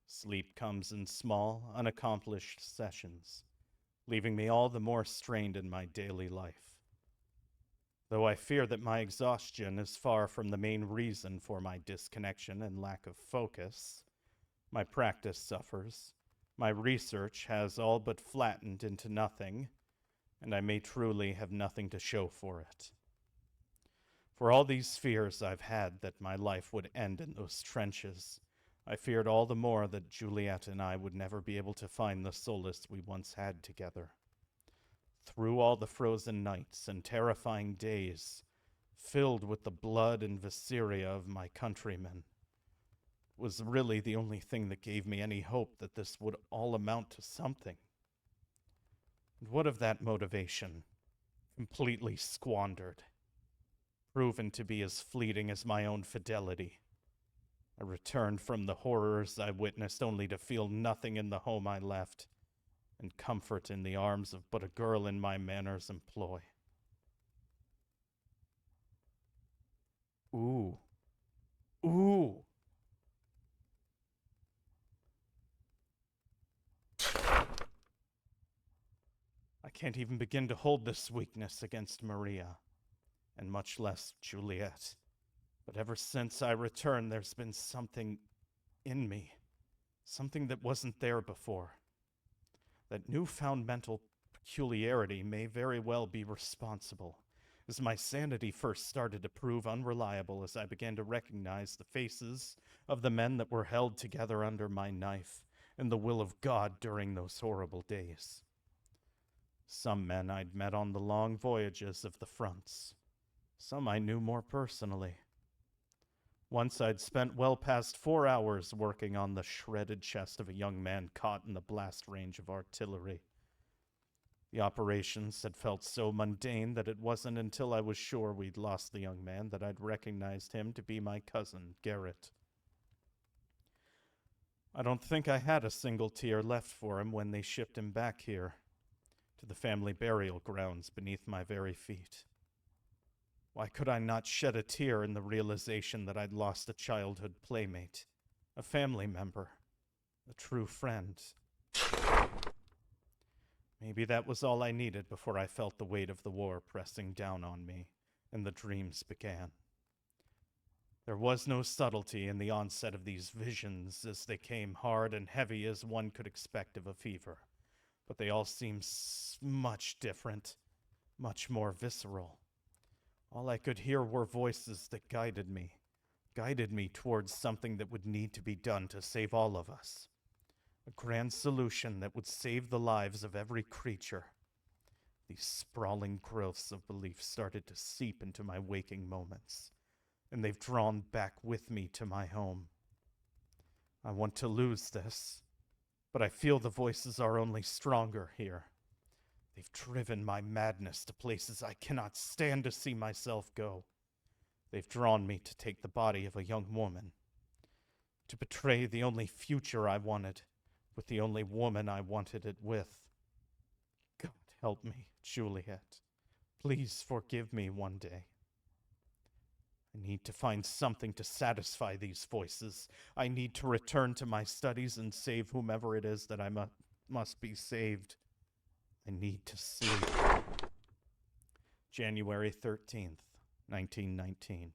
Sleep comes in small, unaccomplished sessions, leaving me all the more strained in my daily life. Though I fear that my exhaustion is far from the main reason for my disconnection and lack of focus, my practice suffers, my research has all but flattened into nothing, and I may truly have nothing to show for it. For all these fears I've had that my life would end in those trenches, I feared all the more that Juliet and I would never be able to find the solace we once had together. Through all the frozen nights and terrifying days, filled with the blood and viscera of my countrymen, was really the only thing that gave me any hope that this would all amount to something. And what of that motivation? Completely squandered, proven to be as fleeting as my own fidelity. I returned from the horrors I witnessed only to feel nothing in the home I left, and comfort in the arms of but a girl in my manor's employ. Ooh. Ooh. I can't even begin to hold this weakness against Maria, and much less Juliet. But ever since I returned, there's been something in me, something that wasn't there before. That newfound mental peculiarity may very well be responsible, as my sanity first started to prove unreliable as I began to recognize the faces of the men that were held together under my knife, and the will of God during those horrible days. Some men I'd met on the long voyages of the fronts. Some I knew more personally. Once I'd spent well past 4 hours working on the shredded chest of a young man caught in the blast range of artillery. The operations had felt so mundane that it wasn't until I was sure we'd lost the young man that I'd recognized him to be my cousin, Garrett. I don't think I had a single tear left for him when they shipped him back here, to the family burial grounds beneath my very feet. Why could I not shed a tear in the realization that I'd lost a childhood playmate, a family member, a true friend? Maybe that was all I needed before I felt the weight of the war pressing down on me, and the dreams began. There was no subtlety in the onset of these visions, as they came hard and heavy as one could expect of a fever, but they all seemed much different, much more visceral. All I could hear were voices that guided me towards something that would need to be done to save all of us. A grand solution that would save the lives of every creature. These sprawling growths of belief started to seep into my waking moments, and they've drawn back with me to my home. I want to lose this, but I feel the voices are only stronger here. They've driven my madness to places I cannot stand to see myself go. They've drawn me to take the body of a young woman, to betray the only future I wanted, with the only woman I wanted it with. God help me, Juliet. Please forgive me one day. I need to find something to satisfy these voices. I need to return to my studies and save whomever it is that I must be saved. I need to sleep. January 13th, 1919.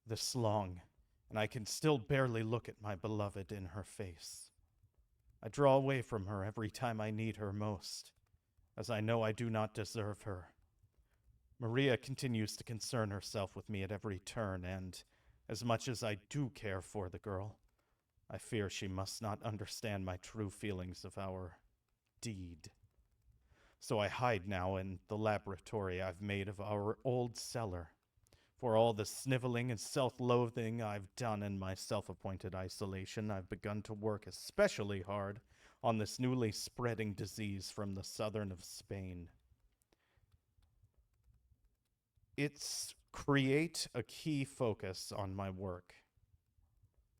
This long, and I can still barely look at my beloved in her face. I draw away from her every time I need her most, as I know I do not deserve her. Maria continues to concern herself with me at every turn, and as much as I do care for the girl, I fear she must not understand my true feelings of our deed. So I hide now in the laboratory I've made of our old cellar. For all the sniveling and self-loathing I've done in my self-appointed isolation, I've begun to work especially hard on this newly spreading disease from the southern of Spain. It's create a key focus on my work.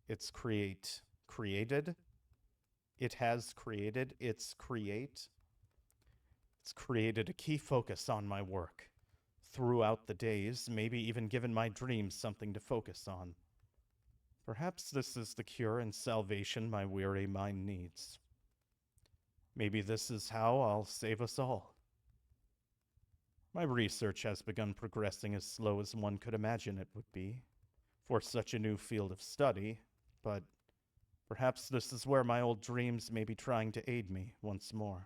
It's created. It has created. It's create. It's created a key focus on my work. Throughout the days, maybe even given my dreams something to focus on. Perhaps this is the cure and salvation my weary mind needs. Maybe this is how I'll save us all. My research has begun progressing as slow as one could imagine it would be for such a new field of study, but perhaps this is where my old dreams may be trying to aid me once more.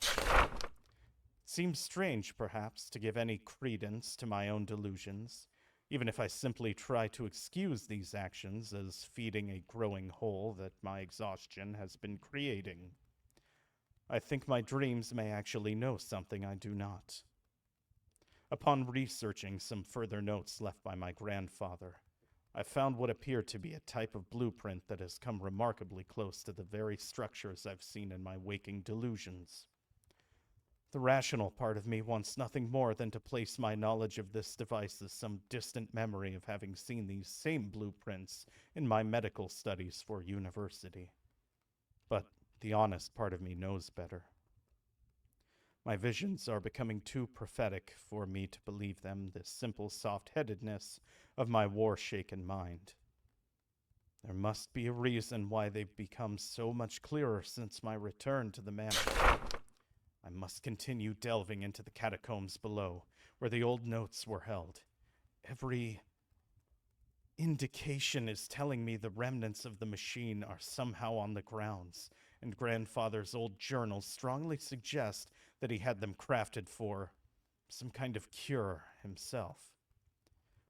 Seems strange, perhaps, to give any credence to my own delusions, even if I simply try to excuse these actions as feeding a growing hole that my exhaustion has been creating. I think my dreams may actually know something I do not. Upon researching some further notes left by my grandfather, I found what appeared to be a type of blueprint that has come remarkably close to the very structures I've seen in my waking delusions. The rational part of me wants nothing more than to place my knowledge of this device as some distant memory of having seen these same blueprints in my medical studies for university. But the honest part of me knows better. My visions are becoming too prophetic for me to believe them, the simple soft-headedness of my war-shaken mind. There must be a reason why they've become so much clearer since my return to the manor. I must continue delving into the catacombs below, where the old notes were held. Every indication is telling me the remnants of the machine are somehow on the grounds, and Grandfather's old journals strongly suggest that he had them crafted for some kind of cure himself.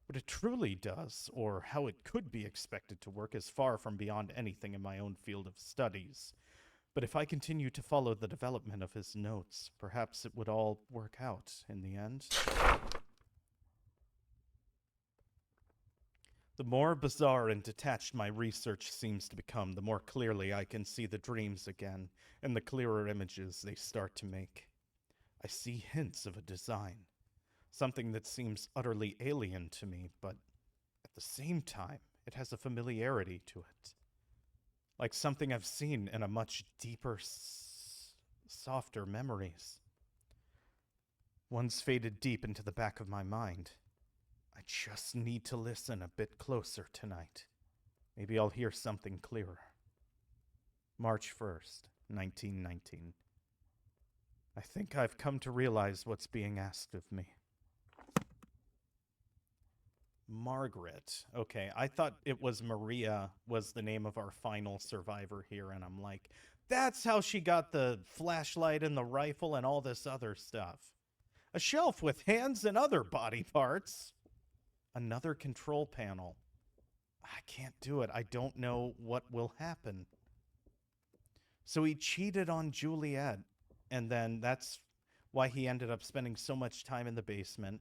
What it truly does, or how it could be expected to work, is far from beyond anything in my own field of studies. But if I continue to follow the development of his notes, perhaps it would all work out in the end. The more bizarre and detached my research seems to become, the more clearly I can see the dreams again, and the clearer images they start to make. I see hints of a design, something that seems utterly alien to me, but at the same time, it has a familiarity to it. Like something I've seen in a much deeper, softer memories. One's faded deep into the back of my mind. I just need to listen a bit closer tonight. Maybe I'll hear something clearer. March 1st, 1919. I think I've come to realize what's being asked of me. Margaret. Okay, I thought it was Maria was the name of our final survivor here, and I'm like, that's how she got the flashlight and the rifle and all this other stuff. A shelf with hands and other body parts. Another control panel. I can't do it. I don't know what will happen. So he cheated on Juliet, and then that's why he ended up spending so much time in the basement.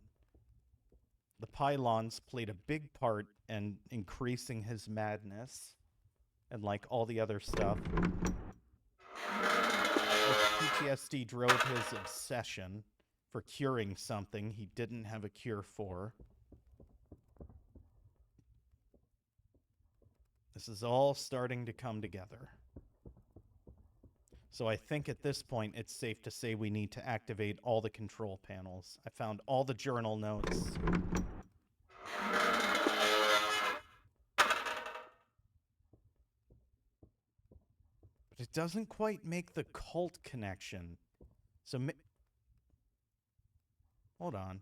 The pylons played a big part in increasing his madness and like all the other stuff. PTSD drove his obsession for curing something he didn't have a cure for. This is all starting to come together. So I think at this point it's safe to say we need to activate all the control panels. I found all the journal notes. But it doesn't quite make the cult connection. So hold on.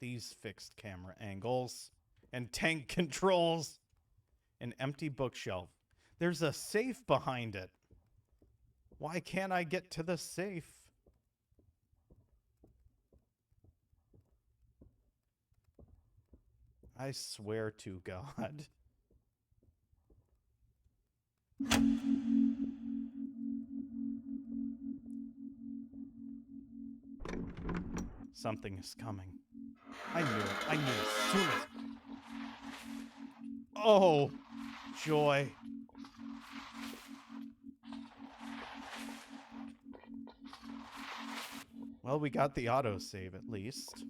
These fixed camera angles and tank controls. An empty bookshelf. There's a safe behind it. Why can't I get to the safe? I swear to God. Something is coming. I knew it. I knew as soon as... Oh, joy. Well, we got the autosave at least.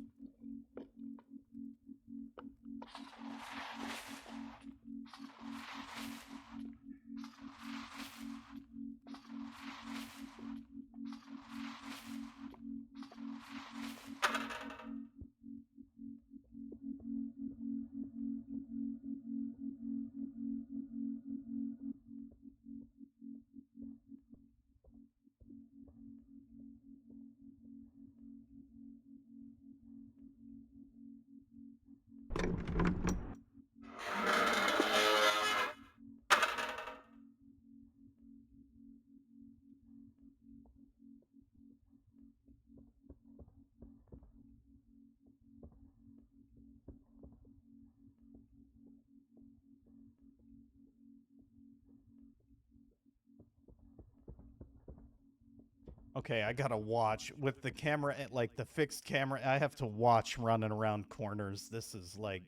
Okay, I gotta watch with the camera, like the fixed camera. I have to watch running around corners. This is like...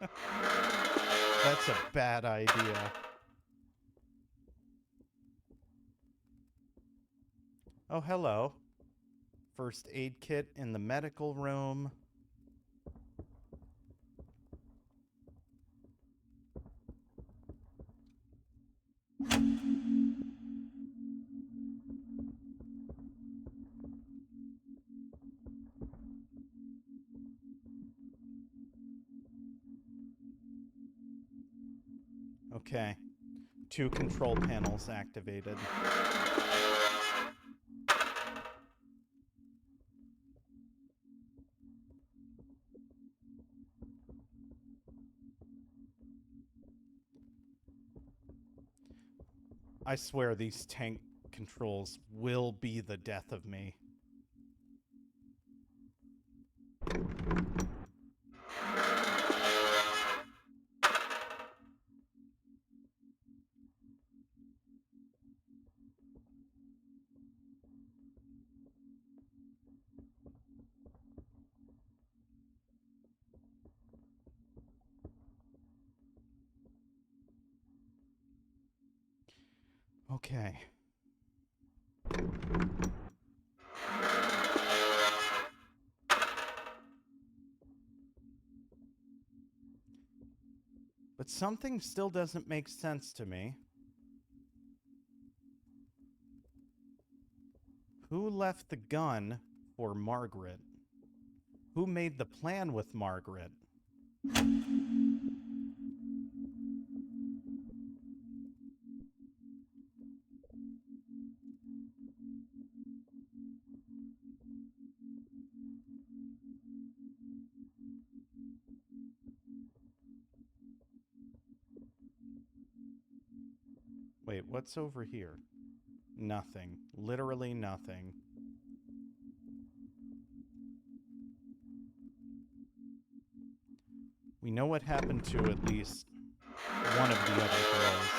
That's a bad idea. Oh, hello. First aid kit in the medical room. Okay. 2 control panels activated. I swear these tank controls will be the death of me. Okay. But something still doesn't make sense to me. Who left the gun for Margaret? Who made the plan with Margaret? Wait, what's over here? Nothing. Literally nothing. We know what happened to at least one of the other girls.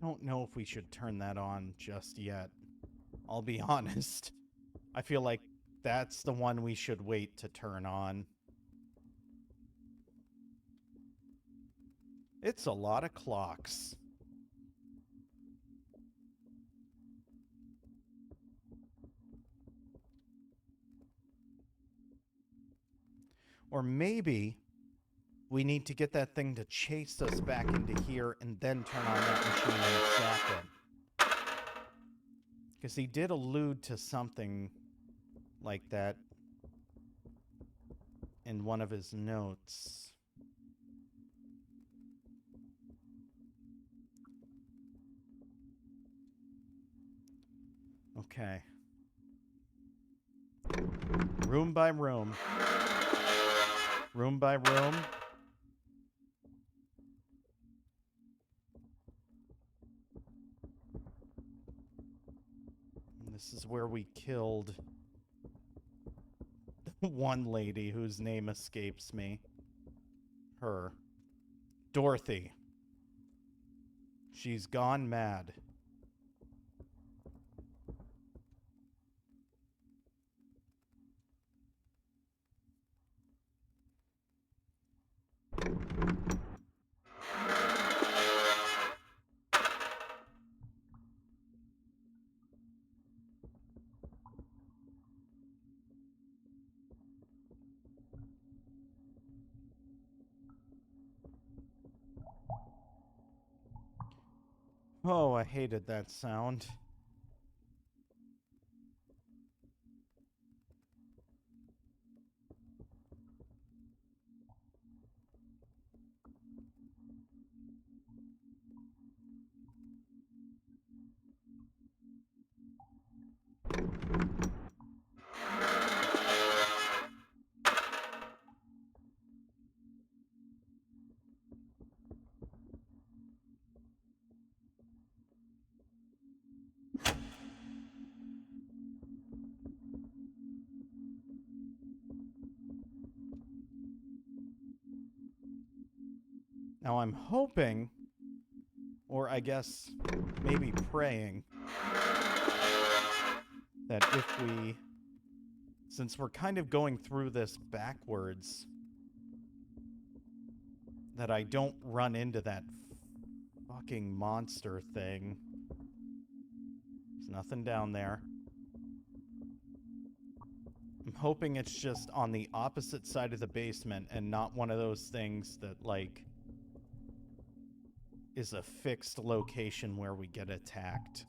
I don't know if we should turn that on just yet. I'll be honest. I feel like that's the one we should wait to turn on. It's a lot of clocks. Or maybe we need to get that thing to chase us back into here and then turn on that machine and zap it. Because he did allude to something like that in one of his notes. Okay. Room by room. Room by room. And this is where we killed one lady whose name escapes me. Her. Dorothy. She's gone mad. Oh, I hated that sound. Now I'm hoping, or I guess maybe praying, that if we, since we're kind of going through this backwards, that I don't run into that fucking monster thing. There's nothing down there. I'm hoping it's just on the opposite side of the basement and not one of those things that, like, is a fixed location where we get attacked.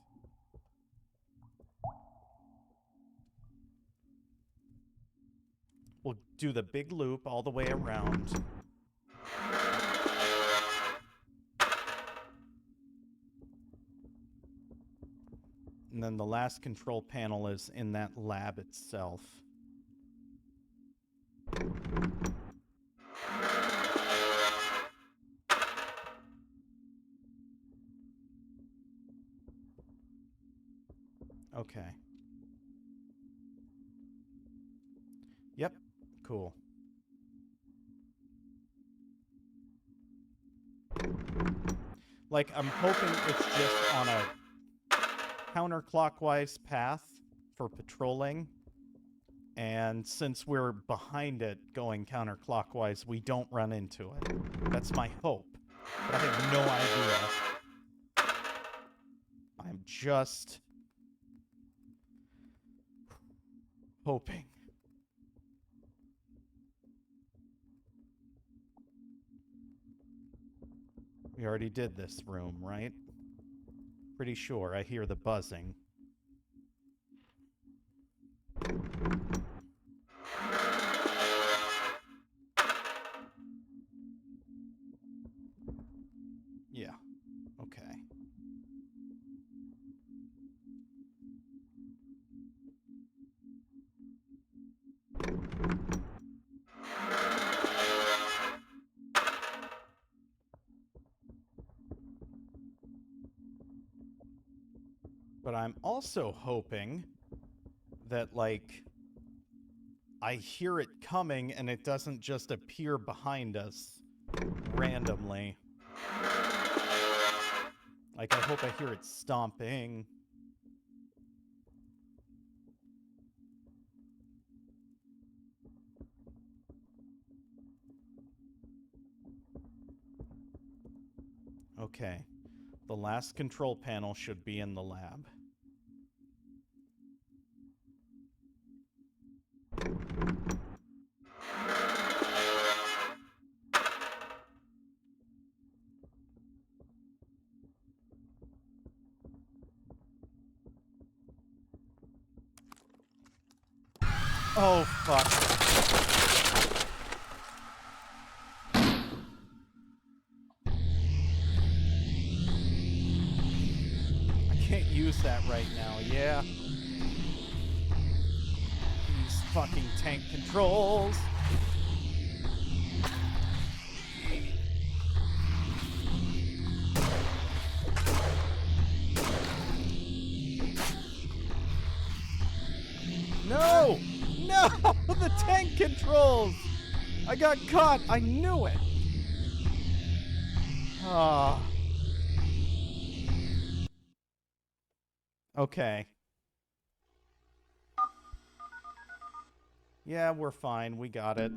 We'll do the big loop all the way around. And then the last control panel is in that lab itself. Okay. Yep. Cool. Like, I'm hoping it's just on a counterclockwise path for patrolling. And since we're behind it going counterclockwise, we don't run into it. That's my hope. But I have no idea. I'm just hoping. We already did this room, right? Pretty sure I hear the buzzing. Yeah. Okay. But I'm also hoping that, like, I hear it coming and it doesn't just appear behind us randomly. Like, I hope I hear it stomping. Okay. The last control panel should be in the lab. Oh, fuck. I can't use that right now, yeah. These fucking tank controls. No! No! The tank controls! I got caught! I knew it! Ah. Okay. Yeah, we're fine. We got it.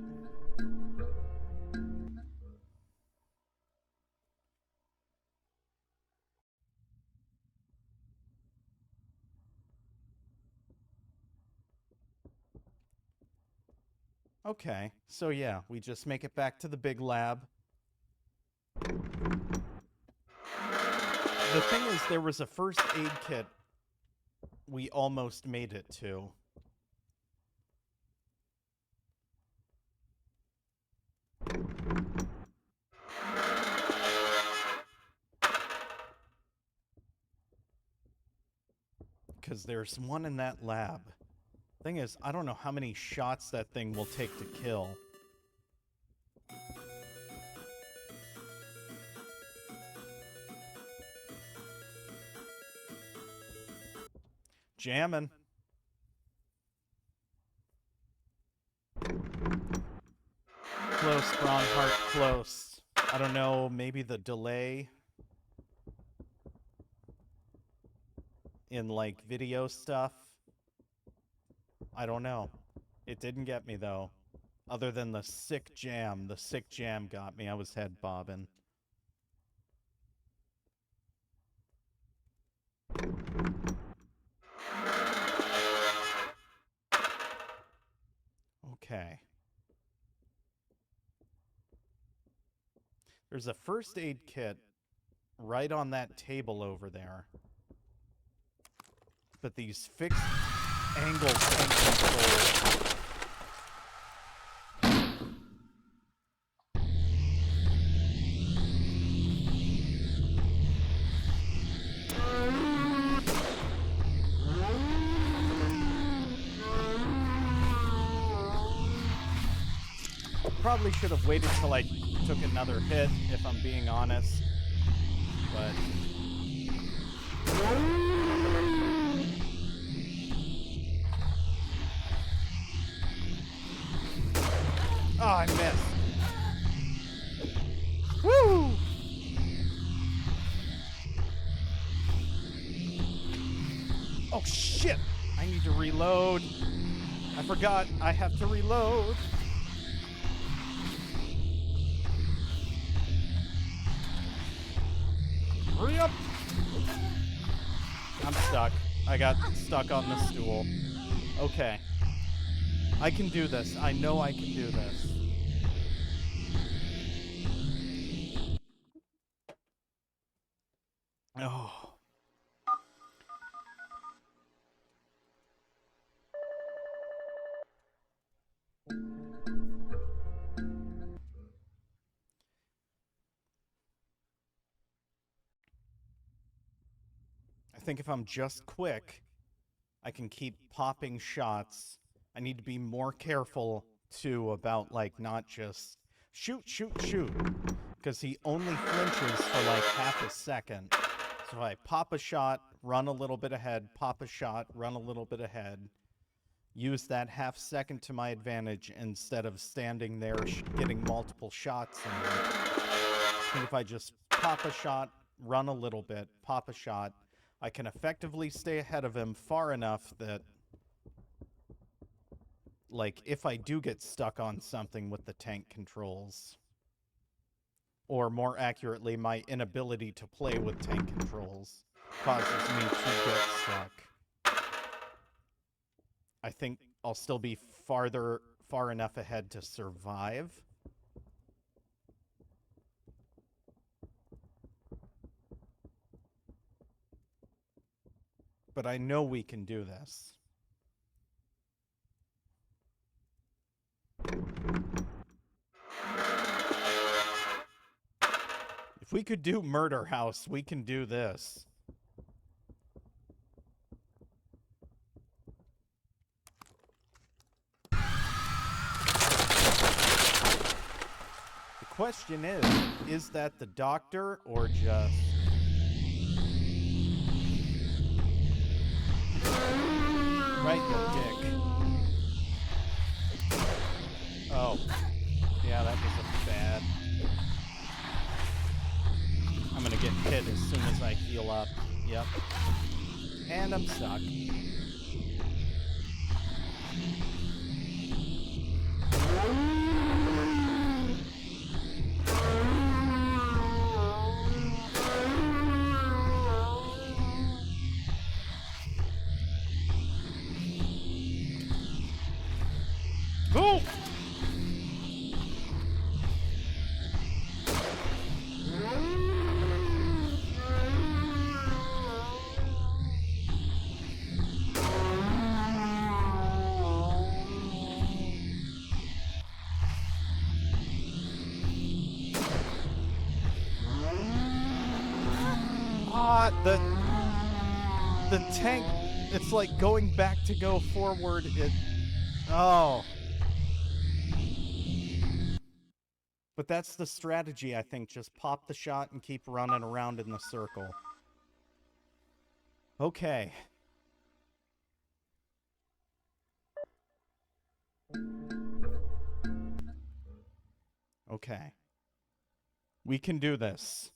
Okay, so yeah, we just make it back to the big lab. The thing is, there was a first aid kit we almost made it to. Because there's one in that lab. Thing is, I don't know how many shots that thing will take to kill. Jammin'. Close, Bronhart, close. I don't know, maybe the delay in, like, video stuff. I don't know. It didn't get me, though. Other than the sick jam. The sick jam got me. I was head bobbing. Okay. There's a first aid kit right on that table over there. But these fixed angle tank controls. Probably should have waited till I took another hit, if I'm being honest. But Oh, I missed. Woo! Oh, shit! I need to reload. I forgot I have to reload. Hurry up! I'm stuck. I got stuck on the stool. Okay. I can do this. I know I can do this. Oh. I think if I'm just quick, I can keep popping shots. I need to be more careful, too, about, like, not just shoot, shoot, shoot. Because he only flinches for, like, half a second. So I pop a shot, run a little bit ahead, pop a shot, run a little bit ahead. Use that half second to my advantage instead of standing there getting multiple shots in. I think if I just pop a shot, run a little bit, pop a shot, I can effectively stay ahead of him far enough that, like, if I do get stuck on something with the tank controls, or more accurately, my inability to play with tank controls causes me to get stuck, I think I'll still be far enough ahead to survive. But I know we can do this. If we could do Murder House, we can do this. The question is that the doctor or just... right in the dick. Oh. Yeah, that was bad. I'm gonna get hit as soon as I heal up. Yep. And I'm stuck. Oh! The tank, it's like going back to go forward. Oh. But that's the strategy, I think. Just pop the shot and keep running around in the circle. Okay. Okay. We can do this.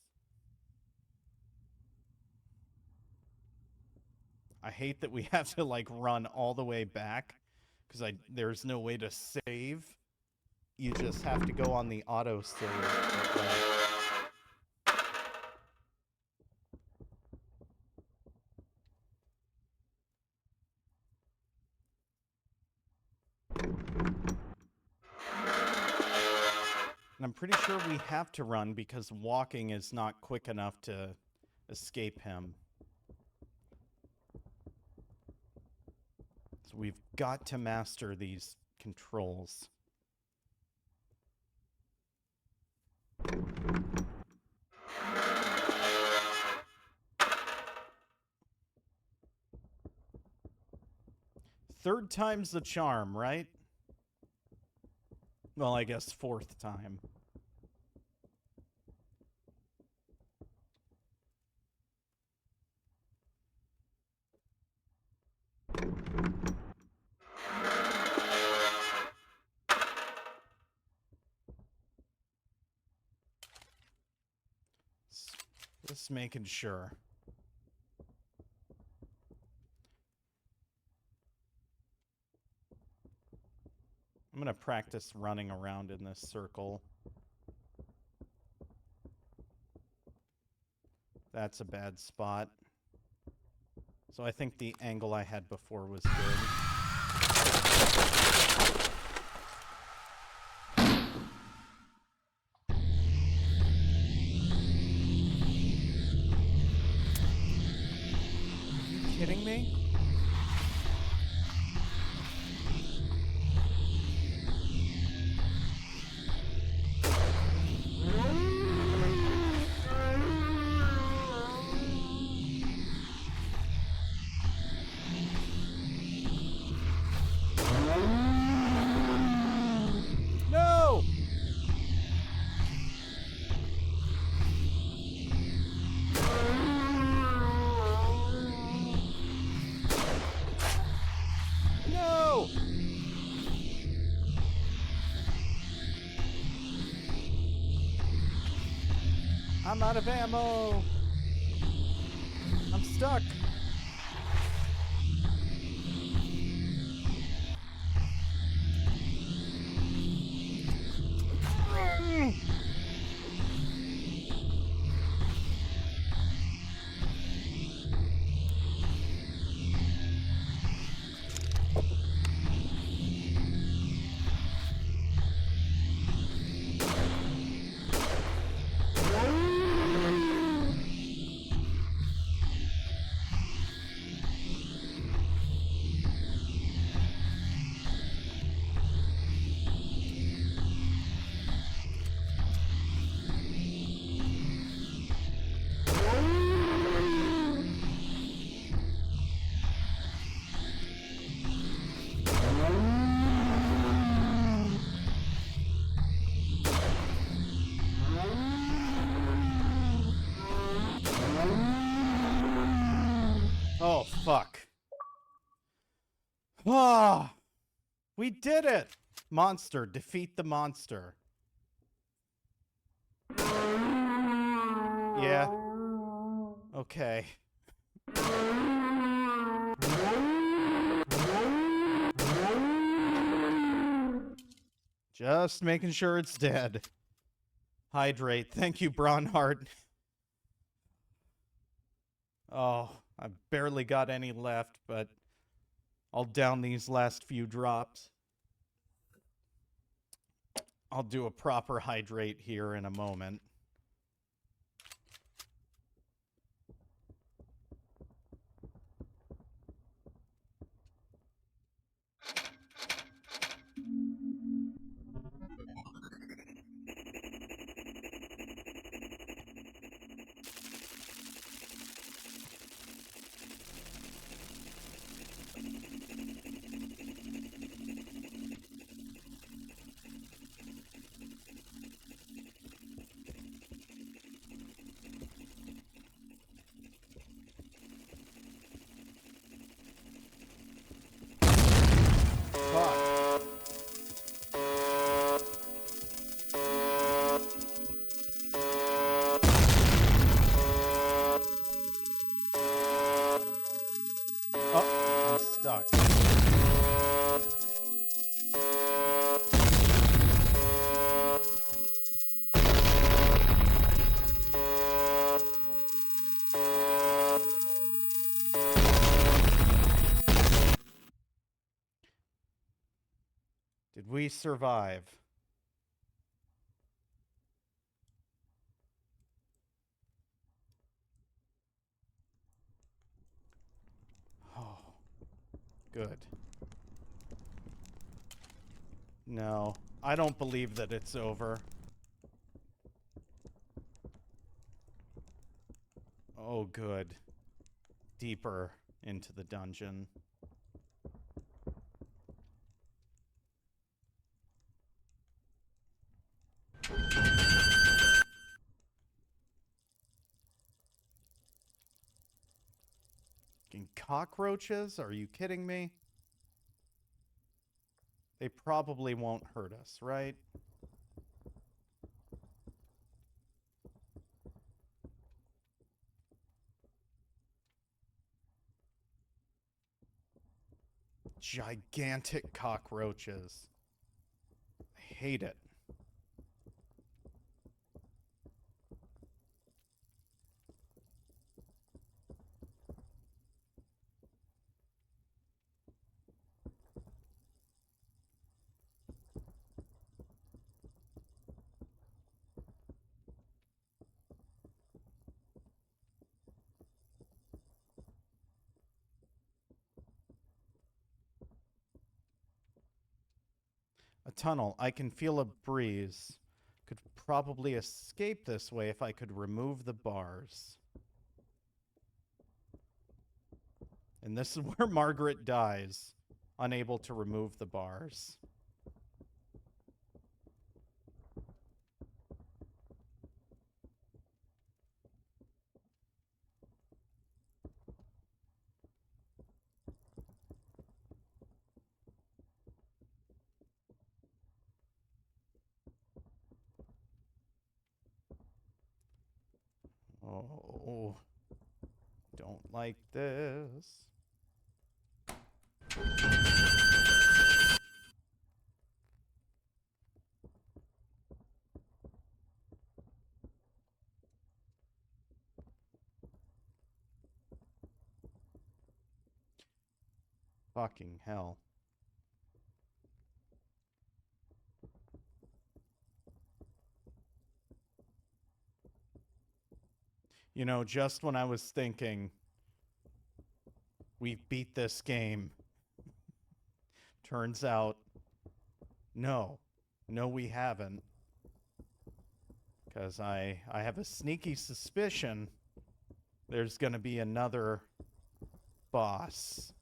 I hate that we have to, like, run all the way back, because there's no way to save. You just have to go on the auto save. And I'm pretty sure we have to run because walking is not quick enough to escape him. So we've got to master these controls. Third time's the charm, right? Well, I guess fourth time. making sure. I'm gonna practice running around in this circle. That's a bad spot. So I think the angle I had before was good. Kidding me? No! No! I'm out of ammo. I'm stuck. Oh, fuck. Ah, we did it! Monster, defeat the monster. Yeah. Okay. Just making sure it's dead. Hydrate. Thank you, Bronhart. Oh, I've barely got any left, but I'll down these last few drops. I'll do a proper hydrate here in a moment. Fuck. Oh, I'm stuck. Did we survive? Oh, good. No, I don't believe that it's over. Oh, good. Deeper into the dungeon. Fucking cockroaches? Are you kidding me? They probably won't hurt us, right? Gigantic cockroaches. I hate it. A tunnel. I can feel a breeze. Could probably escape this way if I could remove the bars. And this is where Margaret dies, unable to remove the bars. Oh, don't like this. Fucking hell. You know, just when I was thinking we've beat this game, turns out, no. No, we haven't. Because I have a sneaky suspicion there's going to be another boss.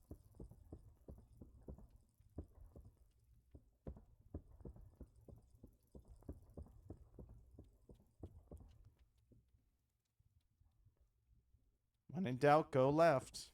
When in doubt, go left.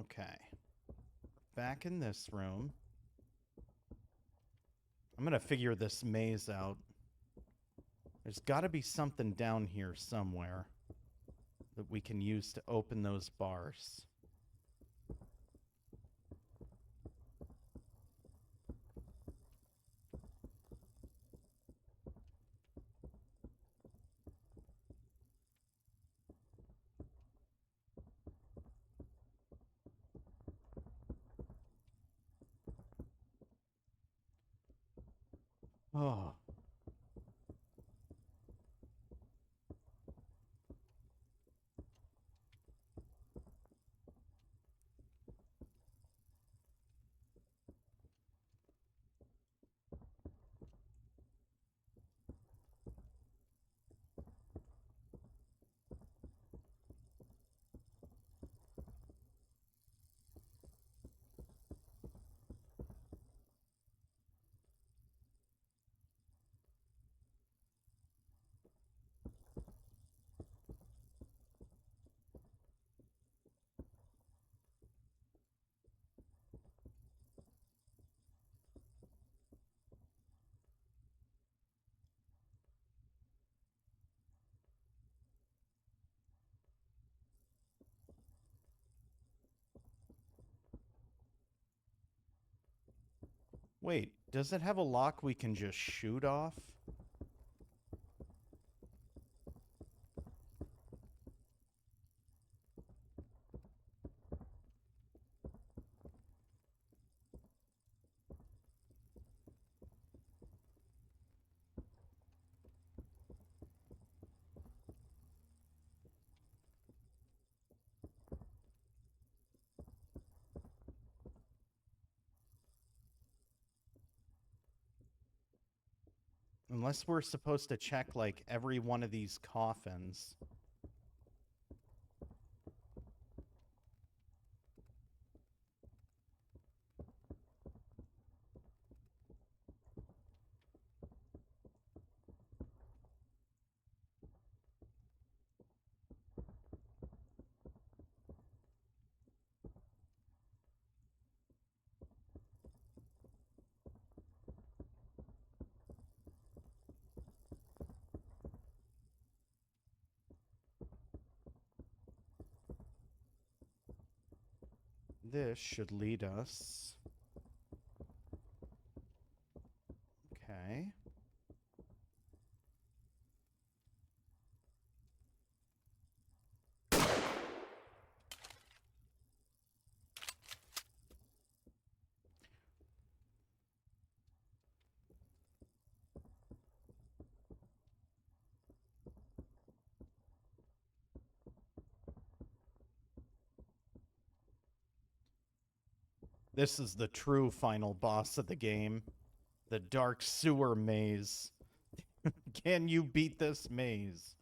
Okay. Back in this room. I'm going to figure this maze out. There's got to be something down here somewhere that we can use to open those bars. Oh. Wait, does it have a lock we can just shoot off? Unless we're supposed to check, like, every one of these coffins. This should lead us... Okay. This is the true final boss of the game. The dark sewer maze. Can you beat this maze?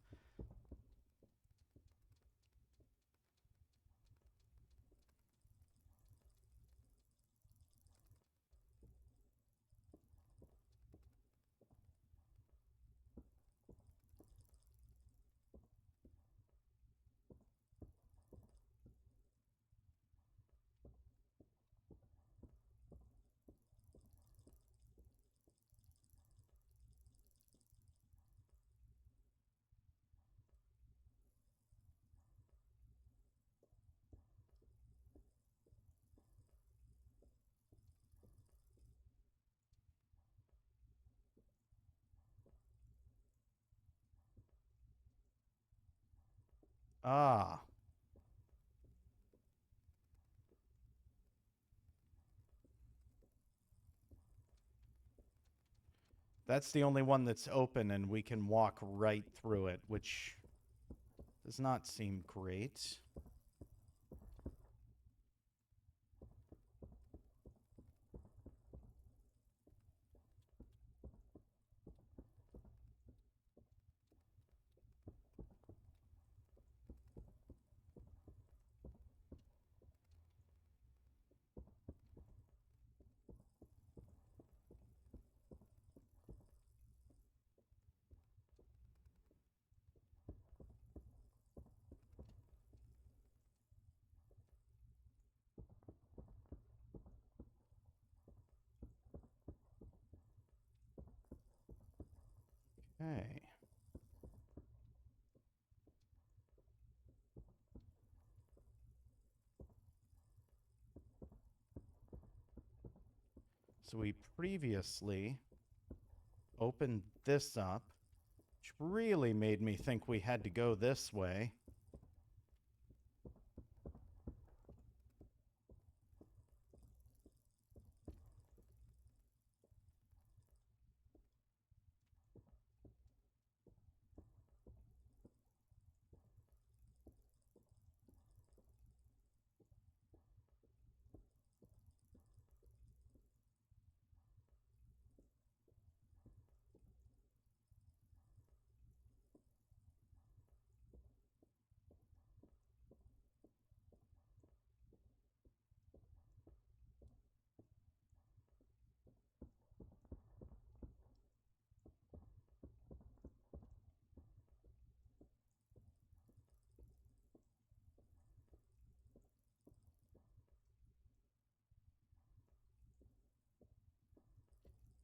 Ah. That's the only one that's open and we can walk right through it, which does not seem great. Okay. So we previously opened this up, which really made me think we had to go this way.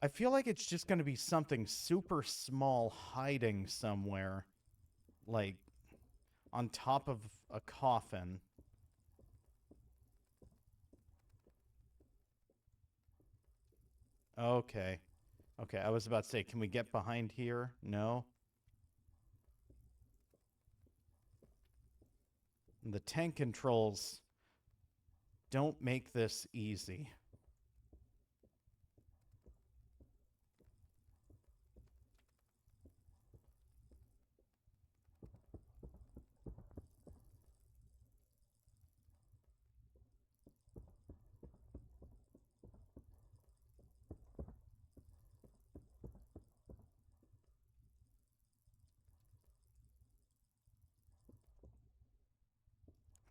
I feel like it's just going to be something super small hiding somewhere, like on top of a coffin. Okay. Okay, I was about to say, can we get behind here? No? The tank controls don't make this easy.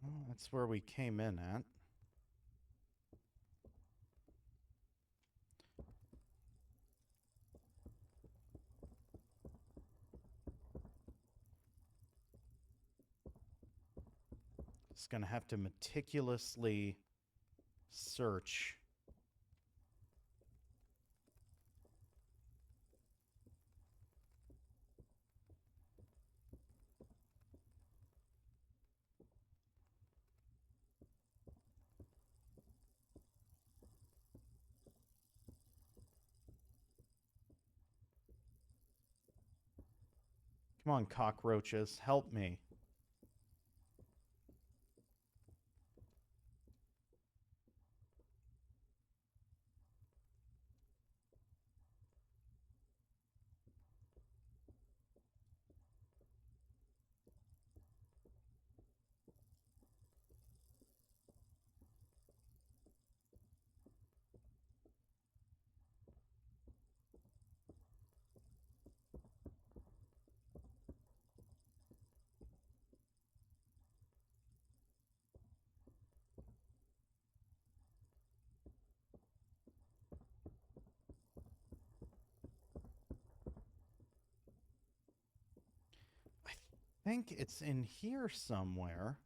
Oh, that's where we came in at. Just gonna have to meticulously search. Come on, cockroaches, help me. I think it's in here somewhere.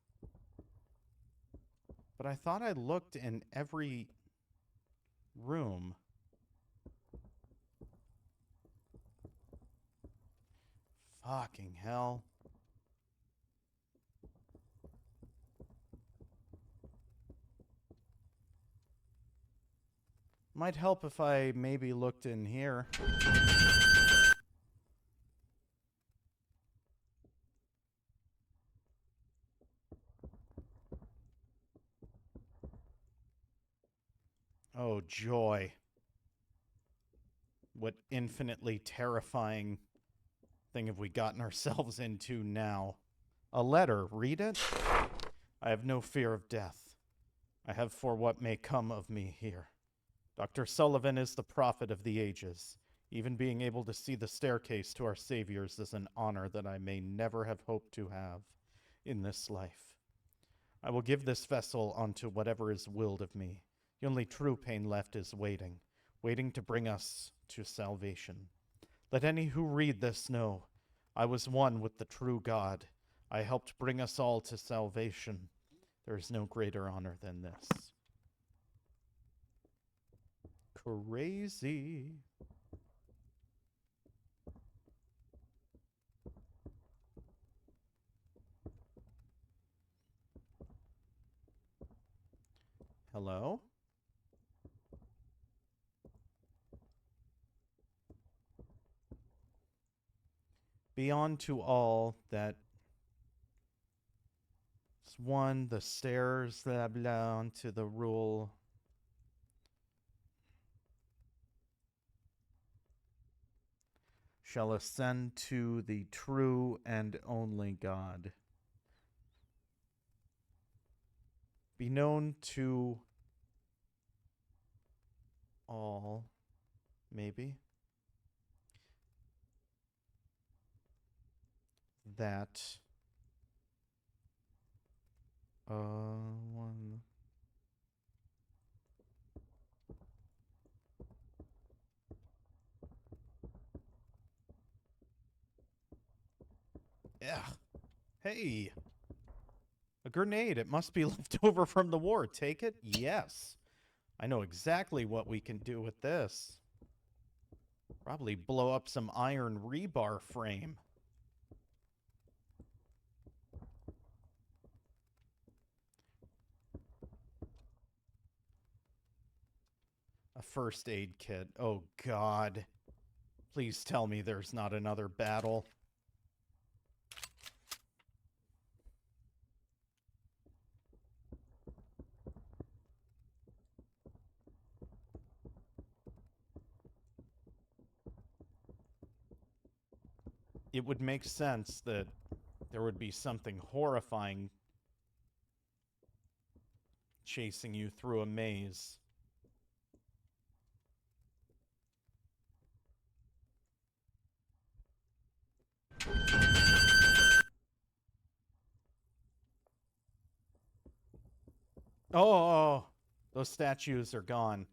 But I thought I looked in every room. Fucking hell. Might help if I maybe looked in here. Oh, joy. What infinitely terrifying thing have we gotten ourselves into now? A letter. Read it? I have no fear of death. I have for what may come of me here. Dr. Sullivan is the prophet of the ages. Even being able to see the staircase to our saviors is an honor that I may never have hoped to have in this life. I will give this vessel unto whatever is willed of me. The only true pain left is waiting, waiting to bring us to salvation. Let any who read this know, I was one with the true God. I helped bring us all to salvation. There is no greater honor than this. Crazy. Hello? Beyond to all that is one, the stairs, blah, blah, onto the rule. Shall ascend to the true and only God. Be known to all, maybe, that one. Yeah. Hey. A grenade. It must be left over from the war. Take it? Yes. I know exactly what we can do with this. Probably blow up some iron rebar frame. A first aid kit. Oh, God. Please tell me there's not another battle. It would make sense that there would be something horrifying chasing you through a maze. Oh, those statues are gone.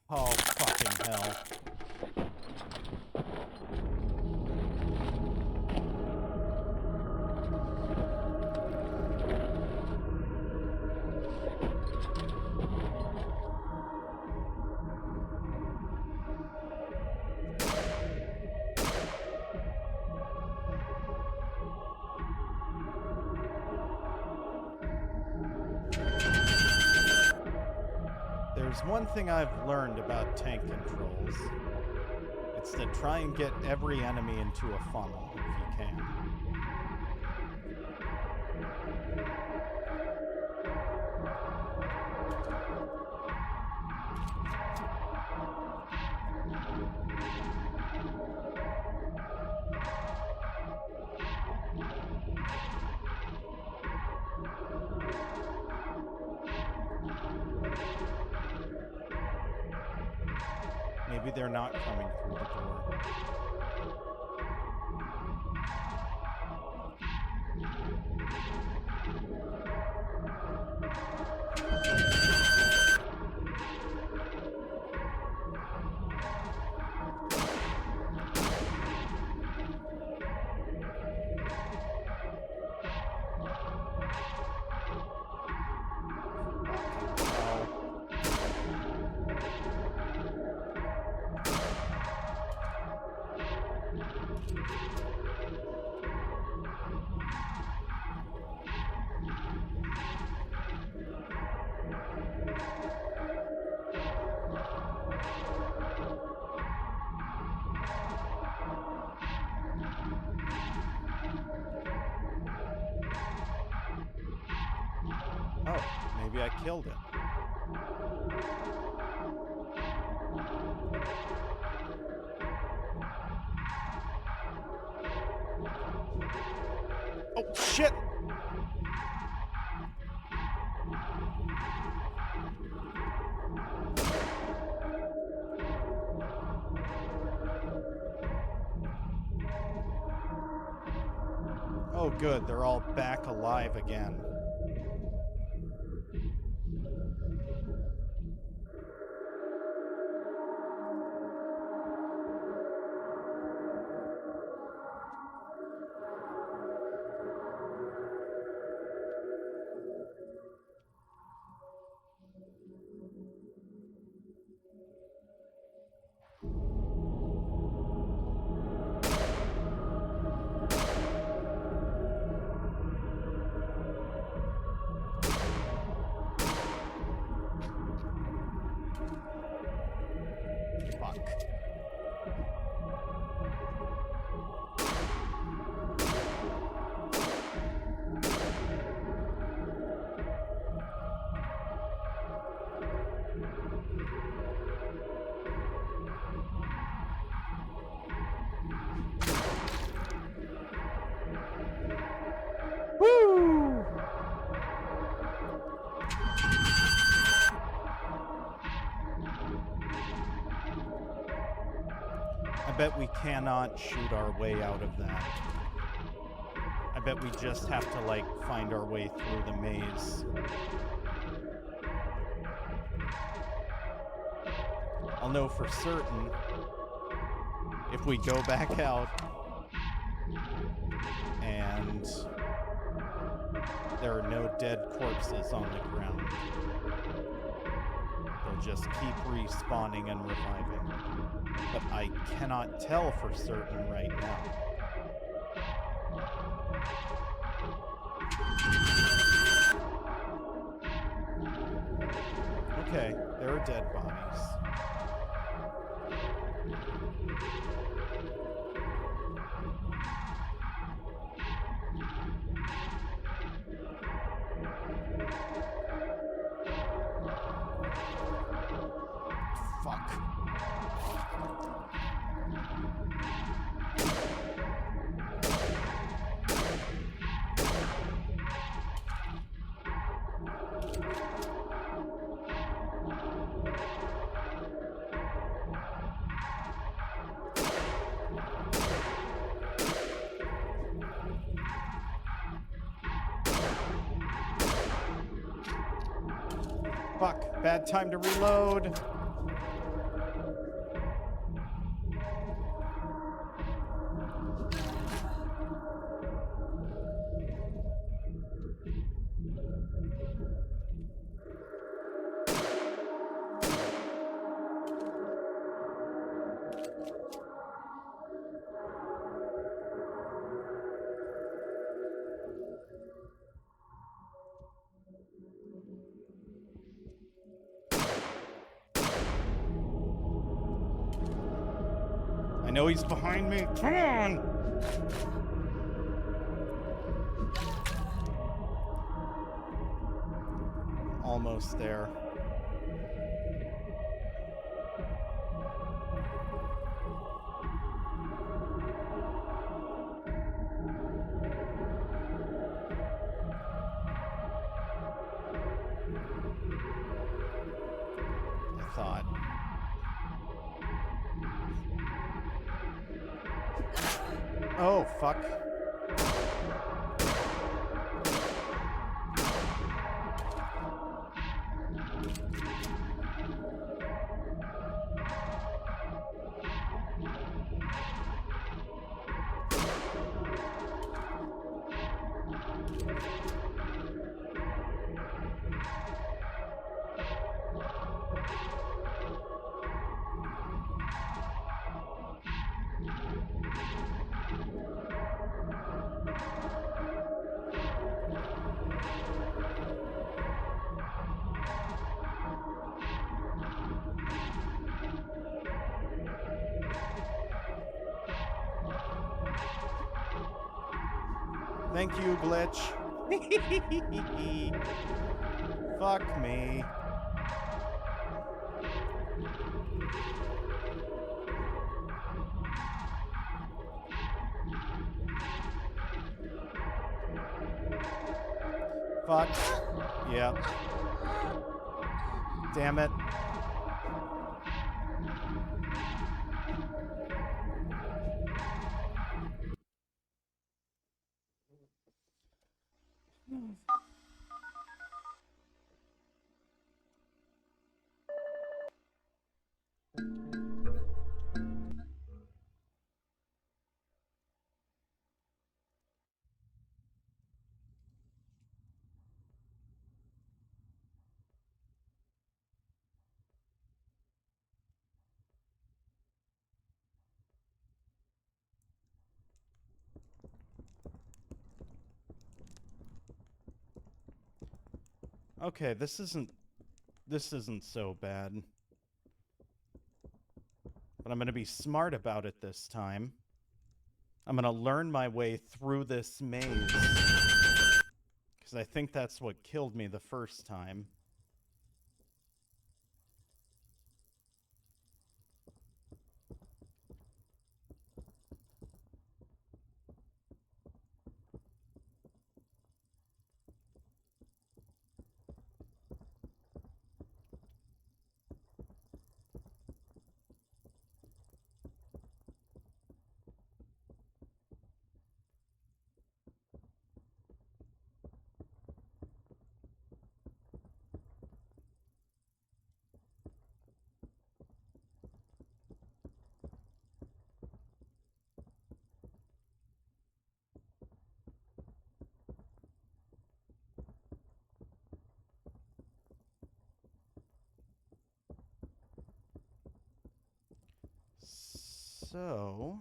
Oh, fucking hell. There's one thing I've learned about tank controls. That's to try and get every enemy into a funnel if you can. Maybe they're not coming through the door. Oh, maybe I killed it. Oh, shit! Oh, good. They're all back alive again. Fuck. Woo! I bet we cannot shoot our way out of that. I bet we just have to, like, find our way through the maze. I'll know for certain if we go back out and there are no dead corpses on the ground. They'll just keep respawning and reviving. But I cannot tell for certain right now. Okay, there are dead bodies. Fuck. Fuck, bad time to reload. know he's behind me. Come on! Almost there. I thought. Oh, fuck. Thank you, glitch. Fuck me. Fuck. Yep. Damn it. Okay, this isn't so bad. But I'm going to be smart about it this time. I'm going to learn my way through this maze. Because I think that's what killed me the first time. So,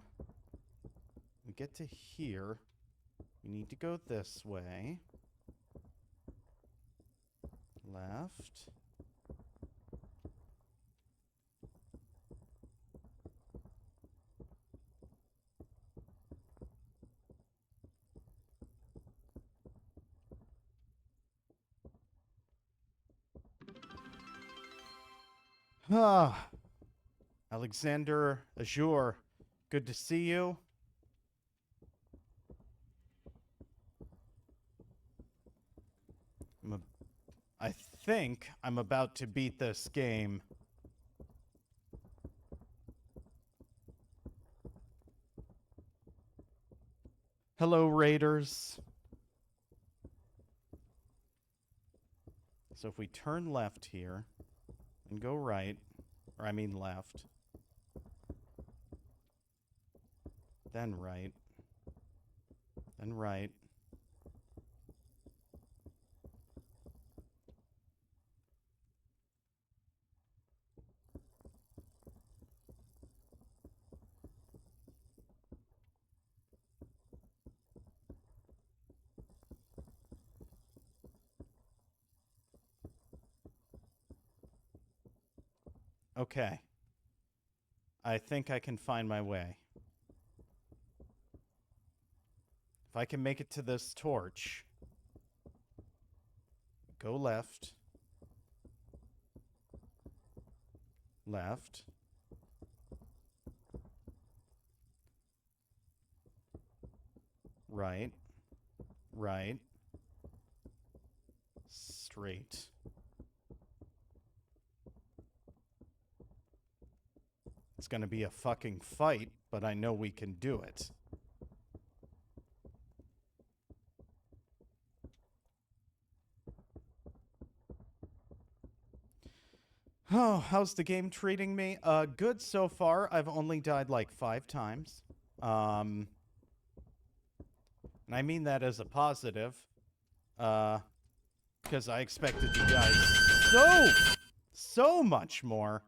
we get to here. We need to go this way. Left. Ah, Alexander Azure, good to see you. I think I'm about to beat this game. Hello, Raiders. So if we turn left here and go right, or I mean left, then right, then right. Okay. I think I can find my way. If I can make it to this torch, go left. Left. Right. Right. Straight. It's gonna be a fucking fight, but I know we can do it. Oh, how's the game treating me? Good so far. I've only died like 5 times. And I mean that as a positive. Because I expected to die so much more.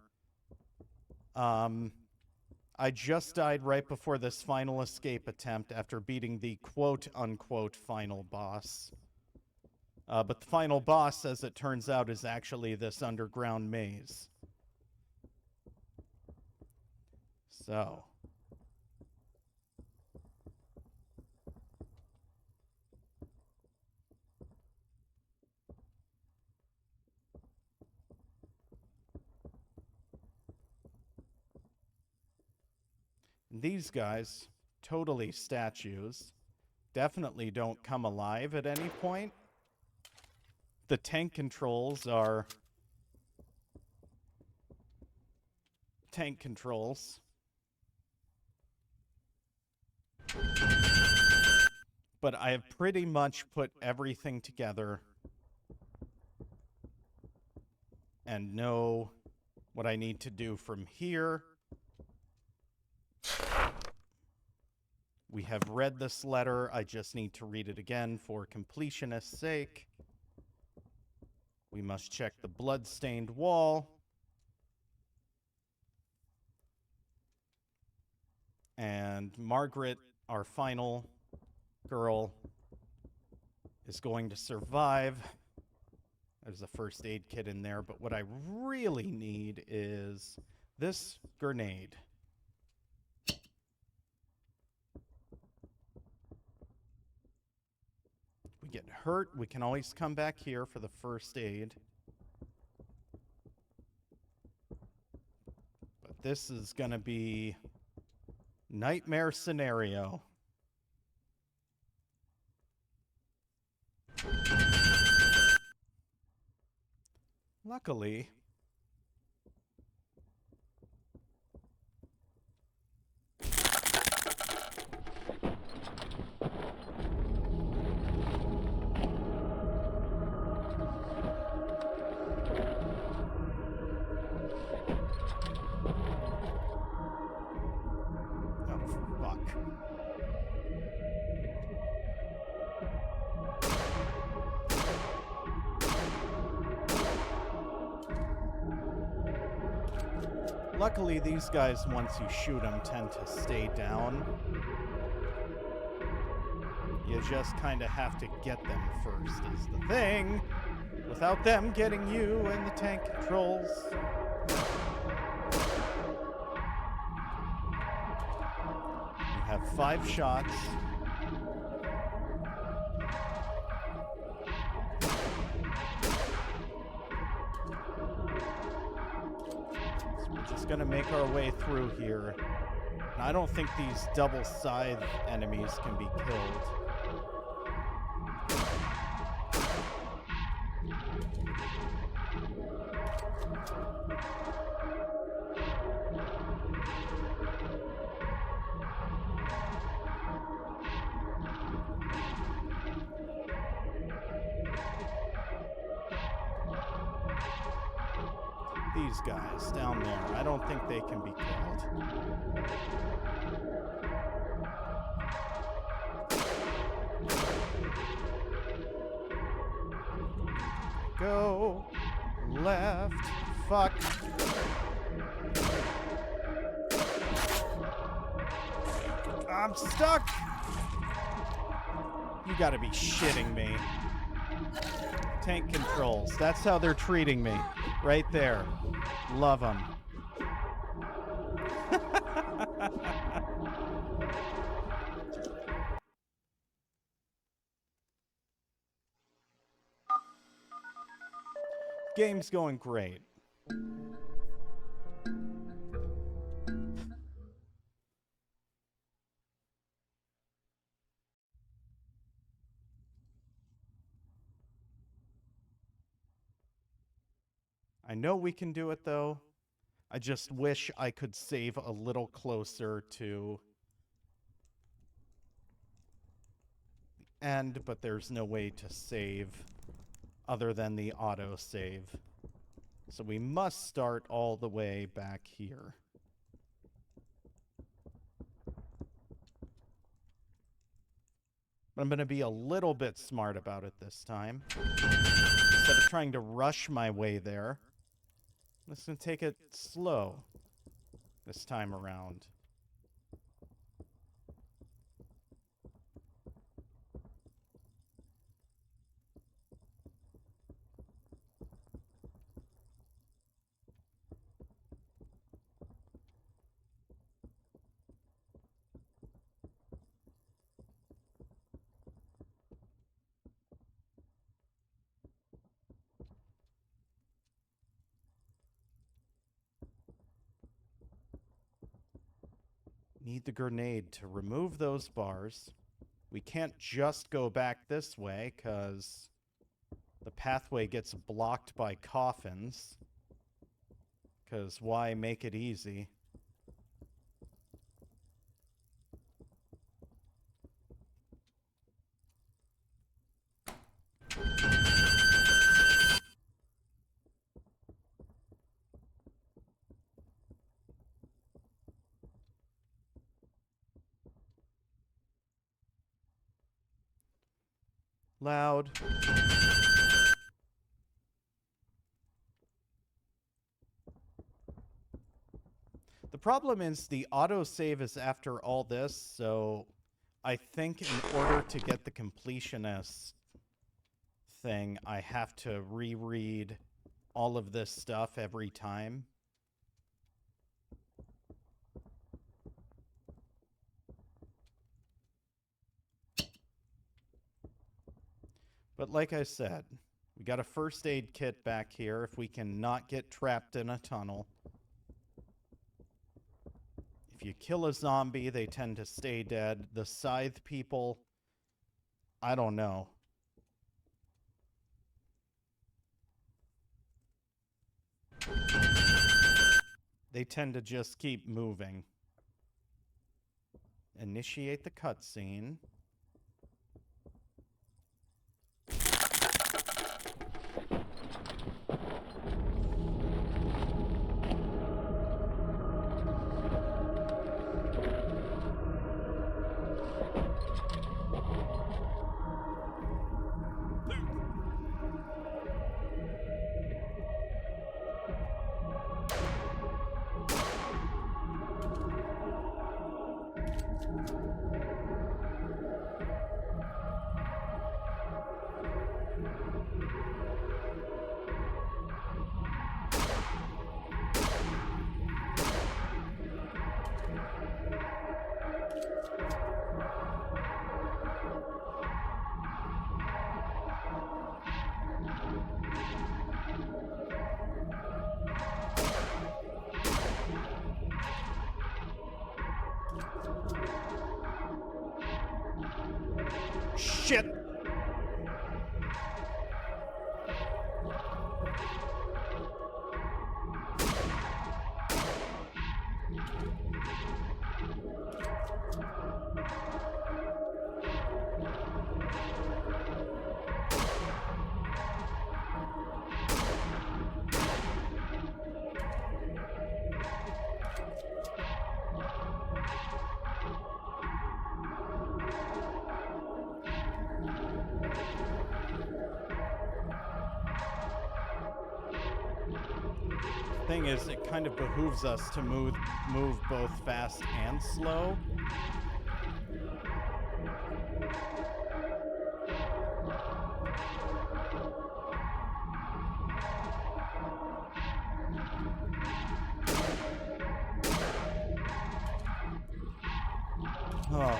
I just died right before this final escape attempt after beating the quote-unquote final boss. But the final boss, as it turns out, is actually this underground maze. So. These guys, totally statues, definitely don't come alive at any point. The tank controls are tank controls. But I have pretty much put everything together and know what I need to do from here. We have read this letter. I just need to read it again for completionist's sake. We must check the blood-stained wall. And Margaret, our final girl, is going to survive. There's a first aid kit in there, but what I really need is this grenade. We get hurt, we can always come back here for the first aid. But this is gonna be nightmare scenario. Luckily, luckily, these guys, once you shoot them, tend to stay down. You just kind of have to get them first, is the thing. Without them getting you and the tank controls. You have 5 shots. Gonna make our way through here. And I don't think these double scythe enemies can be killed. These guys down there, I don't think they can be killed. Go left. Fuck. I'm stuck. You gotta be shitting me. Tank controls. That's how they're treating me. Right there. Love them. game's going great. I know we can do it, though. I just wish I could save a little closer to the end, but there's no way to save other than the autosave. So we must start all the way back here. But I'm going to be a little bit smart about it this time. Instead of trying to rush my way there, I'm just going to take it slow this time around. Need the grenade to remove those bars. We can't just go back this way, because the pathway gets blocked by coffins. Because why make it easy? Loud. The problem is the autosave is after all this, so I think in order to get the completionist thing, I have to reread all of this stuff every time. But like I said, we got a first aid kit back here if we can not get trapped in a tunnel. If you kill a zombie, they tend to stay dead. The scythe people, I don't know. They tend to just keep moving. Initiate the cutscene. Shit! Thing is, it kind of behooves us to move both fast and slow. Oh.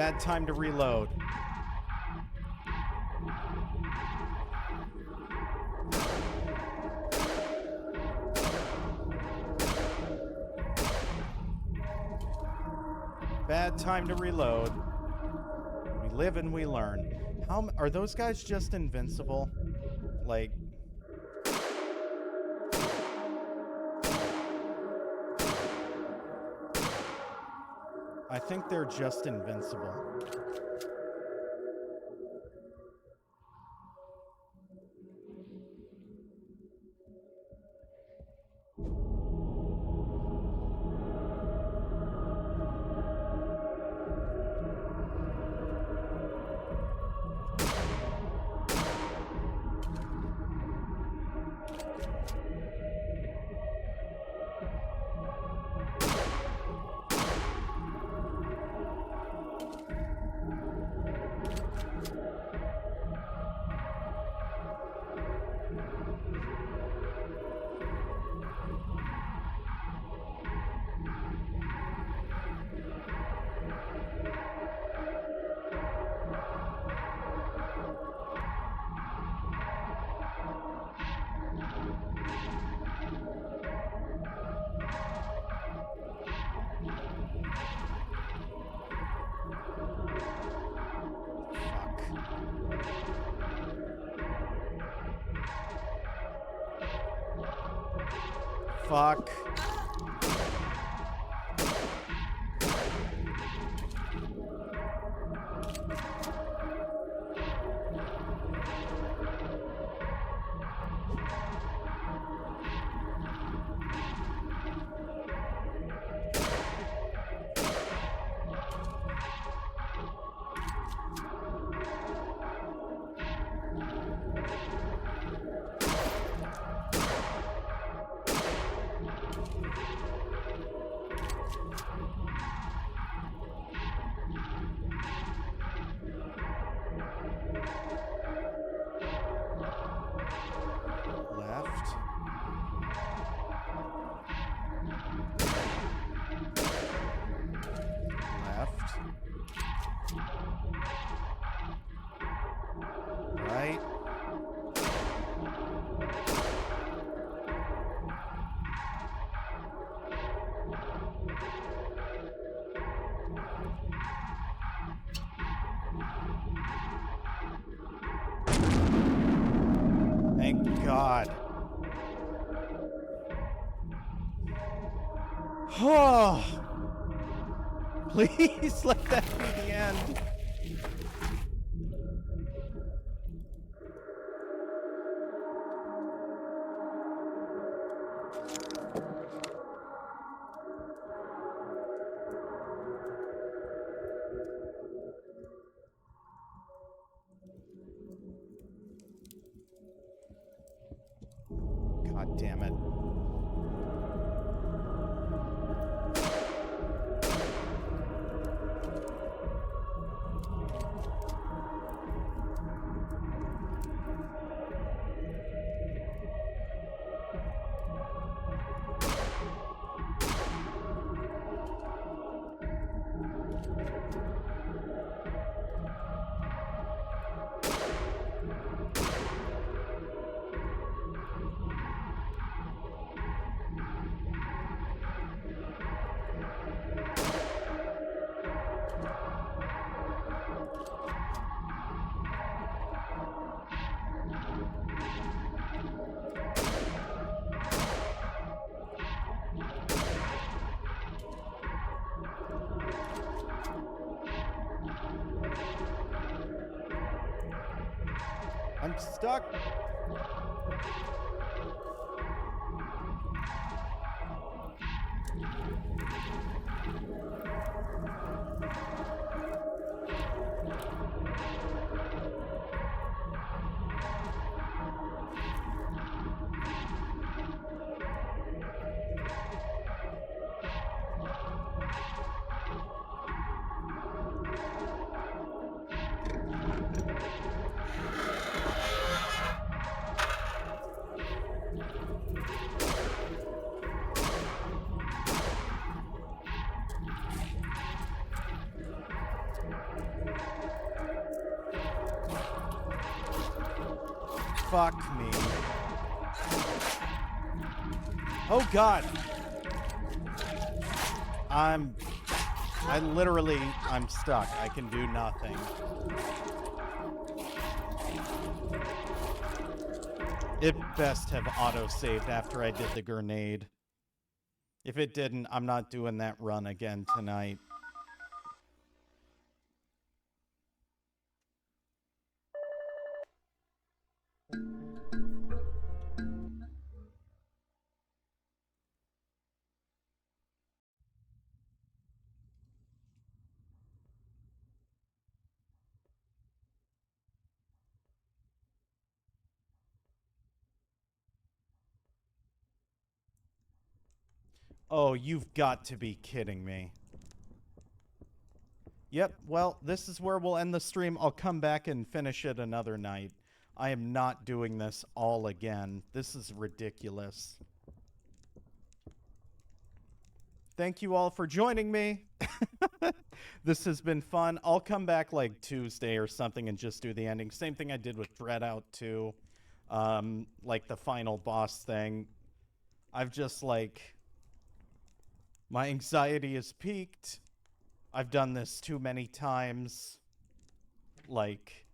Bad time to reload. Bad time to reload. We live and we learn. How are those guys just invincible? Like, I think they're just invincible. Fuck. Left. Left. Right. Thank God. Oh, please let that be the end. God damn it. I'm stuck. Fuck me. Oh god. I'm stuck. I can do nothing. It best have auto-saved after I did the grenade. If it didn't, I'm not doing that run again tonight. Oh, you've got to be kidding me. Yep, well, this is where we'll end the stream. I'll come back and finish it another night. I am not doing this all again. This is ridiculous. Thank you all for joining me. This has been fun. I'll come back like Tuesday or something and just do the ending. Same thing I did with Dread Out 2. Like the final boss thing. I've just like... My anxiety is peaked. I've done this too many times. Like,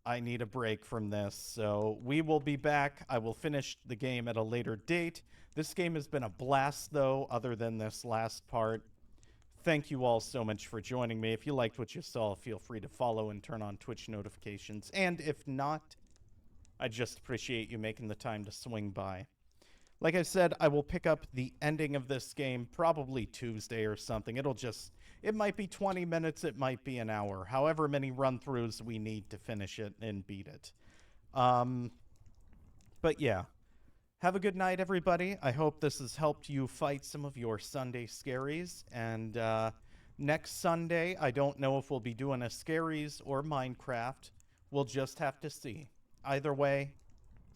I need a break from this. So we will be back. I will finish the game at a later date. This game has been a blast, though, other than this last part. Thank you all so much for joining me. If you liked what you saw, feel free to follow and turn on Twitch notifications. And if not, I just appreciate you making the time to swing by. Like I said, I will pick up the ending of this game probably Tuesday or something. It might be 20 minutes, it might be an hour. However many run-throughs we need to finish it and beat it. But yeah. Have a good night, everybody. I hope this has helped you fight some of your Sunday scaries. And next Sunday, I don't know if we'll be doing a scaries or Minecraft. We'll just have to see. Either way,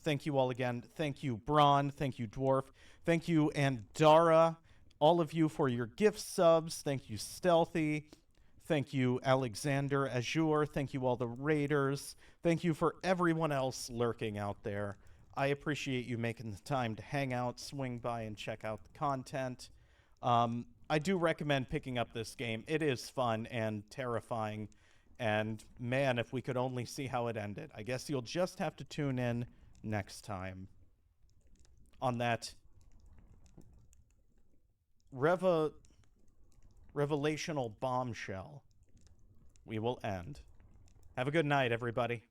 thank you all again. Thank you, Braun. Thank you, Dwarf. Thank you, Andara. All of you for your gift subs. Thank you, Stealthy. Thank you, Alexander Azure. Thank you, all the raiders. Thank you for everyone else lurking out there. I appreciate you making the time to hang out, swing by, and check out the content. I do recommend picking up this game. It is fun and terrifying. And man, if we could only see how it ended. I guess you'll just have to tune in next time. On that revelational bombshell, we will end. Have a good night, everybody.